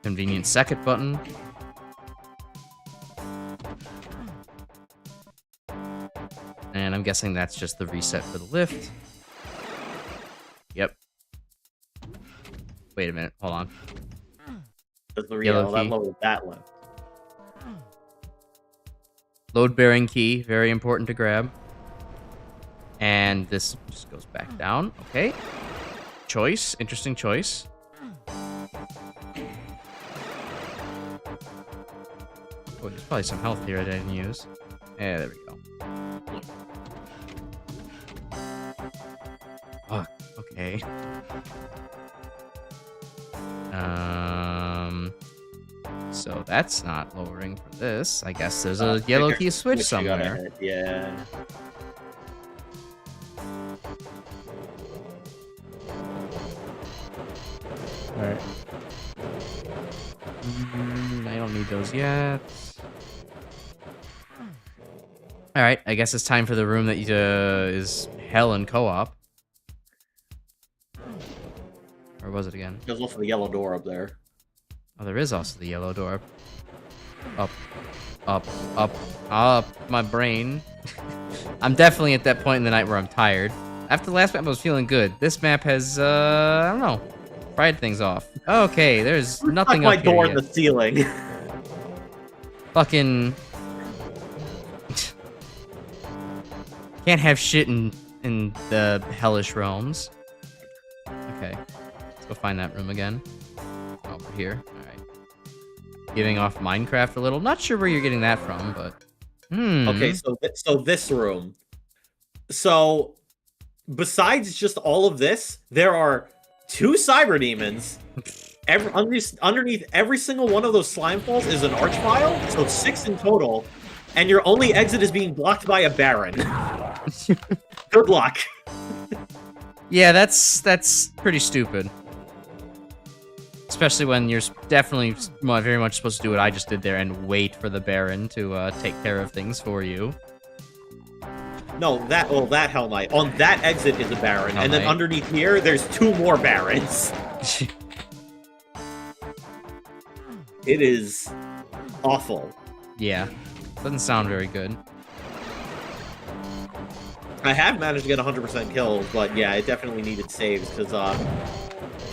S1: Convenient second button. And I'm guessing that's just the reset for the lift. Yep. Wait a minute, hold on.
S2: That's the real that lowered that lift.
S1: Load bearing key, very important to grab. And this just goes back down, okay. choice. Interesting choice. Oh, there's probably some health here that I didn't use. Yeah, there we go. Oh, okay. So that's not lowering for this. I guess there's a yellow key switch somewhere.
S2: Yeah.
S1: Alright. I don't need those yet. Alright, I guess it's time for the room that is hell in co-op. Or was it again?
S2: There's also the yellow door up there.
S1: Oh, there is also the yellow door. Up, up, up, up, my brain. I'm definitely at that point in the night where I'm tired. After the last map, I was feeling good. This map has, I don't know, fried things off. Okay, there's nothing up
S2: my
S1: here
S2: door
S1: yet.
S2: in the ceiling.
S1: Fucking... Can't have shit in the hellish realms. Okay, let's go find that room again. Over here. Alright. Giving off Minecraft a little. Not sure where you're getting that from, but...
S2: Okay, so this room. So, besides just all of this, there are 2 cyber demons. Underneath every single one of those slime falls is an archvile, so 6 in total. And your only exit is being blocked by a baron. Good luck.
S1: Yeah, that's pretty stupid. Especially when you're definitely very much supposed to do what I just did there and wait for the Baron to take care of things for you.
S2: No, that Hell Knight. On that exit is a Baron,
S1: Hell
S2: and then
S1: Knight.
S2: underneath here, there's 2 more Barons. It is awful.
S1: Yeah, doesn't sound very good.
S2: I have managed to get 100% kills, but yeah, it definitely needed saves, because,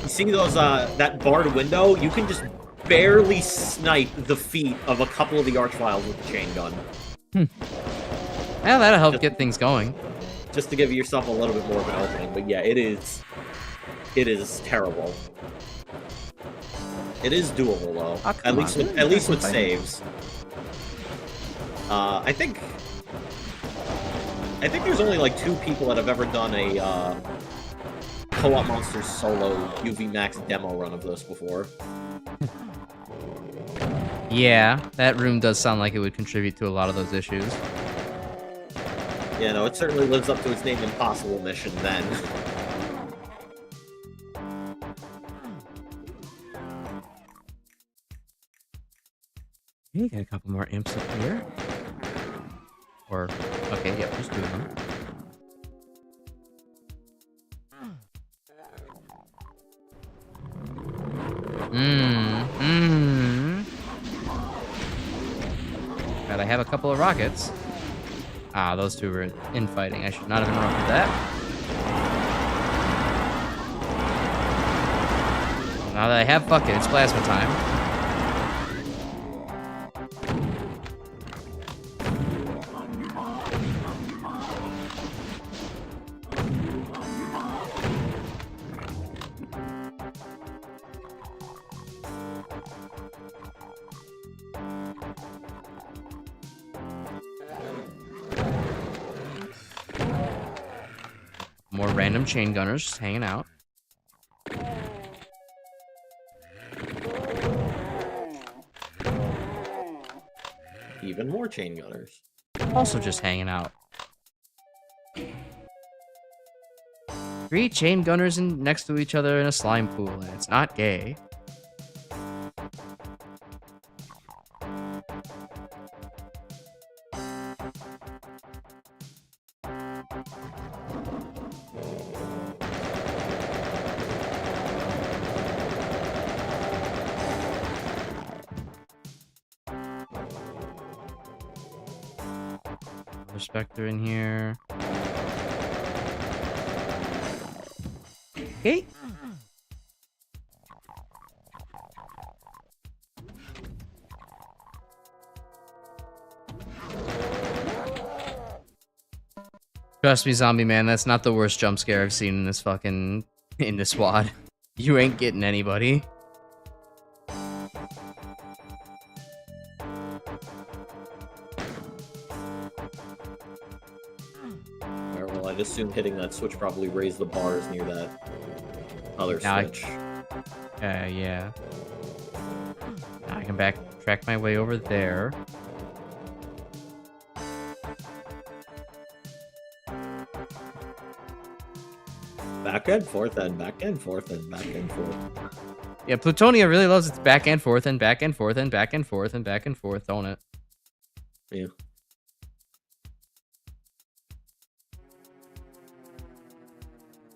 S2: you see those, that barred window? You can just barely snipe the feet of a couple of the archviles with the chain gun.
S1: Well, that'll help get things going.
S2: Just to give yourself a little bit more of an opening, but yeah, it is terrible. It is doable, though.
S1: Oh,
S2: at least with saves. I think there's only like 2 people that have ever done a Co-op Monsters solo UV Max demo run of this before.
S1: Yeah, that room does sound like it would contribute to a lot of those issues.
S2: Yeah, no, it certainly lives up to its name Impossible Mission then.
S1: You got a couple more imps up here. Or, okay, yep, just 2 of them. God, I have a couple of rockets. Ah, those 2 were infighting. I should not have interrupted that. Now that I have bucket, it's plasma time. More random chain gunners just hanging out.
S2: Even more chain gunners.
S1: Also just hanging out. 3 chain gunners next to each other in a slime pool, and it's not gay. Spectre in here. Okay. Trust me, zombie man, that's not the worst jump scare I've seen in this fucking in the squad. You ain't getting anybody.
S2: Alright, well, I'd assume hitting that switch probably raised the bars near that other
S1: Now
S2: switch.
S1: Yeah. Now I can backtrack my way over there.
S2: Back and forth and back and forth and back and forth.
S1: Yeah, Plutonia really loves its back and forth and back and forth and back and forth and back and forth, don't it?
S2: Yeah.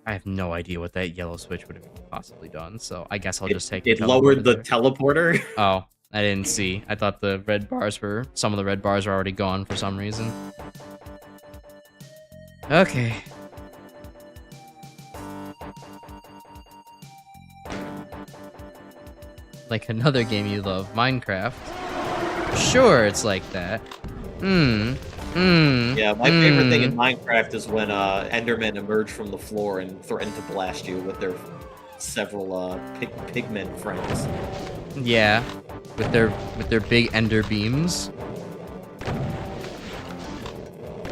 S1: I have no idea what that yellow switch would have possibly done, so I guess I'll just take
S2: It
S1: the
S2: lowered the
S1: teleporter there.
S2: teleporter.
S1: Oh, I didn't see. I thought the red bars were... Some of the red bars were already gone for some reason. Okay. Like another game you love, Minecraft. Sure, it's like that.
S2: Yeah, my favorite thing in Minecraft is when Endermen emerge from the floor and threaten to blast you with their several pigmen friends.
S1: Yeah, with their big ender beams.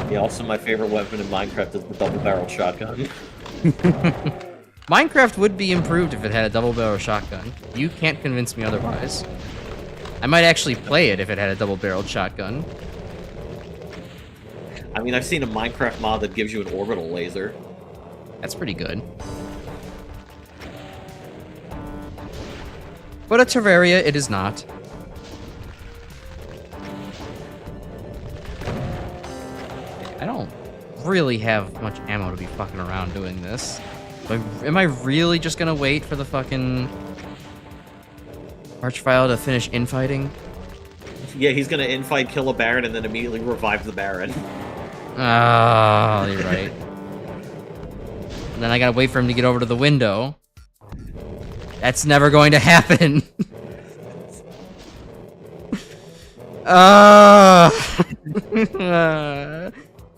S2: Yeah, also my favorite weapon in Minecraft is the double-barreled shotgun.
S1: Minecraft would be improved if it had a double-barrel shotgun. You can't convince me otherwise. I might actually play it if it had a double-barreled shotgun.
S2: I mean, I've seen a Minecraft mod that gives you an orbital laser.
S1: That's pretty good. But a Terraria, it is not. I don't really have much ammo to be fucking around doing this. Am I really just gonna wait for the fucking Archvile to finish infighting?
S2: Yeah, he's gonna infight, kill a Baron, and then immediately revive the Baron.
S1: Oh, you're right. And then I gotta wait for him to get over to the window. That's never going to happen.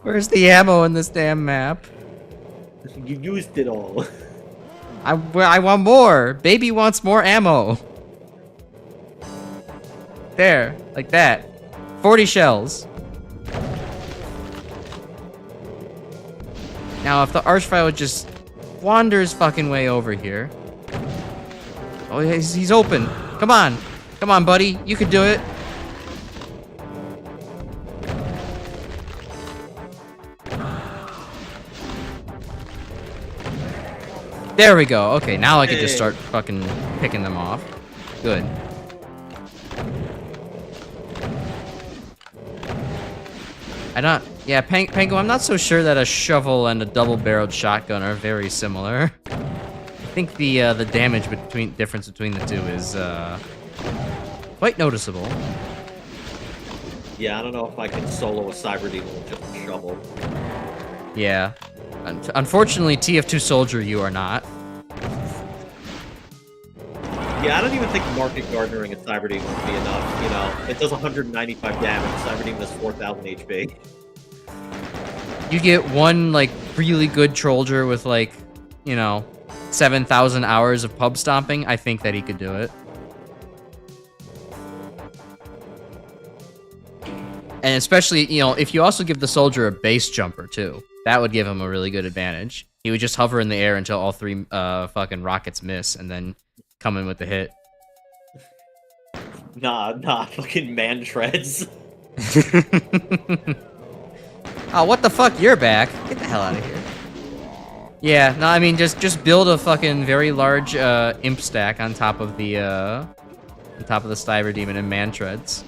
S1: Where's the ammo in this damn map?
S2: You used it all.
S1: I want more. Baby wants more ammo. There, like that. 40 shells. Now, if the Archvile just wanders fucking way over here. Oh, he's open. Come on. Come on, buddy. You can do it. There we go. Okay, now I can just start fucking picking them off. Good. Yeah, Pango, I'm not so sure that a shovel and a double-barreled shotgun are very similar. I think the damage difference between the two is quite noticeable.
S2: Yeah, I don't know if I can solo a Cyber Demon with just a shovel.
S1: Yeah. Unfortunately, TF2 Soldier, you are not.
S2: Yeah, I don't even think market garnering a Cyber Demon would be enough. You know, it does 195 damage. Cyber Demon has 4,000 HP.
S1: You get one, like, really good Trollger with, like, you know, 7,000 hours of pub stomping. I think that he could do it. And especially, you know, if you also give the Soldier a base jumper, too. That would give him a really good advantage. He would just hover in the air until all three fucking rockets miss, and then come in with the hit.
S2: Nah, fucking man treads.
S1: Oh, what the fuck? You're back. Get the hell out of here. Yeah, no, I mean, just build a fucking very large imp stack on top of the Cyber Demon and man treads.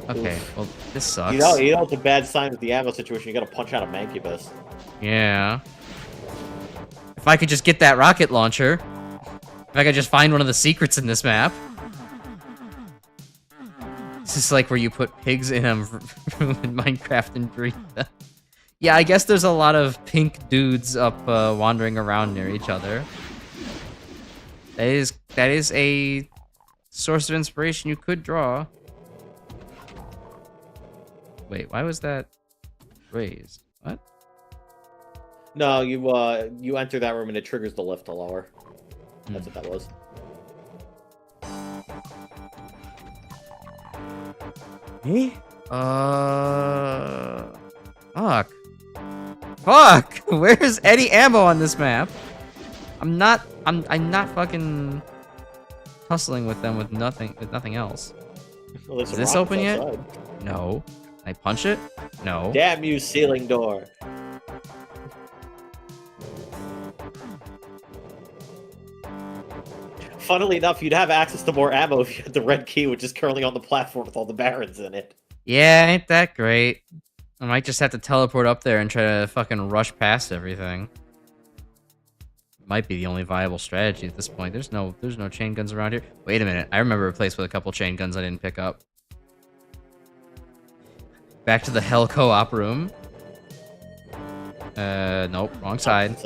S1: Okay, well, this sucks.
S2: You know it's a bad sign with the ammo situation. You gotta punch out a Mancubus.
S1: Yeah. If I could just get that rocket launcher. If I could just find one of the secrets in this map. This is like where you put pigs in a room in Minecraft and breed them. Yeah, I guess there's a lot of pink dudes up wandering around near each other. That is a source of inspiration you could draw. Wait, why was that raised? What?
S2: No, you enter that room and it triggers the lift to lower. That's what that was.
S1: Me? Fuck. Fuck! Where's any ammo on this map? I'm not fucking hustling with them with nothing else.
S2: Well,
S1: Is this open yet? No. Can I punch it? No.
S2: Damn you, ceiling door. Funnily enough, you'd have access to more ammo if you had the red key, which is currently on the platform with all the barons in it.
S1: Yeah, ain't that great. I might just have to teleport up there and try to fucking rush past everything. Might be the only viable strategy at this point. There's no chain guns around here. Wait a minute. I remember a place with a couple chain guns I didn't pick up. Back to the Hell co-op room. Nope, wrong side.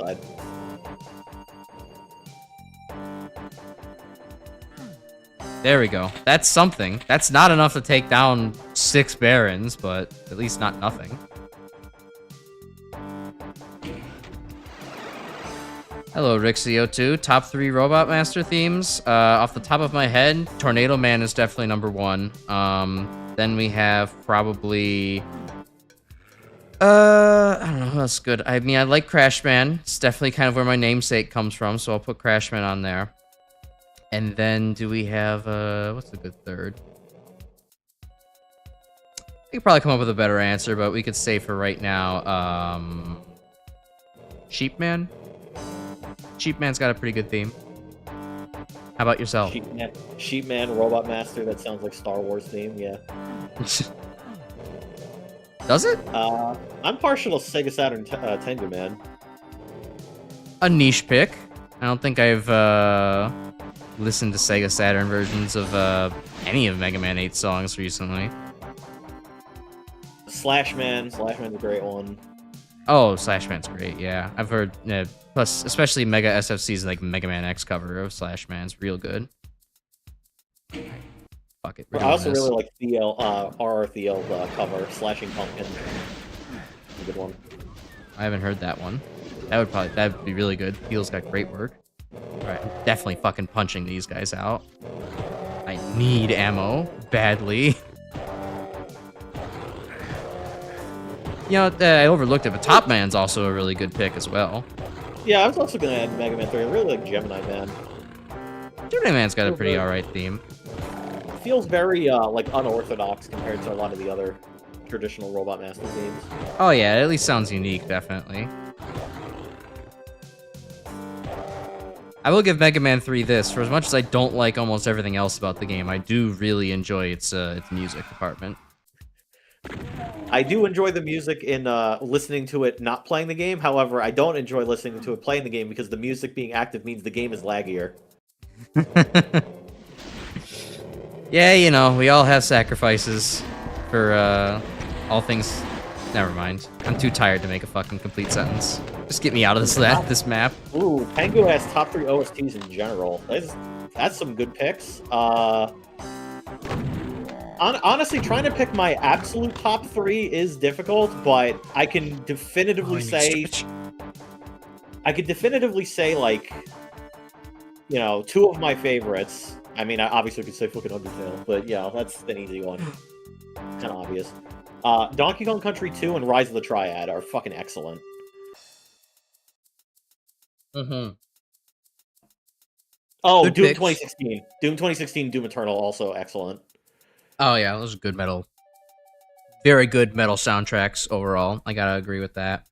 S1: There we go. That's something. That's not enough to take down 6 barons, but at least not nothing. Hello, Rixio2. Top 3 Robot Master themes. Off the top of my head, Tornado Man is definitely number 1. Then we have probably... I don't know who else is good. I mean, I like Crashman. It's definitely kind of where my namesake comes from, so I'll put Crashman on there. And then do we have, what's a good third? We could probably come up with a better answer, but we could say for right now, Sheepman? Sheepman's got a pretty good theme. How about yourself?
S2: Sheepman, Robot Master, that sounds like Star Wars theme, yeah.
S1: Does it?
S2: I'm partial to Sega Saturn Tengu Man.
S1: A niche pick. I don't think I've, listened to Sega Saturn versions of, any of Mega Man 8 songs recently.
S2: Slashman's a great one.
S1: Oh, Slashman's great, yeah. I've heard, plus, especially Mega SFC's, like, Mega Man X cover of Slashman's real good. Fuck it.
S2: I also really like RR Theo cover, Slashing Pumpkin. A good one.
S1: I haven't heard that one. That'd be really good. Theo's got great work. Alright, I'm definitely fucking punching these guys out. I need ammo badly. You know, I overlooked it, but Top Man's also a really good pick as well.
S2: Yeah, I was also gonna add Mega Man 3. I really like Gemini Man.
S1: Gemini Man's got a pretty alright theme.
S2: It feels very, like, unorthodox compared to a lot of the other traditional Robot Master themes.
S1: Oh yeah, it at least sounds unique, definitely. I will give Mega Man 3 this. For as much as I don't like almost everything else about the game, I do really enjoy its music department.
S2: I do enjoy the music in listening to it not playing the game. However, I don't enjoy listening to it playing the game because the music being active means the game is laggier.
S1: Yeah, you know, we all have sacrifices for all things. Never mind. I'm too tired to make a fucking complete sentence. Just get me out of this map.
S2: Ooh, Pengu has top 3 OSTs in general. That's some good picks. Honestly, trying to pick my absolute top 3 is difficult, but I can definitively say... I could definitively say, like, you know, 2 of my favorites. I mean, I obviously could say fucking Undertale, but yeah, that's an easy one. Kind of obvious. Donkey Kong Country 2 and Rise of the Triad are fucking excellent.
S1: Mm-hmm.
S2: Oh,
S1: Good
S2: Doom
S1: picks.
S2: 2016. Doom 2016, Doom Eternal, also excellent.
S1: Oh yeah, those are good metal. Very good metal soundtracks overall. I gotta agree with that.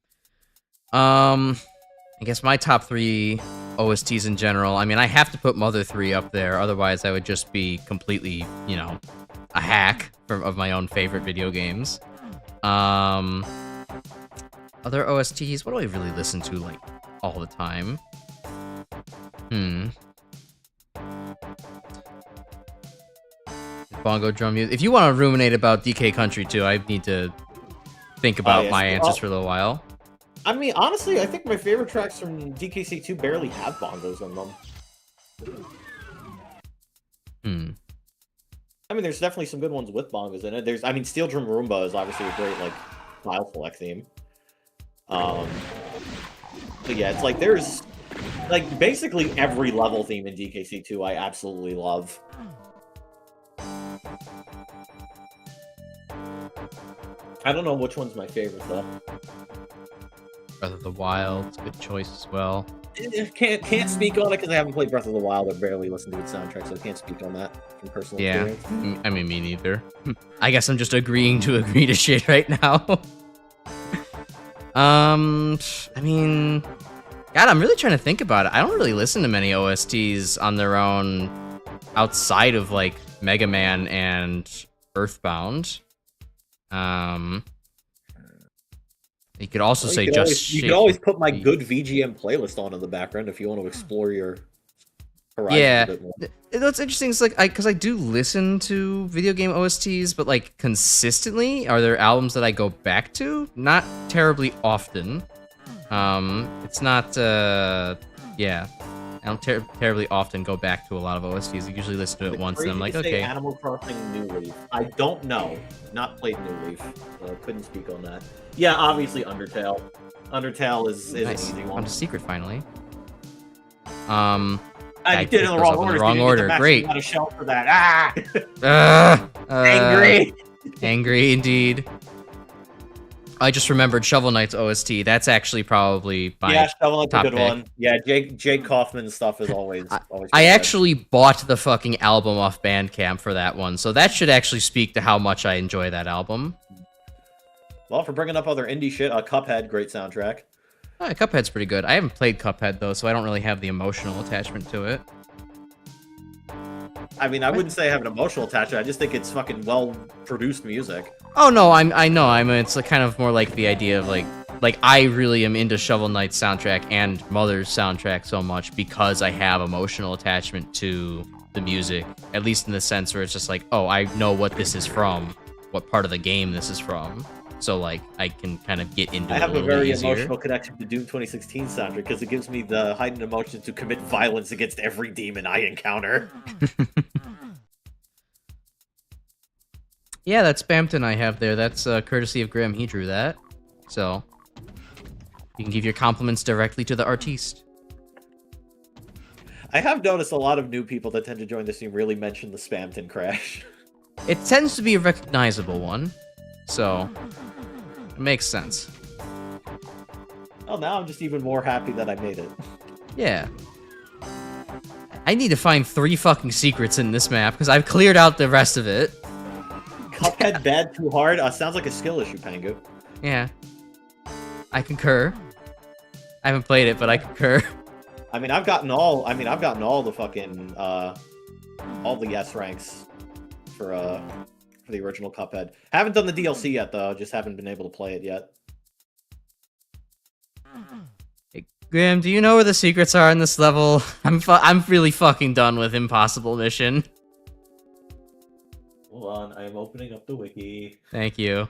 S1: I guess my top 3 OSTs in general. I mean, I have to put Mother 3 up there. Otherwise, I would just be completely, you know, a hack of my own favorite video games. Other OSTs. What do I really listen to like all the time? Bongo drum music. If you want to ruminate about DK Country 2, I need to think about my answers for a little while.
S2: I mean, honestly, I think my favorite tracks from DKC2 barely have bongos in them. I mean, there's definitely some good ones with bongos in it. I mean, Steel Drum Roomba is obviously a great, like, file select theme. So yeah, it's like there's like basically every level theme in DKC2 I absolutely love. I don't know which one's my favorite though.
S1: Breath of the Wild, good choice as well.
S2: Can't speak on it because I haven't played Breath of the Wild or barely listened to its soundtrack, so I can't speak on that from personal experience.
S1: I mean, me neither. I guess I'm just agreeing to agree to shit right now. I mean, God, I'm really trying to think about it. I don't really listen to many OSTs on their own outside of like Mega Man and Earthbound. You could also say just
S2: you could always put my good VGM playlist on in the background if you want to explore your horizon a bit more.
S1: What's interesting is like because I do listen to video game OSTs, but like consistently, are there albums that I go back to? Not terribly often. It's not I don't terribly often go back to a lot of OSTs. I usually listen to it once, and I'm like, okay.
S2: Animal Crossing New Leaf. I don't know. Not played New Leaf. Couldn't speak on that. Yeah, obviously Undertale. Undertale is
S1: nice.
S2: an easy one.
S1: Found a secret finally.
S2: I did it in the wrong order.
S1: Wrong order. Great.
S2: Got a shell for that. Angry.
S1: Angry indeed. I just remembered Shovel Knight's OST. That's actually probably my
S2: Shovel Knight's
S1: top
S2: a good
S1: pick.
S2: one. Yeah, Jake Kaufman's stuff is always.
S1: I actually bought the fucking album off Bandcamp for that one, so that should actually speak to how much I enjoy that album.
S2: Well, for bringing up other indie shit, Cuphead, great soundtrack.
S1: Cuphead's pretty good. I haven't played Cuphead though, so I don't really have the emotional attachment to it.
S2: I mean, I wouldn't say I have an emotional attachment. I just think it's fucking well-produced music.
S1: Oh no, I know. It's like kind of more like the idea of like I really am into Shovel Knight's soundtrack and Mother's soundtrack so much because I have emotional attachment to the music. At least in the sense where it's just like, oh, I know what this is from, what part of the game this is from. So like I can kind of get into it. I have a very
S2: emotional connection to Doom 2016 soundtrack because it gives me the heightened emotion to commit violence against every demon I encounter.
S1: Yeah, that Spamton I have there, that's courtesy of Graham. He drew that. So you can give your compliments directly to the artiste.
S2: I have noticed a lot of new people that tend to join the stream really mention the Spamton crash.
S1: It tends to be a recognizable one, so it makes sense.
S2: Well, now I'm just even more happy that I made it.
S1: Yeah. I need to find 3 fucking secrets in this map, because I've cleared out the rest of it.
S2: Cuphead bad too hard? Sounds like a skill issue, Pangu.
S1: Yeah. I concur. I haven't played it, but I concur.
S2: I mean, I've gotten all the fucking, all the S ranks for the original Cuphead. Haven't done the DLC yet, though. Just haven't been able to play it yet.
S1: Hey, Graham, do you know where the secrets are in this level? I'm really fucking done with Impossible Mission.
S3: Hold on, I am opening up the wiki.
S1: Thank you.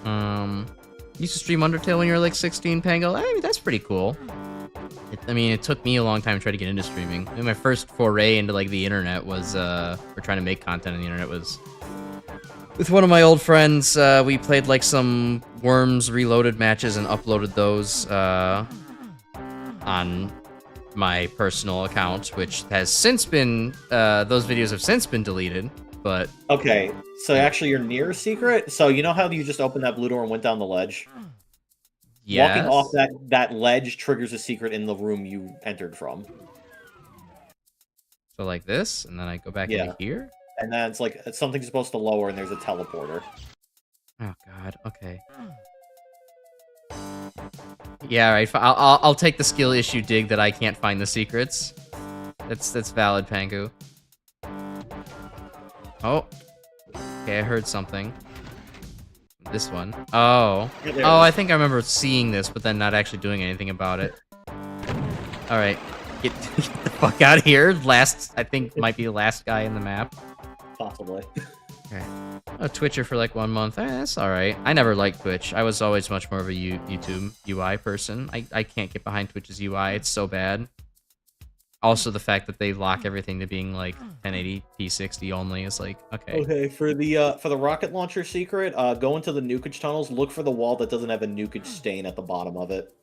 S1: You used to stream Undertale when you were like 16, Pango? I mean, that's pretty cool. It took me a long time to try to get into streaming. I mean, my first foray into like the internet was, for trying to make content on the internet was with one of my old friends. We played like some Worms Reloaded matches and uploaded those on my personal account, which has since been, those videos have since been deleted, but...
S2: Okay, so actually your near secret? So you know how you just opened that blue door and went down the ledge?
S1: Yes.
S2: Walking off that ledge triggers a secret in the room you entered from.
S1: So like this, and then I go back into here?
S2: And then it's like, something's supposed to lower and there's a teleporter.
S1: Oh god, okay. Yeah, right. I'll take the skill issue dig that I can't find the secrets. That's valid, Pangu. Oh. Okay, I heard something. This one. Oh. Oh, I think I remember seeing this, but then not actually doing anything about it. Alright. Get the fuck out of here. I think might be the last guy in the map.
S2: Possibly.
S1: Okay. A Twitcher for like 1 month. That's alright. I never liked Twitch. I was always much more of a YouTube UI person. I can't get behind Twitch's UI. It's so bad. also the fact that they lock everything to being like 1080p 60 only is like, okay.
S2: Okay, for the rocket launcher secret, go into the nukage tunnels, look for the wall that doesn't have a nukage stain at the bottom of it.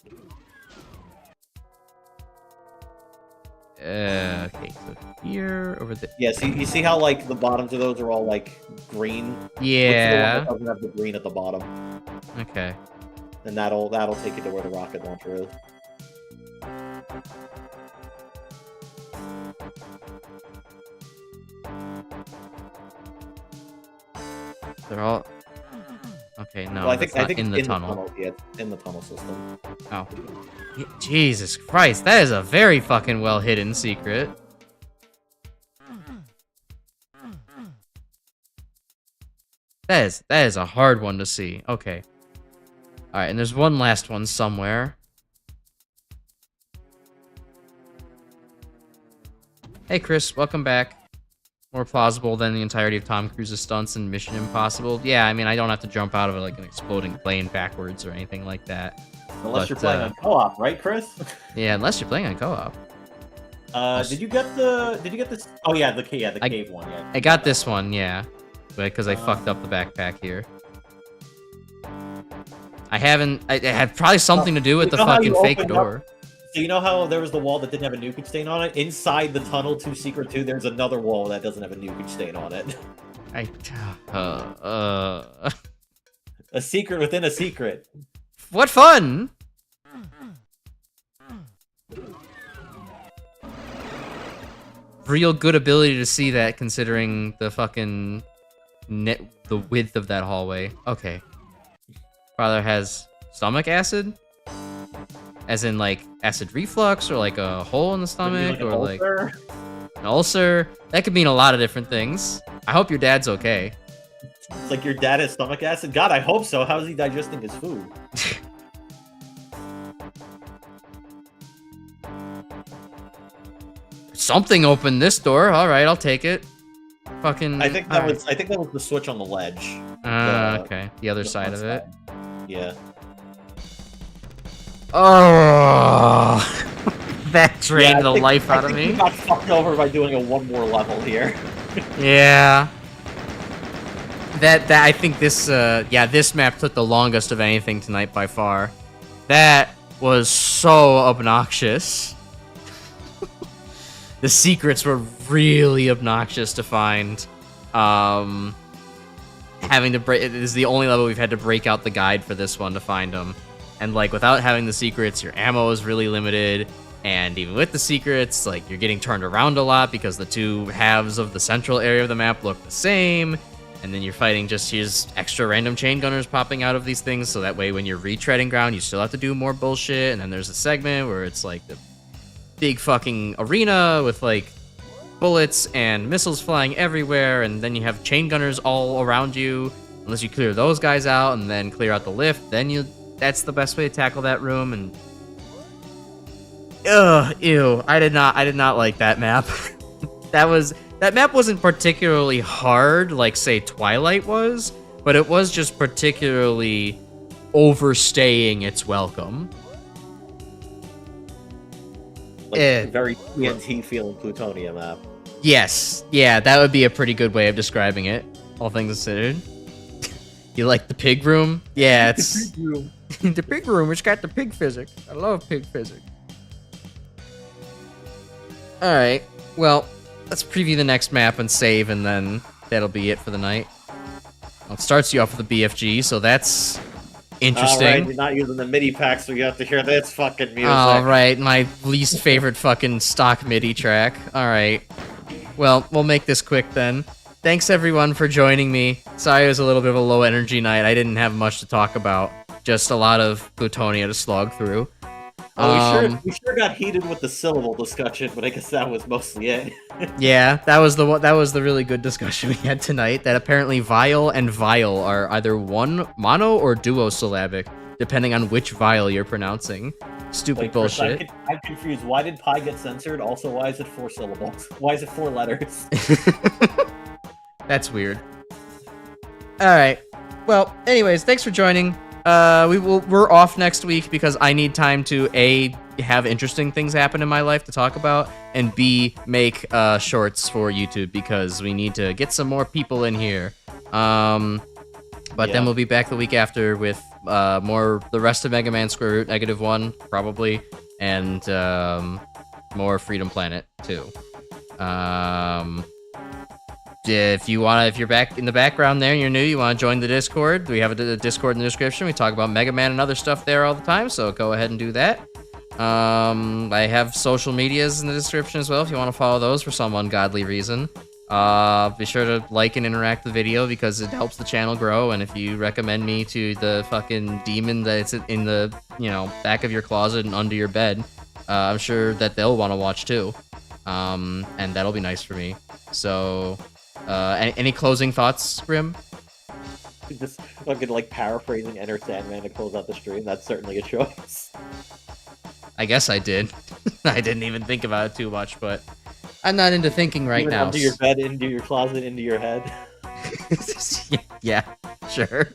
S1: Okay, so here, over there.
S2: Yeah, so you see how, like, the bottoms of those are all, like, green?
S1: Yeah.
S2: Look for the one that doesn't have the green at the bottom.
S1: Okay.
S2: And that'll take you to where the rocket launcher is.
S1: They're all... Okay, no,
S2: Well, I
S1: that's
S2: think
S1: not in the tunnel.
S2: Yeah, in the tunnel system.
S1: Oh. Jesus Christ, that is a very fucking well-hidden secret. That is a hard one to see. Okay. Alright, and there's one last one somewhere. Hey Chris, welcome back. More plausible than the entirety of Tom Cruise's stunts in Mission Impossible. Yeah, I mean, I don't have to jump out of it like an exploding plane backwards or anything like that.
S3: Unless you're playing on co-op, right, Chris?
S1: Yeah, unless you're playing on co-op.
S3: Did you get this? Oh yeah, the cave one. Yeah.
S1: I got this one, yeah, because I fucked up the backpack here. I haven't. It had probably something to do with the fucking fake door.
S2: So you know how there was the wall that didn't have a nukage stain on it? Inside the tunnel to Secret 2, there's another wall that doesn't have a nukage stain on it. A secret within a secret.
S1: What fun! Real good ability to see that, considering the fucking the width of that hallway. Okay. Father has stomach acid? As in, like, acid reflux, or like a hole in the stomach, or like an ulcer. That could mean a lot of different things. I hope your dad's okay.
S2: It's like your dad has stomach acid? God, I hope so. How's he digesting his food?
S1: Something opened this door. All right, I'll take it. Fucking.
S2: I think that was the switch on the ledge.
S1: Okay. The other side of it.
S2: Yeah.
S1: Oh, that drained the life out of me.
S2: You got fucked over by doing a one more level here.
S1: Yeah. That I think this this map took the longest of anything tonight by far. That was so obnoxious. The secrets were really obnoxious to find. Having to break, it is the only level we've had to break out the guide for this one to find them. And, like, without having the secrets, your ammo is really limited. And even with the secrets, like, you're getting turned around a lot because the two halves of the central area of the map look the same. And then you're fighting just here's extra random chain gunners popping out of these things. So that way when you're retreading ground, you still have to do more bullshit. And then there's a segment where it's, like, the big fucking arena with, like, bullets and missiles flying everywhere. And then you have chain gunners all around you. Unless you clear those guys out and then clear out the lift, then that's the best way to tackle that room. And ew, I did not like that map. that map wasn't particularly hard like say Twilight was, but it was just particularly overstaying its welcome.
S2: Like very TNT feeling Plutonia map.
S1: Yes, yeah, that would be a pretty good way of describing it, all things considered. You like the pig room? Yeah, it's
S2: the pig room.
S1: The pig room, it's got the pig physics. I love pig physics. Alright, well, let's preview the next map and save, and then that'll be it for the night. Well, it starts you off with the BFG, so that's interesting.
S2: Alright, you're not using the MIDI pack, so you have to hear this fucking music.
S1: Alright, my least favorite fucking stock MIDI track. Alright. Well, we'll make this quick then. Thanks everyone for joining me. Sorry it was a little bit of a low energy night. I didn't have much to talk about. Just a lot of Plutonia to slog through.
S2: Oh, we sure got heated with the syllable discussion, but I guess that was mostly it.
S1: Yeah, that was the really good discussion we had tonight. That apparently vial and vial are either one mono or duosyllabic, depending on which vial you're pronouncing. Stupid bullshit.
S2: I'm confused. Why did pi get censored? Also, why is it 4 syllables? Why is it 4 letters?
S1: That's weird. Alright. Well, anyways, thanks for joining. We're off next week because I need time to A, have interesting things happen in my life to talk about, and B, make shorts for YouTube because we need to get some more people in here. But then we'll be back the week after with more the rest of Mega Man Square Root -1 probably, and more Freedom Planet too. If you're back in the background there and you're new, you want to join the Discord, we have a Discord in the description. We talk about Mega Man and other stuff there all the time, so go ahead and do that. I have social medias in the description as well if you want to follow those for some ungodly reason. Be sure to like and interact with the video because it helps the channel grow, and if you recommend me to the fucking demon that's in the, back of your closet and under your bed, I'm sure that they'll want to watch too. And that'll be nice for me. So, any closing thoughts, Grim?
S2: Just fucking like paraphrasing Enter Sandman to close out the stream. That's certainly a choice.
S1: I guess I did. I didn't even think about it too much, but I'm not into thinking right now.
S2: Into your bed, into your closet, into your head.
S1: Yeah, sure.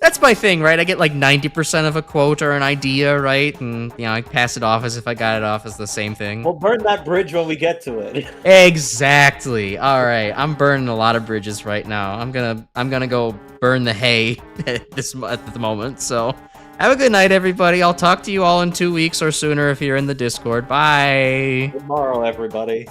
S1: That's my thing, right? I get like 90% of a quote or an idea, right? And I pass it off as if I got it off as the same thing.
S2: We'll burn that bridge when we get to it.
S1: Exactly. All right, I'm burning a lot of bridges right now. I'm gonna go burn the hay at the moment. So, have a good night, everybody. I'll talk to you all in 2 weeks or sooner if you're in the Discord. Bye.
S2: Tomorrow, everybody.